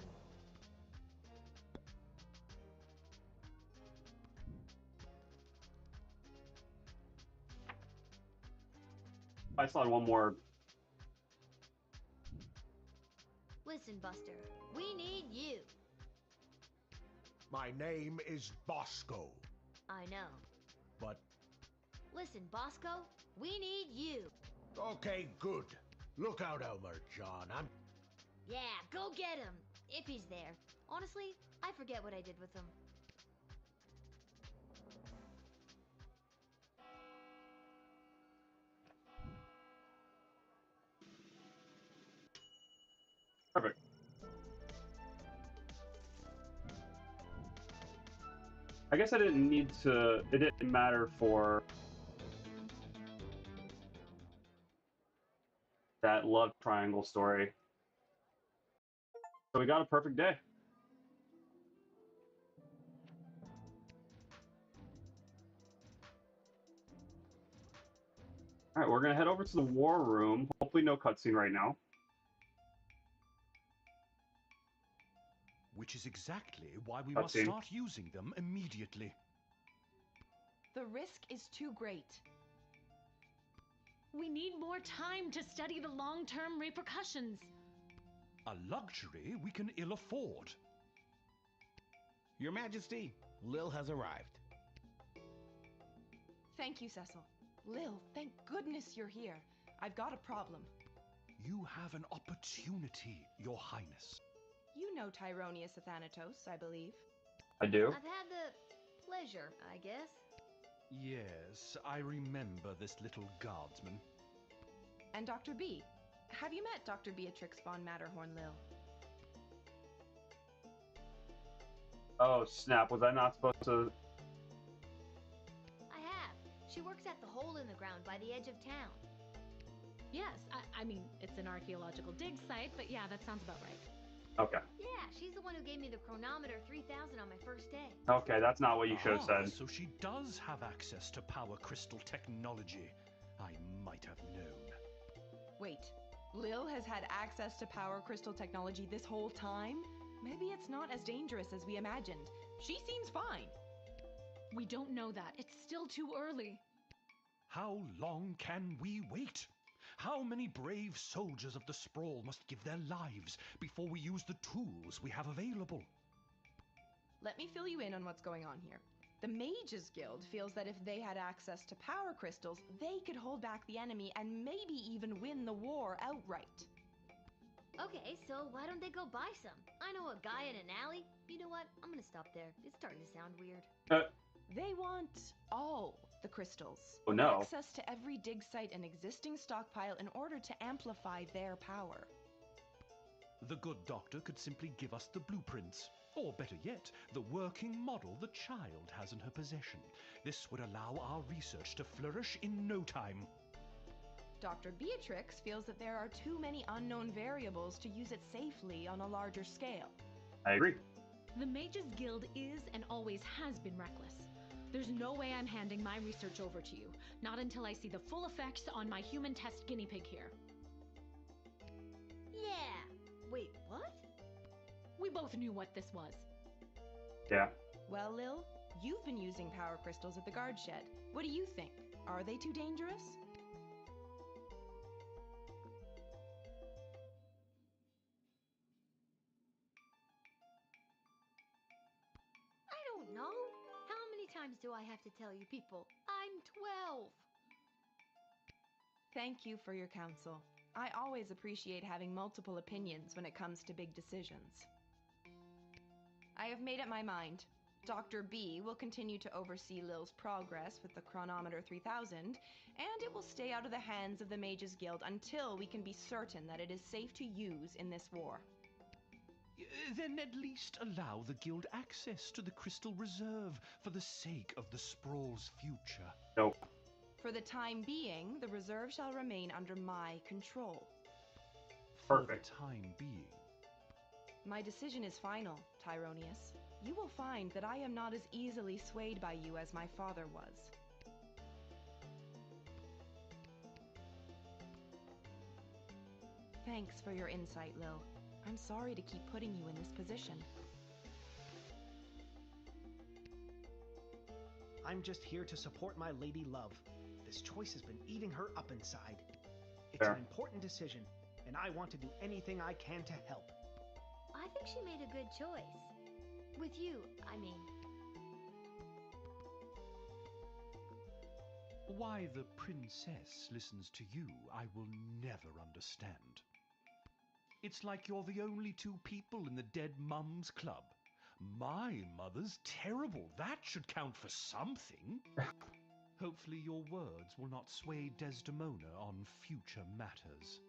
I saw one more. Listen, Buster, we need you. My name is Bosco. I know. But, Listen, Bosco, we need you. okay, good. Look out, Elmer John. Yeah, go get him, if he's there. Honestly, I forget what I did with him. Perfect. I guess I didn't need to. It didn't matter for that love triangle story. So we got a perfect day. All right, we're gonna head over to the war room. Hopefully, no cutscene right now. Which Which is exactly why we must Cutscene. start using them immediately. The risk is too great. We need more time to study the long-term repercussions. A luxury we can ill afford. Your Majesty, Lil has arrived. Thank you, Cecil. Lil, thank goodness you're here. I've got a problem. You have an opportunity, Your Highness. You know Tyronius Athanatos, I believe. I do. I've had the pleasure, I guess. Yes, I remember this little guardsman. And Dr. B. Have you met Dr. Beatrix von Matterhorn, Lil? Oh, snap. Was I not supposed to? I have. She works at the hole in the ground by the edge of town. Yes, I mean, it's an archaeological dig site, but yeah, that sounds about right. Okay. Yeah, she's the one who gave me the chronometer 3000 on my first day. Okay, that's not what you should have said. So she does have access to power crystal technology. I might have known. Wait, Lil has had access to power crystal technology this whole time? Maybe it's not as dangerous as we imagined. She seems fine. We don't know that. It's still too early. How long can we wait? How many brave soldiers of the Sprawl must give their lives before we use the tools we have available? Let me fill you in on what's going on here. The Mages Guild feels that if they had access to power crystals, they could hold back the enemy and maybe even win the war outright. Okay, so why don't they go buy some? I know a guy in an alley. You know what? I'm gonna stop there. It's starting to sound weird. They want all the crystals. Oh, no. Access to every dig site and existing stockpile in order to amplify their power. The good doctor could simply give us the blueprints. Or better yet, the working model the child has in her possession. This would allow our research to flourish in no time. Dr. Beatrix feels that there are too many unknown variables to use it safely on a larger scale. I agree. The Mages Guild is and always has been reckless. There's no way I'm handing my research over to you, not until I see the full effects on my human test guinea pig here. Yeah. Wait, what? We both knew what this was. Yeah. Well, Lil, you've been using power crystals at the guard shed. What do you think? Are they too dangerous? I don't know. How many times do I have to tell you people? I'm 12. Thank you for your counsel. I always appreciate having multiple opinions when it comes to big decisions. I have made up my mind. Dr. B will continue to oversee Lil's progress with the chronometer 3000, and it will stay out of the hands of the Mages Guild until we can be certain that it is safe to use in this war. Then at least allow the guild access to the crystal reserve for the sake of the Sprawl's future. Nope. For the time being, the reserve shall remain under my control. Perfect. For the time being. My decision is final, Tyronius. You will find that I am not as easily swayed by you as my father was. Thanks for your insight, Lil. I'm sorry to keep putting you in this position. I'm just here to support my lady love. This choice has been eating her up inside. It's Fair. an important decision, and I want to do anything I can to help. I think she made a good choice. With you, I mean. Why the princess listens to you, I will never understand. It's like you're the only two people in the Dead Mums Club. My mother's terrible. That should count for something. Hopefully your words will not sway Desdemona on future matters.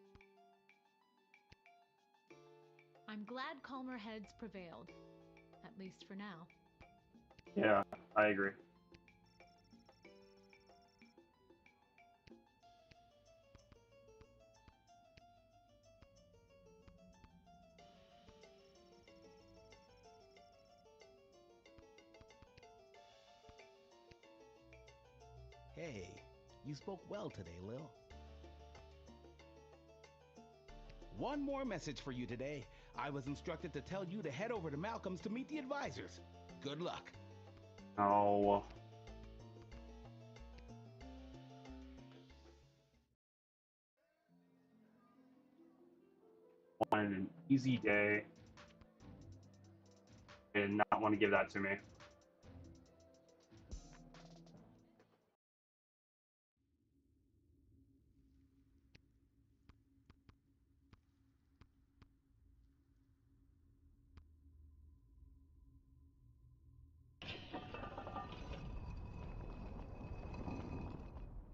I'm glad calmer heads prevailed. At least for now. Yeah, I agree. Hey, you spoke well today, Lil. One more message for you today. I was instructed to tell you to head over to Malcolm's to meet the advisors. Good luck. Oh. Want an easy day. And not want to give that to me.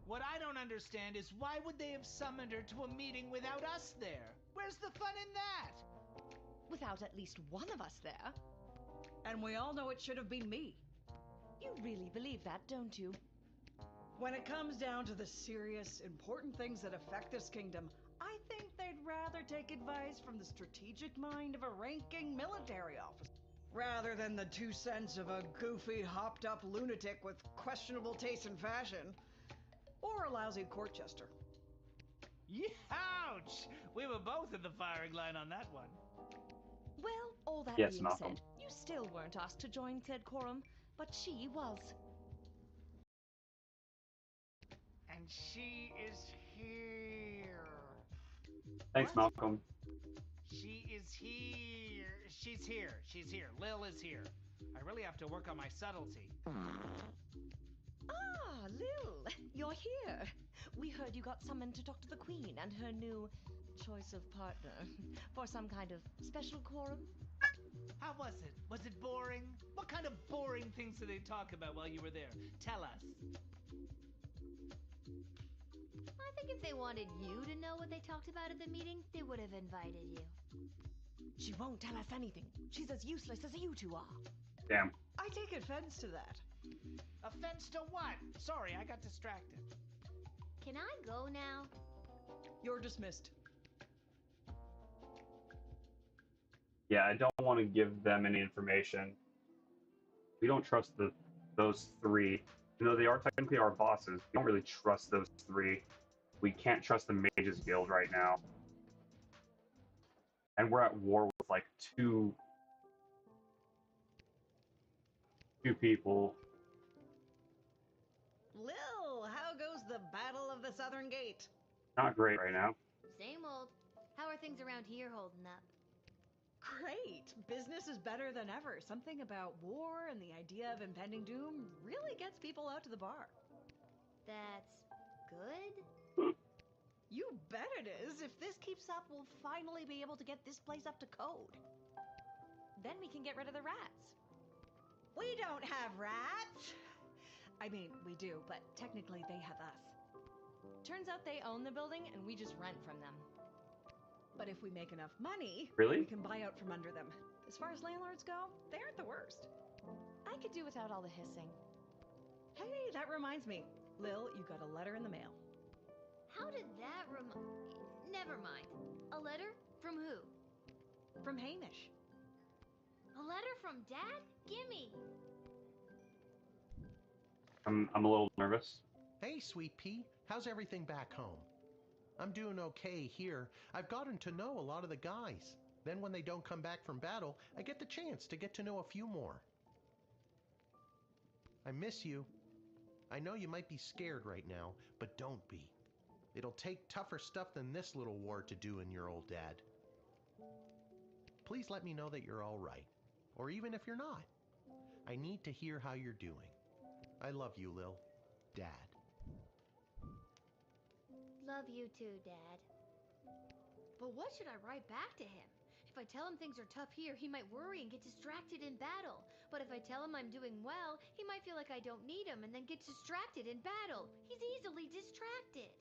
What I don't understand is why would they have summoned her to a meeting without us there? Where's the fun in that? Without at least one of us there. And we all know it should have been me. You really believe that, don't you? When it comes down to the serious, important things that affect this kingdom, I think they'd rather take advice from the strategic mind of a ranking military officer, rather than the 2 cents of a goofy, hopped-up lunatic with questionable taste in fashion, or a lousy court jester. Ouch! We were both in the firing line on that one. Well, all that Yes, being Malcolm. said, you still weren't asked to join said quorum, but she was. And she is here. Thanks, What? Malcolm. She is here. She's here. She's here. Lil is here. I really have to work on my subtlety. Ah, Lil, you're here. We heard you got summoned to talk to the Queen and her new choice of partner for some kind of special quorum. How was it? Was it boring? What kind of boring things did they talk about while you were there? Tell us. I think if they wanted you to know what they talked about at the meeting, they would have invited you. She won't tell us anything. She's as useless as you two are. Damn. I take offense to that. Offense to what? Sorry, I got distracted. Can I go now? You're dismissed. Yeah, I don't want to give them any information. We don't trust those 3. You know, they are technically our bosses. We don't really trust those 3. We can't trust the Mages Guild right now. And we're at war with like two people. Lil, how goes the Battle of the Southern Gate? Not great right now. Same old. How are things around here holding up? Great! Business is better than ever. Something about war and the idea of impending doom really gets people out to the bar. That's good? You bet it is! If this keeps up, we'll finally be able to get this place up to code. Then we can get rid of the rats. We don't have rats! I mean, we do, but technically they have us. Turns out they own the building and we just rent from them. But if we make enough money, Really? we can buy out from under them. As far as landlords go, they aren't the worst. I could do without all the hissing. Hey, that reminds me. Lil, you got a letter in the mail. How did that Never mind. A letter? From who? From Hamish. A letter from Dad? Gimme! I'm a little nervous. Hey, Sweet Pea, how's everything back home? I'm doing okay here. I've gotten to know a lot of the guys. Then when they don't come back from battle, I get the chance to get to know a few more. I miss you. I know you might be scared right now, but don't be. It'll take tougher stuff than this little war to do in your old dad. Please let me know that you're all right, or even if you're not. I need to hear how you're doing. I love you, Lil. Dad. Love you too, Dad. But what should I write back to him? If I tell him things are tough here, he might worry and get distracted in battle. But if I tell him I'm doing well, he might feel like I don't need him and then get distracted in battle. He's easily distracted.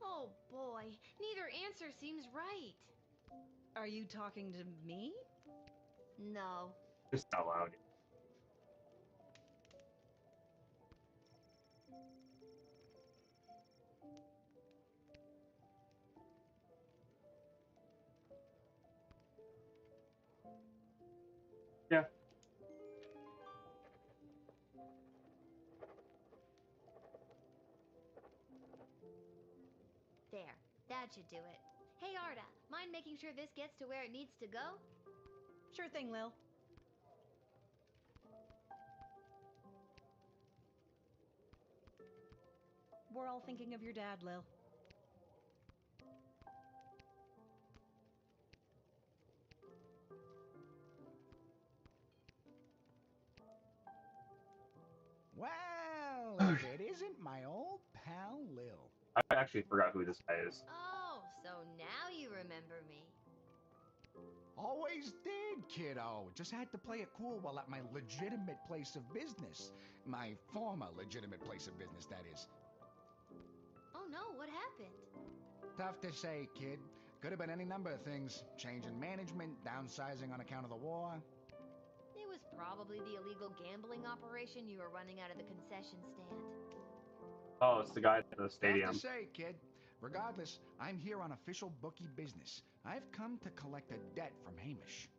Oh boy, neither answer seems right. Are you talking to me? No. Just out loud. Yeah. There, that should do it. Hey Arda, Mind making sure this gets to where it needs to go? Sure thing, Lil. We're all thinking of your dad, Lil. Well, if it isn't my old pal Lil. I actually forgot who this guy is. Oh, so now you remember me. Always did, kiddo. Just had to play it cool while at my legitimate place of business. My former legitimate place of business, that is. Oh no, what happened? Tough to say, kid. Could have been any number of things. Change in management, downsizing on account of the war. It was probably the illegal gambling operation you were running out of the concession stand. Oh, it's the guy at the Tough stadium. to say, kid. Regardless, I'm here on official bookie business. I've come to collect a debt from Hamish.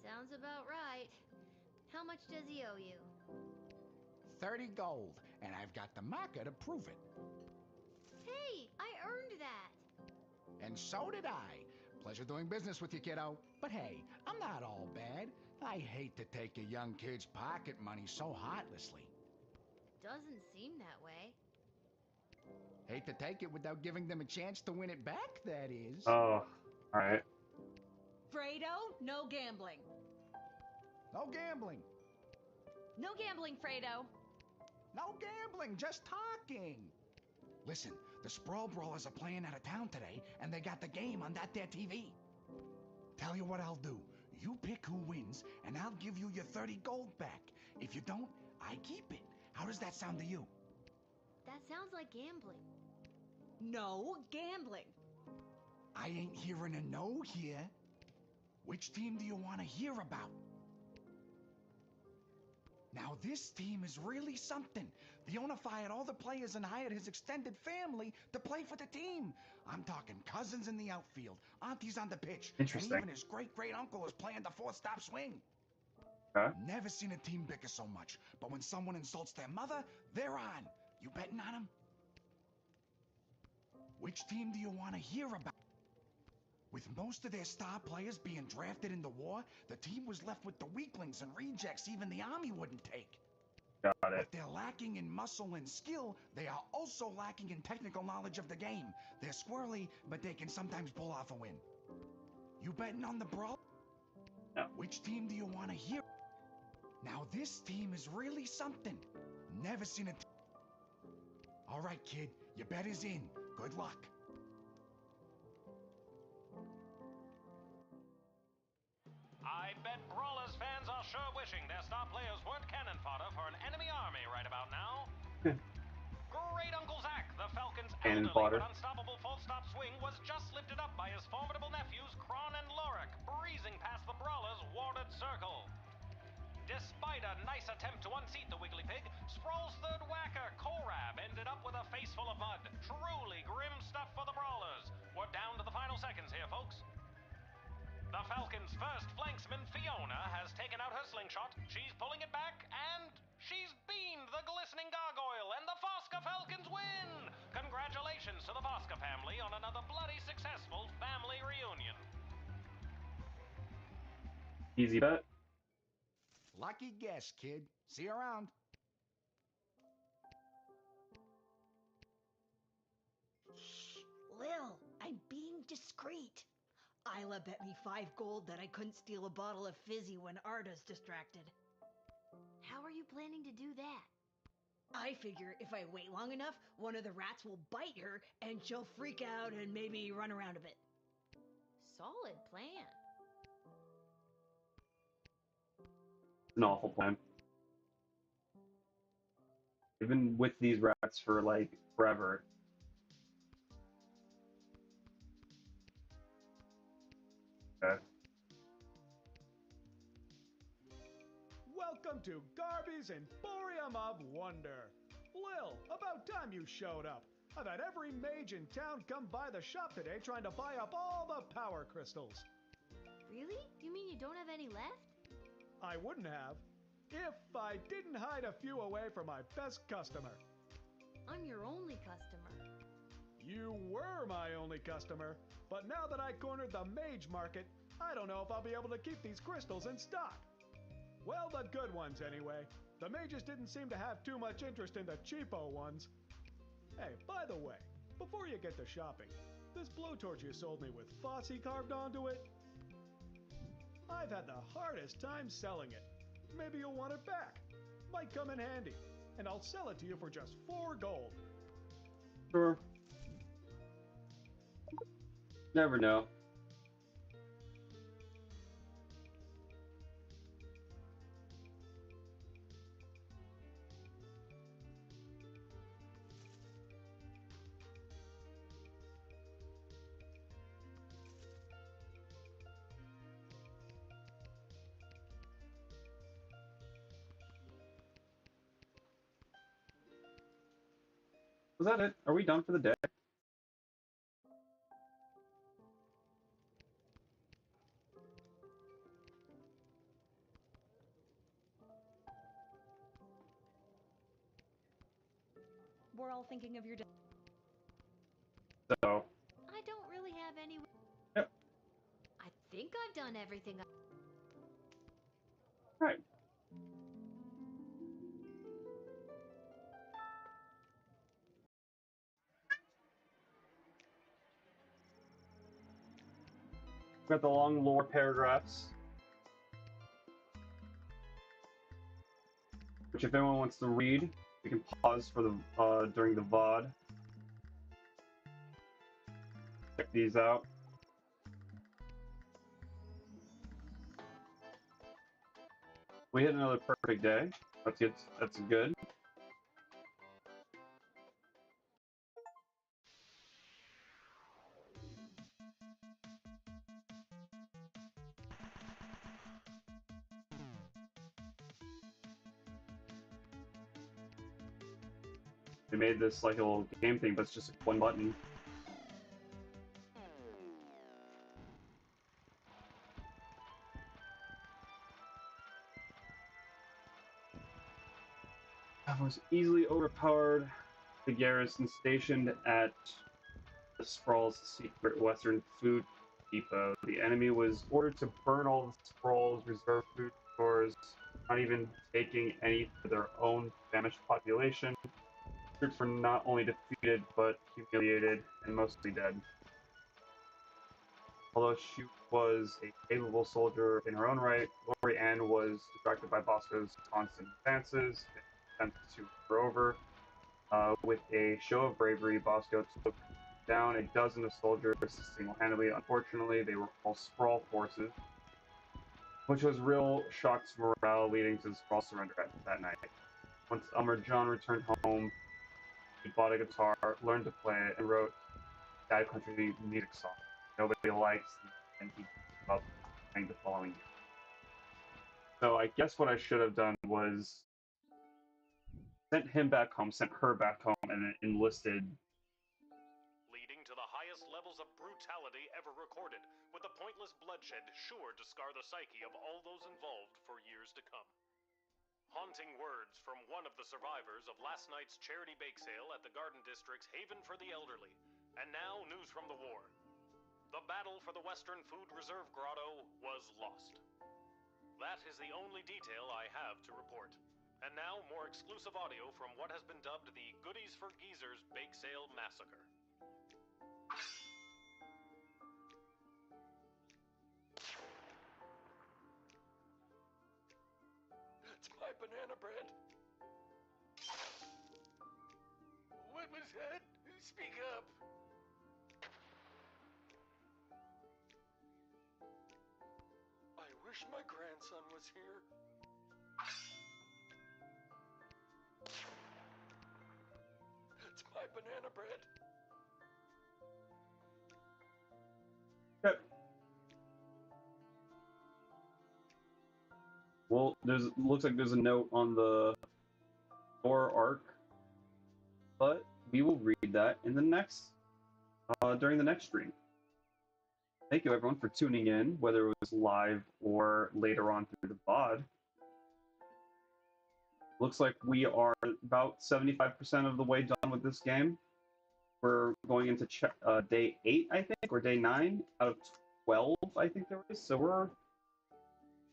Sounds about right. How much does he owe you? 30 gold, and I've got the marker to prove it. Hey, I earned that. And so did I. Pleasure doing business with you, kiddo. But hey, I'm not all bad. I hate to take a young kid's pocket money so heartlessly. Doesn't seem that way. Hate to take it without giving them a chance to win it back, that is. Oh, alright. Fredo, no gambling. No gambling. No gambling, Fredo. No gambling, just talking. Listen, the Sprawl Brawlers are playing out of town today, and they got the game on that there TV. Tell you what I'll do. You pick who wins, and I'll give you your 30 gold back. If you don't, I keep it. How does that sound to you? That sounds like gambling. No gambling. I ain't hearing a no here. Which team do you want to hear about? Now, this team is really something. The owner fired all the players and hired his extended family to play for the team. I'm talking cousins in the outfield, aunties on the pitch, and Interesting. even his great-great-uncle is playing the fourth-stop swing. Huh? Never seen a team bicker so much, but when someone insults their mother, they're on. You betting on them? Which team do you want to hear about? With most of their star players being drafted in the war, the team was left with the weaklings and rejects even the army wouldn't take. Got it. If they're lacking in muscle and skill, they are also lacking in technical knowledge of the game. They're squirrely, but they can sometimes pull off a win. You betting on the Brawl? No. Which team do you want to hear? Now this team is really something. Never seen a All right, kid, your bet is in. Good luck. I bet Brawlers fans are sure wishing their star players weren't cannon fodder for an enemy army right about now. Great Uncle Zach, the Falcon's Cannon elderly fodder. but unstoppable full-stop swing was just lifted up by his formidable nephews Kron and Lorik, breezing past the Brawlers' warded circle. Despite a nice attempt to unseat the Wiggly Pig, Sprawl's third whacker, Korab, ended up with a face full of mud. Truly grim stuff for the Brawlers. We're down to the final seconds here, folks. The Falcons' first flanksman, Fiona, has taken out her slingshot. She's pulling it back, and she's beamed the glistening gargoyle, and the Fosca Falcons win! Congratulations to the Fosca family on another bloody successful family reunion. Easy bet. Lucky guess, kid. See you around. Shh, Lil, I'm being discreet. Isla bet me 5 gold that I couldn't steal a bottle of fizzy when Arda's distracted. How are you planning to do that? I figure if I wait long enough, one of the rats will bite her and she'll freak out and maybe run around a bit. Solid plan. An awful plan. Even with these rats for like forever. Okay. Welcome to Garby's Emporium of Wonder. Lil, about time you showed up. I've had every mage in town come by the shop today trying to buy up all the power crystals. Really? You mean you don't have any left? I wouldn't have if I didn't hide a few away for my best customer. I'm your only customer. You were my only customer, but now that I cornered the mage market, I don't know if I'll be able to keep these crystals in stock. Well, the good ones anyway. The mages didn't seem to have too much interest in the cheapo ones. Hey, by the way, before you get to shopping, this blowtorch you sold me with Fosse carved onto it? I've had the hardest time selling it. Maybe you'll want it back. Might come in handy. And I'll sell it to you for just 4 gold. Sure. Never know. Was that it? Are we done for the day? We're all thinking of your day. So, I don't really have any. Yep. I think I've done everything. Right. Got the long lore paragraphs, which if anyone wants to read, you can pause for the during the VOD. Check these out. We hit another perfect day. That's good. That's good. They made this like a little game thing, but it's just one button. I was easily overpowered. The garrison stationed at the Sprawl's secret western food depot. The enemy was ordered to burn all the Sprawl's reserve food stores, not even taking any for their own famished population. Troops were not only defeated, but humiliated and mostly dead. Although she was a capable soldier in her own right, Lori Ann was distracted by Bosco's constant advances and attempts to her over. With a show of bravery, Bosco took down a dozen of soldiers single-handedly. Unfortunately, they were all Sprawl forces, which was real shock to morale, leading to the Sprawl surrender that night. Once Elmer John returned home, he bought a guitar, learned to play it, and wrote a Bad Country music song nobody likes, and he gave up playing the following year. So I guess what I should have done was sent him back home, sent her back home, and then enlisted. Leading to the highest levels of brutality ever recorded, with the pointless bloodshed sure to scar the psyche of all those involved for years to come. Haunting words from one of the survivors of last night's charity bake sale at the Garden District's Haven for the Elderly. And now, news from the war. The battle for the Western Food Reserve Grotto was lost. That is the only detail I have to report. And now, more exclusive audio from what has been dubbed the Goodies for Geezers Bake Sale Massacre. That's my banana bread. What was that? Speak up. I wish my grandson was here. That's my banana bread. Yep. Well, looks like there's a note on the Thor arc, but we will read that in the next, during the next stream. Thank you everyone for tuning in, whether it was live or later on through the VOD. Looks like we are about 75% of the way done with this game. we're going into day 8, I think, or day 9 out of 12, I think there is. So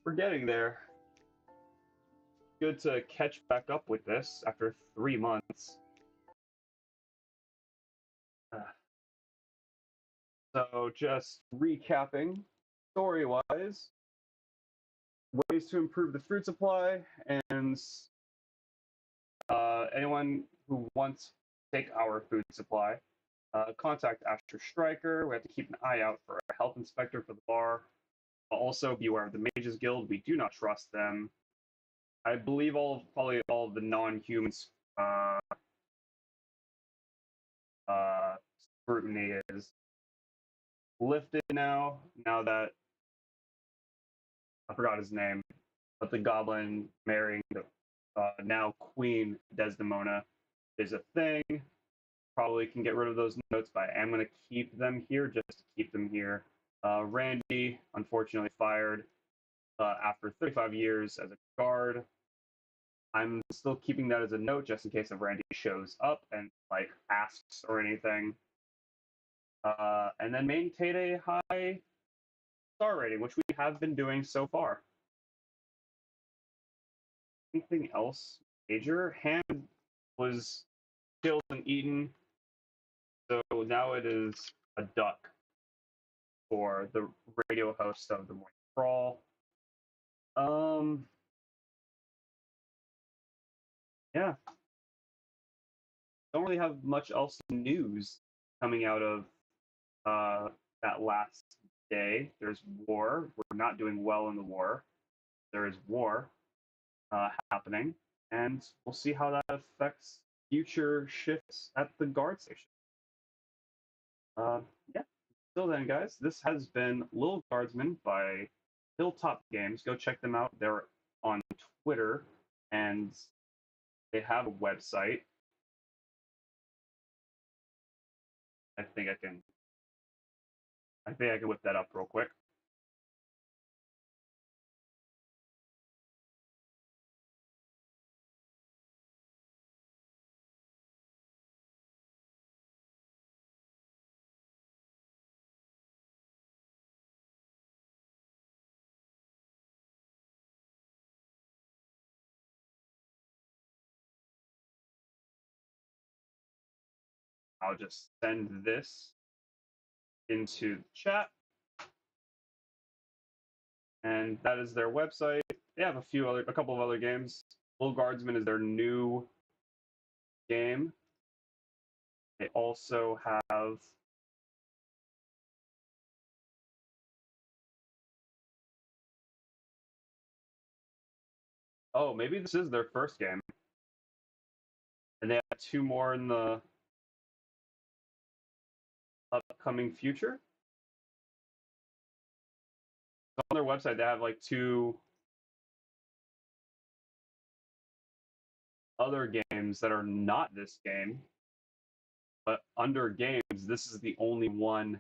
we're getting there. Good to catch back up with this after 3 months. So just recapping, story-wise, ways to improve the food supply, and anyone who wants to take our food supply, contact Asher Stryker. We have to keep an eye out for a health inspector for the bar. Also, be aware of the Mages Guild. We do not trust them. I believe probably all of the non-humans scrutiny is lifted now that I forgot his name, but the goblin marrying the now Queen Desdemona is a thing. Probably can get rid of those notes, but I am going to keep them here just to keep them here. Randy, unfortunately, fired after 35 years as a guard. I'm still keeping that as a note just in case if Randy shows up and like asks or anything. And then maintain a high star rating, which we have been doing so far. Anything else major? Ham was killed and eaten, so now it is a duck for the radio host of the Morning Crawl. Yeah. Don't really have much else news coming out of that last day. There's war. We're not doing well in the war. There is war happening, and we'll see how that affects future shifts at the guard station. Yeah. Till then, guys, this has been Lil Guardsman by Hilltop Games. Go check them out. They're on Twitter, and they have a website. I think I can whip that up real quick. I'll just send this into the chat. And that is their website. They have a couple of other games. Lil Guardsman is their new game. They also have maybe this is their first game. And they have 2 more in the upcoming future. So on their website, they have like 2 other games that are not this game. But under games, this is the only one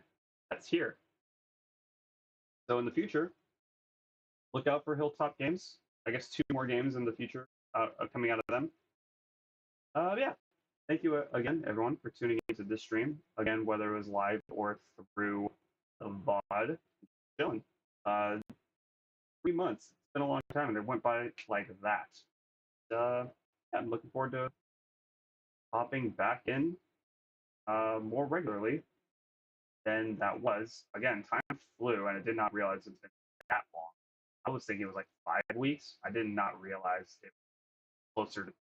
that's here. So in the future, look out for Hilltop Games. I guess 2 more games in the future coming out of them. Yeah. Thank you again, everyone, for tuning into this stream. Again, whether it was live or through the VOD, chilling. 3 months. It's been a long time, and it went by like that. Yeah, I'm looking forward to hopping back in more regularly than that was. Again, time flew, and I did not realize it's been that long. I was thinking it was like 5 weeks. I did not realize it was closer to.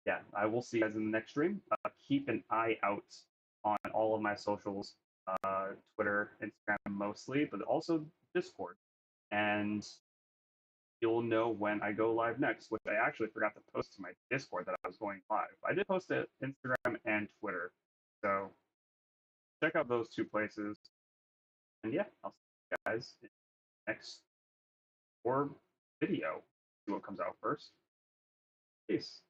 Yeah, I will see you guys in the next stream. Keep an eye out on all of my socials, Twitter, Instagram mostly, but also Discord. And you'll know when I go live next, which I actually forgot to post to my Discord that I was going live. I did post it Instagram and Twitter. So check out those 2 places. And yeah, I'll see you guys in the next video. See what comes out first. Peace.